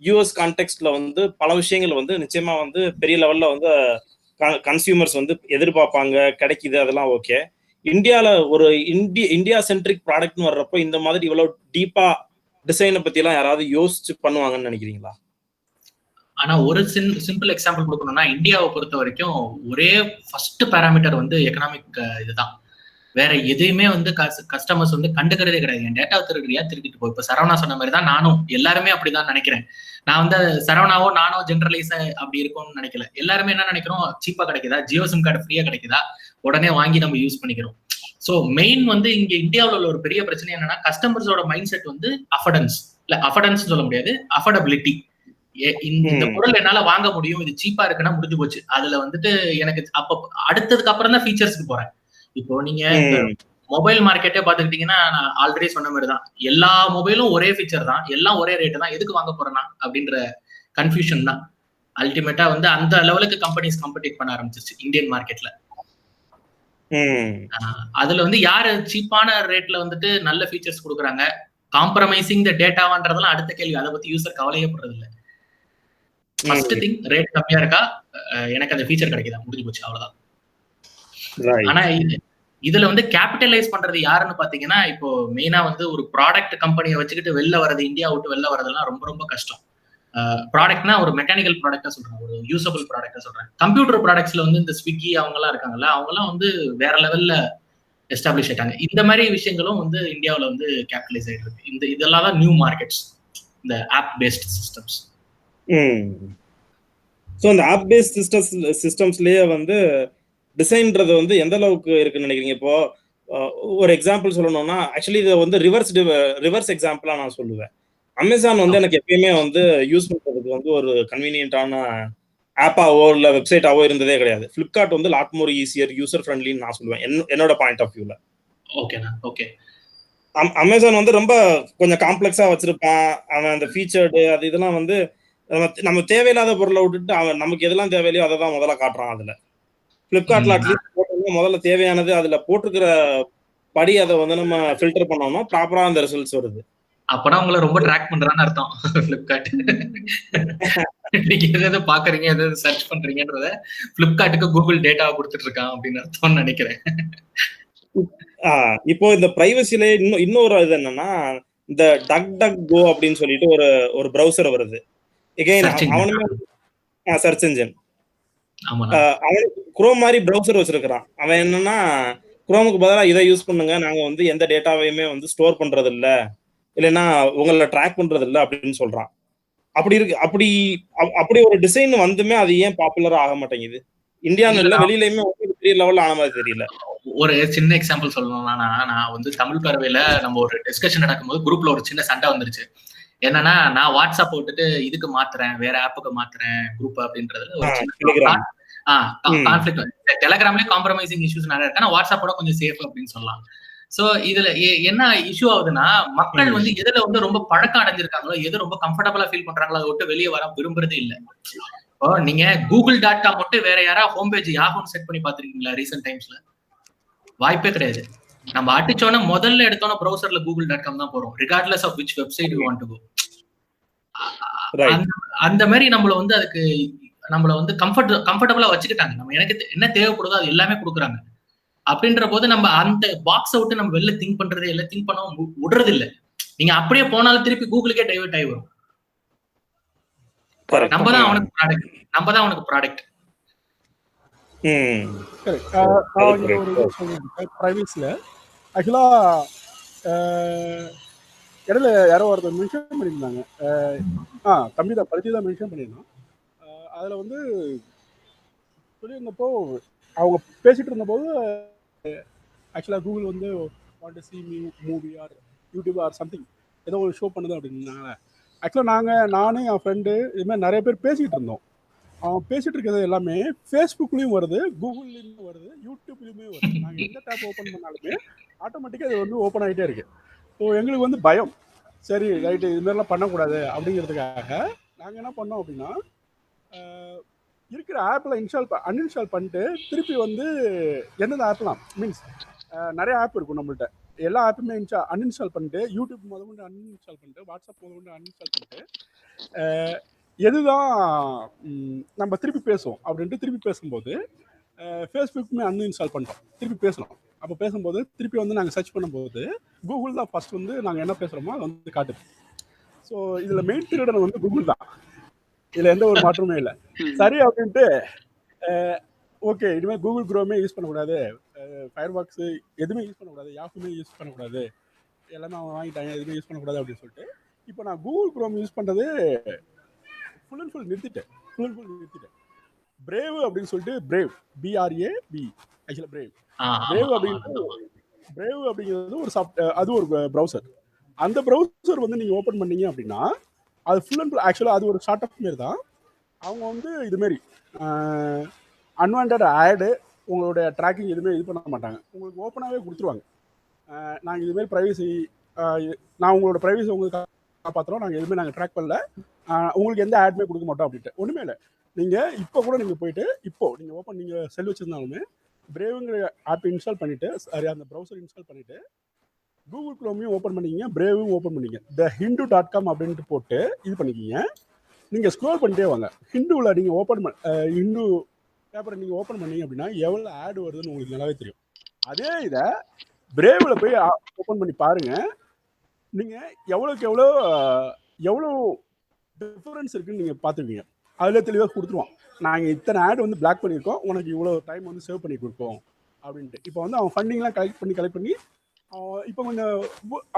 யூஎஸ் கான்டெக்ட்ல வந்து பல விஷயங்கள் வந்து நிச்சயமா வந்து பெரிய லெவல்ல வந்து கன்சியூமர்ஸ் வந்து எதிர்பார்ப்பாங்க, கிடைக்குது, அதெல்லாம் ஓகே. இந்தியால ஒரு இந்தியா சென்ட்ரிக் ப்ராடக்ட்னு வர்றப்போ இந்த மாதிரி இவ்வளவு டீப்பா டிசைனை பத்தி எல்லாம் யாராவது யோசிச்சு பண்ணுவாங்கன்னு நினைக்கிறீங்களா? ஆனா ஒரு சிம்பிள் எக்ஸாம்பிள் கொடுக்கணும்னா, இந்தியாவை பொறுத்த வரைக்கும் ஒரே ஃபர்ஸ்ட் பேராமீட்டர் வந்து எக்கனாமிக் இதுதான். வேற எதையுமே வந்து கஸ்டமர்ஸ் வந்து கண்டுக்கிறதே கிடையாது. என் டேட்டா திருடுறியா, திருடிட்டு போ. இப்ப சரவணா சொன்ன மாதிரி தான் நானும் எல்லாருமே அப்படிதான் நினைக்கிறேன். நான் வந்து சரவணாவோ நானோ ஜென்ரலைஸ் அப்படி இருக்கும்னு நினைக்கல. எல்லாருமே என்ன நினைக்கிறோம், சீப்பா கிடைக்குதா, ஜியோ சிம் கார்டு ஃப்ரீயா கிடைக்குதா, உடனே வாங்கி நம்ம யூஸ் பண்ணிக்கிறோம். சோ மெயின் வந்து இங்க இந்தியாவில் உள்ள ஒரு பெரிய பிரச்சனை என்னன்னா, கஸ்டமர்ஸோட மைண்ட் செட் வந்து அஃபர்டன்ஸ் இல்ல, அஃபர்டன்ஸ் சொல்ல முடியாது, அஃபர்டபிலிட்டி. இந்த பொருள் என்னால வாங்க முடியும், இது சீப்பா இருக்குன்னா முடிஞ்சு போச்சு. அதுல வந்துட்டு எனக்கு அப்ப அடுத்ததுக்கு அப்புறம் தான் ஃபீச்சர்ஸ்க்கு போறேன். இப்போ நீங்க மொபைல் மார்க்கெட்டே பாத்துக்கிட்டீங்கன்னா, நான் ஆல்ரெடி சொன்ன மாதிரி தான், எல்லா மொபைலும் ஒரே ஃபீச்சர் தான், எல்லாம் ஒரே ரேட்டு தான், எதுக்கு வாங்க போறேன்னா அப்படின்ற கன்ஃபியூஷன் தான். அல்டிமேட்டா வந்து அந்த லெவலுக்கு கம்பெனிஸ் காம்படிட் பண்ண ஆரம்பிச்சிருச்சு இந்தியன் மார்க்கெட்ல. அதுல வந்து யாரு சீப்பான ரேட்ல வந்துட்டு நல்ல ஃபீச்சர்ஸ் கொடுக்குறாங்க, காம்ப்ரமைசிங் த டேட்டாவான்றதெல்லாம் அடுத்த கேள்வி. அதை பத்தி யூசர் கவலையே படுறது இல்லை. ஃபர்ஸ்ட் திங், ரேட் கம்மியா இருக்கா, எனக்கு அந்த ஃபீச்சர் கிடைக்குதா, முடிஞ்சு போச்சு, அவ்வளவுதான். ஆனா இதுல வந்து கேபிட்டலைஸ் பண்றது யாருன்னு பாத்தீங்கன்னா, இப்போ மெயினா வந்து ஒரு ப்ராடக்ட் கம்பெனியை வச்சுக்கிட்டு வெளில வர்றது, இந்தியா விட்டு வெளில வரதெல்லாம் ரொம்ப ரொம்ப கஷ்டம். ப்ராடக்ட்னா ஒரு மெக்கானிக்கல் ப்ராடக்டா சொல்றேன், ஒரு யூசபிள் ப்ராடக்டா சொல்றேன். கம்ப்யூட்டர் ப்ராடக்ட்ஸ்ல வந்து இந்த ஸ்விக்கி அவங்க எல்லாம் இருக்காங்கல்ல, அவங்க எல்லாம் வந்து வேற லெவல்ல எஸ்டாப்ளிஷ் ஆயிட்டாங்க. இந்த மாதிரி விஷயங்களும் வந்து இந்தியாவில் வந்து கேபிட்டலைஸ் ஆயிட்டு இருக்கு. இதெல்லாம் தான் நியூ மார்க்கெட்ஸ், இந்த ஆப் பேஸ்ட் சிஸ்டம்ஸ். ஸோ அந்த ஆப் பேஸ்ட் சிஸ்டம்ஸ்லயே வந்து டிசைன்றது வந்து எந்த அளவுக்கு இருக்குன்னு நினைக்கிறீங்க? இப்போ ஒரு எக்ஸாம்பிள் சொல்லணும்னா, ஆக்சுவலி இதை வந்து ரிவர்ஸ் எக்ஸாம்பிளா நான் சொல்லுவேன். அமேசான் வந்து எனக்கு எப்பயுமே வந்து யூஸ் பண்றதுக்கு வந்து ஒரு கன்வீனியன்டான ஆப்பாவோ இல்ல வெப்சைட்டாவோ இருந்ததே கிடையாது. பிளிப்கார்ட் வந்து லாட் மோர் ஈஸியர், யூசர் ஃப்ரெண்ட்லின்னு நான் சொல்லுவேன், என்னோட பாயிண்ட் ஆஃப் வியூல. ஓகே. அமேசான் வந்து ரொம்ப கொஞ்சம் காம்ப்ளெக்ஸா வச்சிருப்பான். அவன் அந்த ஃபீச்சர்டு அது இதெல்லாம் வந்து நம்ம தேவையில்லாத பொருளை விட்டுட்டு அவன் நமக்கு எதெல்லாம் தேவையில்லையோ அதை தான் முதல்ல காட்டுறான். அதுல பிளிப்கார்ட்ல அட்லீஸ்ட் போட்டோம்னா முதல்ல தேவையானது அதுல போட்டிருக்கிற படி அதை வந்து நம்ம ஃபில்டர் பண்ணோம்னா ப்ராப்பரா அந்த ரிசல்ட்ஸ் வருது. அப்பனா உங்களை ரொம்ப ட்ராக் பண்றான்னு அர்த்தம் பிளிப்கார்ட். நீங்க எதாவது பாக்குறீங்க, எதாவது சர்ச் பண்றீங்கன்றத பிளிப்கார்ட்டுக்கு கூகுள் டேட்டாவை கொடுத்துட்டு இருக்கான் அப்படின்னு அர்த்தம்னு நினைக்கிறேன். இப்போ இந்த பிரைவசில இன்னொரு இது என்னன்னா, இந்த டக் கோ அப்படின்னு சொல்லிட்டு ஒரு பிரவுசர் வருது. அவனுமே சர்ச் இன்ஜின். அவன் குரோம் மாதிரி பிரவுசர் வச்சிருக்கிறான். அவன் என்னன்னா, குரோமுக்கு பதிலா இதை யூஸ் பண்ணுங்க, நாங்க வந்து எந்த டேட்டாவையுமே வந்து ஸ்டோர் பண்றது இல்ல, இல்லைன்னா உங்களை ட்ராக் பண்றது இல்ல அப்படின்னு சொல்றான். அப்படி ஒரு டிசைன் வந்துமே அது ஏன் பாப்புலரா ஆக மாட்டேங்குது? இந்தியான்னு இல்ல, வெளியிலயுமே பெரிய லெவல்ல ஆன மாதிரி தெரியல. ஒரு சின்ன எக்ஸாம்பிள் சொல்லணும்னா, நான் வந்து தமிழ் பறவையில நம்ம ஒரு டிஸ்கஷன் நடக்கும்போது குரூப்ல ஒரு சின்ன சண்டை வந்துருச்சு. என்னன்னா, நான் வாட்ஸ்அப் போட்டுட்டு இதுக்கு மாத்துறேன், வேற ஆப்புக்கு மாத்துறேன் குரூப் அப்படின்றது ஒரு கான்ஃபிளிக்ட். டெலிகிராம்லயே காம்ப்ரமைசிங் இஷ்யூஸ் நிறைய இருக்கு, ஆனா வாட்ஸ்அப்போட கொஞ்சம் சேஃப் அப்படின்னு சொல்லலாம். சோ இதுல என்ன இஷ்யூ ஆகுதுன்னா, மக்கள் வந்து எதுல வந்து ரொம்ப பழக்கம் அடைஞ்சிருக்காங்களோ, எது ரொம்ப கம்ஃபர்டபுளா ஃபீல் பண்றாங்களோ அதை விட்டு வெளியே வர விரும்புறதே இல்லை. இப்போ நீங்க google.com மட்டும் வேற யாராவது ஹோம் பேஜ் யாஹூன்னு செட் பண்ணி பாத்துருக்கீங்களா ரீசென்ட் டைம்ஸ்ல? வாய்ப்பே கிடையாது. நம்ம அடிச்சோன்னா முதல்ல எடுத்தோன்னா ப்ரௌசர்ல google.com தான் போறோம், regardless of which website you want to go. அந்த மாதிரி நம்மள வந்து அதுக்கு நம்மள வந்து கம்ஃபர்டபுளா வச்சுக்கிட்டாங்க. நம்ம எனக்கு என்ன தேவைப்படுதோ அது எல்லாமே கொடுக்குறாங்க. அப்படின்ற போது நம்ம அந்த பாக்ஸை விட்டு நம்ம வெளில திங்க் பண்றதே இல்லை, திங்க் பண்ண விடுறது இல்லை. நீங்க அப்படியே போனாலும் திருப்பி கூகுளுக்கே டைவர்ட் ஆகி வரும். நம்ம தான் அவனுக்கு ப்ராடக்ட். பிரைவேசில ஆக்சுவலா இடையில யாரோ ஒருத்தர் மென்ஷன் பண்ணியிருந்தாங்க, தம்பி தான் பரிச்சு தான் மென்ஷன் பண்ணியிருந்தோம். அதில் வந்து சொல்லியிருந்தப்போ அவங்க பேசிட்டு இருந்தபோது ஆக்சுவலாக கூகுள் வந்து want to see movie or YouTube or something ஏதோ ஒரு ஷோ பண்ணுது அப்படின்னாங்களே. ஆக்சுவலாக நானும் என் ஃப்ரெண்டு இதுமாதிரி நிறைய பேர் பேசிகிட்டு இருந்தோம். அவன் பேசிகிட்டு இருக்கிறது எல்லாமே ஃபேஸ்புக்லேயும் வருது, கூகுள்லேயும் வருது, யூடியூப்லேயுமே வருது. நாங்கள் எந்த டேப் ஓப்பன் பண்ணாலுமே ஆட்டோமேட்டிக்காக அது வந்து ஓப்பன் ஆகிட்டே இருக்குது. ஸோ எங்களுக்கு வந்து பயம், சரி ரைட்டு இதுமாதிரிலாம் பண்ணக்கூடாது அப்படிங்கிறதுக்காக நாங்கள் என்ன பண்ணோம் அப்படின்னா இருக்கிற ஆப்பில் அன்இன்ஸ்டால் பண்ணிட்டு திருப்பி வந்து எந்தெந்த ஆப்லாம் மீன்ஸ் நிறைய ஆப் இருக்கும் நம்மள்ட்ட, எல்லா ஆப்புமே அன்இன்ஸ்டால் பண்ணிட்டு யூடியூப் முதல்கொண்டு அன்இன்ஸ்டால் பண்ணிட்டு வாட்ஸ்அப் முதல்கொண்டு அன்இன்ஸ்டால் பண்ணிட்டு எதுதான் நம்ம திருப்பி பேசுவோம் அப்படின்ட்டு திருப்பி பேசும்போது ஃபேஸ்புக்குமே அன்இன்ஸ்டால் பண்ணிட்டோம், திருப்பி பேசணும். அப்போ பேசும்போது திருப்பி வந்து நாங்கள் சர்ச் பண்ணும்போது கூகுள் தான் ஃபர்ஸ்ட் வந்து நாங்கள் என்ன பேசுகிறோமோ அது வந்து காட்டுது. ஸோ இதில் மெயின் திருடன் வந்து கூகுள் தான், இதில் எந்த ஒரு மாற்றமே இல்லை. சரி அப்படின்ட்டு ஓகே இனிமேல் கூகுள் குரோமே யூஸ் பண்ணக்கூடாது, ஃபயர் பாக்ஸு எதுவுமே யூஸ் பண்ணக்கூடாது, யாஃபுமே யூஸ் பண்ணக்கூடாது, எல்லாமே அவங்க வாங்கிட்டாங்க எதுவுமே யூஸ் பண்ணக்கூடாது அப்படின்னு சொல்லிட்டு இப்போ நான் கூகுள் குரோம் யூஸ் பண்ணுறது ஃபுல் அண்ட் ஃபுல் நிறுத்திட்டேன். பிரேவ் அப்படின்னு சொல்லிட்டு பிரேவ் BRAV ஆக்சுவலாக பிரேவ் அப்படிங்கிறது ஒரு அது ஒரு ப்ரௌசர். அந்த ப்ரௌசர் வந்து நீங்கள் ஓப்பன் பண்ணீங்க அப்படின்னா அது ஃபுல் அண்ட் ஃபுல் ஆக்சுவலாக அது ஒரு ஸ்டார்ட் அப் மாரி தான். அவங்க வந்து இதுமாரி அன்வான்ட் ஆடு உங்களோட ட்ராக்கிங் எதுவுமே இது பண்ண மாட்டாங்க, உங்களுக்கு ஓப்பனாகவே கொடுத்துருவாங்க. நாங்கள் இதுமாரி ப்ரைவசி நான் உங்களோட ப்ரைவசி உங்களுக்கு காப்பாற்றுறோம், நாங்கள் எதுவுமே நாங்கள் ட்ராக் பண்ணல, உங்களுக்கு எந்த ஆடுமே கொடுக்க மாட்டோம் அப்படின்ட்டு. ஒன்றுமே இல்லை, நீங்கள் இப்போ கூட நீங்கள் போயிட்டு நீங்கள் நீங்கள் செல் வச்சுருந்தாலுமே பிரேவுங்கிற ஆப் இன்ஸ்டால் பண்ணிவிட்டு அந்த ப்ரௌசர் இன்ஸ்டால் பண்ணிவிட்டு கூகுள் குரோமையும் ஓப்பன் பண்ணிக்கிங்க, பிரேவும் ஓப்பன் பண்ணிங்க, thehindu.com அப்படின்ட்டு போட்டு இது பண்ணிக்கிங்க. நீங்கள் ஸ்க்ரோல் பண்ணிட்டே வாங்க, ஹிந்துவில் நீங்கள் ஹிந்து பேப்பரை நீங்கள் ஓப்பன் பண்ணீங்க அப்படின்னா எவ்வளோ ஆடு வருதுன்னு உங்களுக்கு நல்லாவே தெரியும். அதே இதை பிரேவில் போய் ஓப்பன் பண்ணி பாருங்கள், நீங்கள் எவ்வளோ டிஃபரன்ஸ் இருக்குன்னு நீங்கள் பார்த்துருவீங்க. அதில் தெளிவாக கொடுத்துருவான், நாங்கள் இத்தனை ஆடு வந்து பிளாக் பண்ணியிருக்கோம், உனக்கு இவ்வளோ டைம் வந்து சேவ் பண்ணி கொடுப்போம் அப்படின்ட்டு. இப்போ வந்து அவன் ஃபண்டிங்லாம் கலெக்ட் பண்ணி இப்போ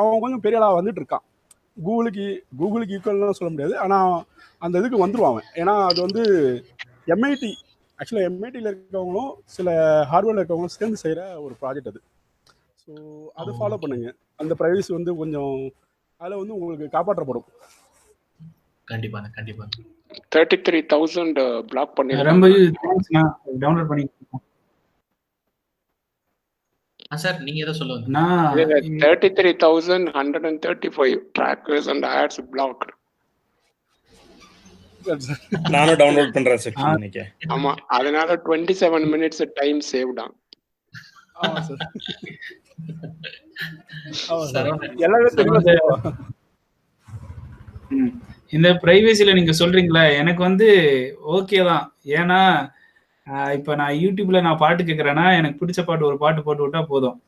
அவன் கொஞ்சம் பெரிய ஆளாக வந்துட்டு இருக்கான். கூகுளுக்கு ஈக்குவல்லாம் சொல்ல முடியாது, ஆனால் அந்த இதுக்கு வந்துடுவான் அவன். ஏன்னா அது வந்து MIT ஆக்சுவலாக MITயில் இருக்கவங்களும் சில ஹார்வர்டில் இருக்கவங்களும் சேர்ந்து செய்கிற ஒரு ப்ராஜெக்ட் அது. ஸோ அதை ஃபாலோ பண்ணுங்க, அந்த ப்ரைவசி வந்து கொஞ்சம் அதில் வந்து உங்களுக்கு காப்பாற்றப்படும். கண்டிப்பா 33,000 பிளாக் பண்ணி ரொம்ப டவுன்லோட் பண்ணி சார் நீங்க எதை சொல்ல வந்தீங்க? நான் 33,135 trackers and ads blocked. நானும் டவுன்லோட் பண்றேன் செக்ஷன் இன்னைக்கு. ஆமா, அதனால 27 minutes டைம் சேவ் தான். ஆமா சார், எல்லாமே தெரியும். இந்த பிரைவேசில நீங்க சொல்றீங்களா, எனக்கு வந்து ஓகே தான். ஏன்னா இப்ப நான் யூடியூப்ல நான் பாட்டு கேட்கறேன்னா எனக்கு பிடிச்ச பாட்டு ஒரு பாட்டு போட்டு விட்டா போதும்,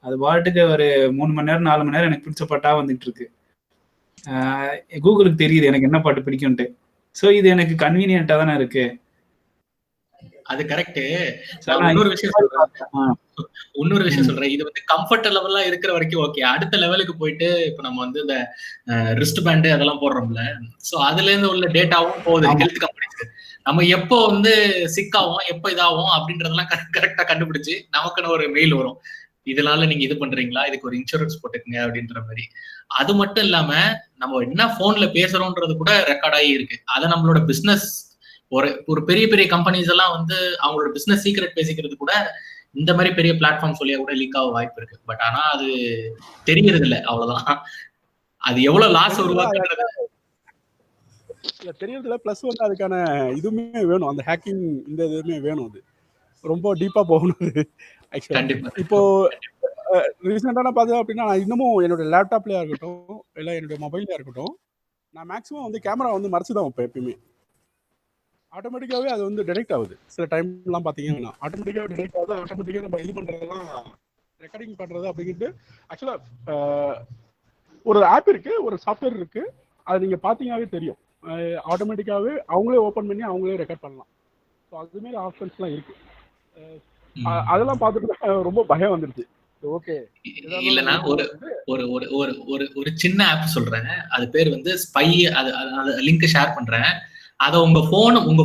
அது பாட்டுக்கு ஒரு 3 மணி நேரம் 4 மணி நேரம் எனக்கு பிடிச்ச பாட்டா வந்துட்டு இருக்கு. கூகுளுக்கு தெரியுது எனக்கு என்ன பாட்டு பிடிக்கும்ட்டு. ஸோ இது எனக்கு கன்வீனியன்ட்டா தானே இருக்கு. அது கரெக்ட். இன்னொரு விஷயம் சொல்றேன், இது வந்து கம்ஃபர்ட் லெவலா இருக்கிற வரைக்கும் ஓகே. அடுத்த லெவலுக்கு போயிட்டு இப்ப நம்ம வந்து இந்த ரிஸ்ட் பேண்ட் அதெல்லாம் போடுறோம்ல, சோ அதுல இருந்து உள்ள டேட்டாவும் போகுது ஹெல்த் கம்பெனிஸ்க்கு. நம்ம எப்போ வந்து சிக்காவும் எப்போ இதாகும் அப்படின்றதெல்லாம் கரெக்டா கண்டுபிடிச்சு நமக்குன்னு ஒரு மெயில் வரும், இதனால நீங்க இது பண்றீங்களா, இதுக்கு ஒரு இன்சூரன்ஸ் போட்டுக்குங்க அப்படின்ற மாதிரி. அது மட்டும் இல்லாம நம்ம என்ன போன்ல பேசுறோம்ன்றது கூட ரெக்கார்ட் ஆகி இருக்கு. அதை நம்மளோட பிசினஸ் ஒரு பெரிய பெரிய கம்பெனிஸ் எல்லாம் வந்து அவங்களோட பிசினஸ் சீக்ரெட் பேசிக்கிறது கூட இந்த மாதிரி பெரிய பிளாட்ஃபார்ம் சொல்லியா கூட லீக் ஆக வாய்ப்பு இருக்கு. பட் ஆனா அது தெரியறது இல்லை, அவ்வளவுதான். அது எவ்வளவு லாஸ் உருவாக்குறது தெரியறது இல்லை. பிளஸ் வந்து அதுக்கான இதுவுமே வேணும், அந்த ஹேக்கிங் இந்த இதுவுமே வேணும். அது ரொம்ப டீப்பா போகணும் ஆக்சுவலா. இப்போ ரீசெண்டாக பார்த்தேன் அப்படின்னா, நான் இன்னமும் என்னோட லேப்டாப்லயா இருக்கட்டும் இல்லை என்னுடைய மொபைல்லையா இருக்கட்டும், நான் மேக்ஸிமம் வந்து கேமரா வந்து மறைச்சு தான் வைப்பேன் எப்பயுமே. ஆட்டோமேட்டிக்காவே அது வந்து டிடெக்ட் ஆகுது. சில டைம்லாம் பார்த்தீங்கன்னா ஆட்டோமேட்டிக்காக டிடெக்ட் ஆகுது. ஆட்டோமேட்டிக்காக நம்ம இது பண்ணுறதெல்லாம் ரெக்கார்டிங் பண்ணுறது அப்படிங்கிட்டு ஆக்சுவலாக ஒரு ஆப் இருக்கு, ஒரு சாஃப்ட்வேர் இருக்கு, அது நீங்கள் பார்த்தீங்கன்னாவே தெரியும். ஆட்டோமேட்டிக்காகவே அவங்களே ஓப்பன் பண்ணி அவங்களே ரெக்கார்ட் பண்ணலாம். ஸோ அதுமாரி ஆப்ஷன்ஸ்லாம் இருக்கு. அதெல்லாம் பார்த்துட்டு ரொம்ப பயம் வந்துடுச்சு. ஓகே, இல்லைன்னா ஒரு சின்ன ஆப் சொல்றேன், அது பேர் வந்து ஸ்பை. அது லிங்க் ஷேர் பண்றேன். அதை உங்க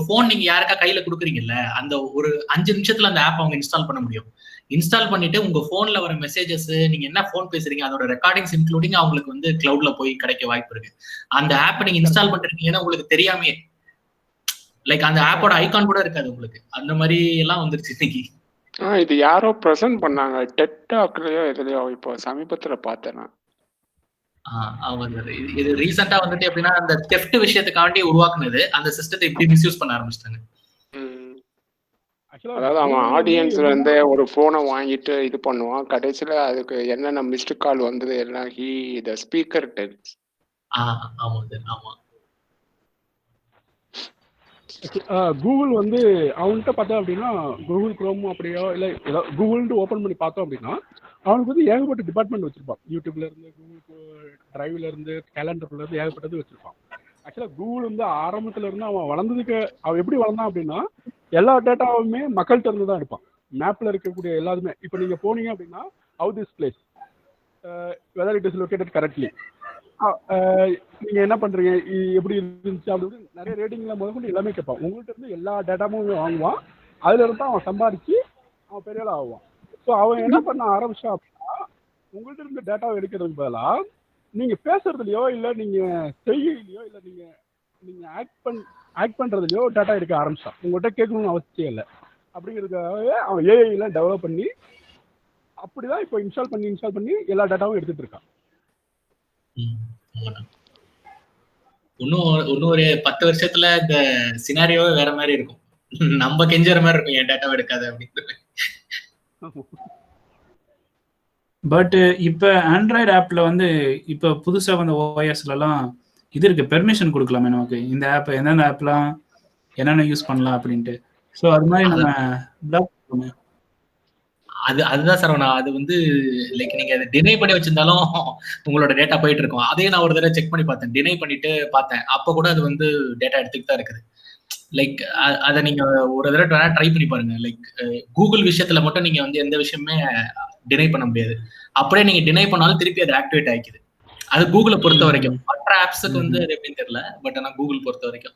போன் நீங்க யாருக்கா கையில கொடுக்குறீங்கல்ல, அந்த ஒரு 5 நிமிஷத்துல அந்த ஆப் அவங்க இன்ஸ்டால் பண்ண முடியும். இன்ஸ்டால் பண்ணிட்டு உங்க போன்ல வர மெசேஜஸ், நீங்க என்ன போன் பேசுறீங்க அதோட ரெக்கார்டிங்ஸ் இன்க்ளூடிங் அவங்களுக்கு வந்து கிளவுட்ல போய் கிடைக்க வாய்ப்பு இருக்கு. அந்த ஆப் நீங்க இன்ஸ்டால் பண்ணிருக்கீங்கன்னா உங்களுக்கு தெரியாமே, லைக் அந்த ஆப்போட ஐகான் கூட இருக்காது உங்களுக்கு. அந்த மாதிரி எல்லாம் வந்துருச்சு இன்னைக்கு. இது யாரோ ப்ரெசென்ட் பண்ணாங்க டெட் டாக்லயோ எதுலயோ இப்போ சமீபத்துல பார்த்தேன் நான். இது ரீசெண்டா வந்துட்டு எப்படின்னா அந்த தெஃப்ட் விஷயத்துக்காண்டி உருவாக்குனது, அந்த சிஸ்டத்தை இப்படி மிஸ்யூஸ் பண்ண ஆரம்பிச்சிட்டாங்க. அதாவது அவன் ஆடியன்ஸ்ல இருந்தே ஒரு போனை வாங்கிட்டு இது பண்ணுவான், கடைசியில அதுக்கு என்னென்ன மிஸ்டு கால் வந்தது எல்லாம் த ஸ்பீக்கர் டெல்ஸ். ஆமா ஆமா. கூகுள் வந்து அவன்கிட்ட பார்த்தோம் அப்படின்னா கூகுள் குரோம் அப்படியோ இல்லை ஏதாவது கூகுள்ட்டு ஓப்பன் பண்ணி பார்த்தோம் அப்படின்னா அவனுக்கு வந்து ஏகப்பட்ட டிபார்ட்மெண்ட் வச்சிருப்பான். யூடியூப்ல இருந்து, கூகுள் டிரைவ்ல இருந்து, கேலண்டர்ல இருந்து ஏகப்பட்டது வச்சிருப்பான். ஆக்சுவலாக கூகுள் வந்து ஆரம்பத்துல இருந்து அவன் வளர்ந்ததுக்கு அவன் எப்படி வளர்ந்தான் அப்படின்னா எல்லா டேட்டாவுமே மக்கள்கிட்ட இருந்து தான் எடுப்பான். மேப்ல இருக்கக்கூடிய எல்லாருமே இப்போ நீங்க போனீங்க அப்படின்னா how this place whether it is located correctly, நீங்க என்ன பண்றீங்க, எப்படி இருந்துச்சு அப்படி நிறைய ரேட்டிங்ல முதல்கொண்டு எல்லாமே கேட்பான். உங்கள்கிட்ட இருந்து எல்லா டேட்டாவும் வாங்குவான். அதுல இருந்து அவன் சம்பாதிச்சு அவன் பெரிய ஆள் ஆகுவான். ஸோ அவன் என்ன பண்ண ஆரம்பிச்சான் அப்படின்னா உங்கள்கிட்ட இருந்து டேட்டாவை எடுக்கிறதுக்கு பதிலாக நீங்க பேசுறதுலையோ இல்லை நீங்க செய்யலையோ இல்லை நீங்க ஆக்ட் பண்றதுலையோ டேட்டா எடுக்க ஆரம்பிச்சான். உங்கள்கிட்ட கேட்கணும்னு அவசியம் இல்லை. அப்படிங்கிறதுக்காகவே அவன் ஏஐல டெவலப் பண்ணி அப்படிதான் இப்போ இன்ஸ்டால் பண்ணி எல்லா டேட்டாவும் எடுத்துட்டு இருக்கான். இன்னும் ஒரு 10 வருஷத்துல இந்த சினாரியோவே வேற மாதிரி இருக்கும். நம்ம கெஞ்சற மாதிரி இருக்கும், என் டேட்டாவை எடுக்காது அப்படின்னு. பட் இப்ப ஆண்ட்ராய்டு ஆப்ல வந்து இப்ப புதுசா வந்த ஓஎஸ்ல எல்லாம் இது இருக்கு, பெர்மிஷன் கொடுக்கலாமே நமக்கு, இந்த ஆப் எந்தெந்த ஆப்லாம் என்னென்ன யூஸ் பண்ணலாம் அப்படின்ட்டு. ஸோ அது மாதிரி நம்ம பிளாக் பண்ணுவோம். அதுதான் சரவணா, அது வந்து லைக் நீங்க அதை டினை பண்ணி வச்சிருந்தாலும் உங்களோட டேட்டா போயிட்டு இருக்கும். அதையும் நான் ஒரு தடவை செக் பண்ணி பார்த்தேன், டினை பண்ணிட்டு பார்த்தேன். அப்ப கூட அது வந்து டேட்டா எடுத்துக்கிட்டு தான் இருக்குது. லைக் அதை நீங்க ஒரு தடவை ட்ரை பண்ணி பாருங்க. லைக் கூகுள் விஷயத்துல மட்டும் நீங்க வந்து எந்த விஷயமே டினை பண்ண முடியாது. அப்படியே நீங்க டினை பண்ணாலும் திருப்பி அது ஆக்டிவேட் ஆகிக்குது. அது கூகுளை பொறுத்த வரைக்கும். மற்ற ஆப்ஸுக்கு வந்து அது எப்படின்னு தெரியல, பட் ஆனா கூகுள் பொறுத்த வரைக்கும்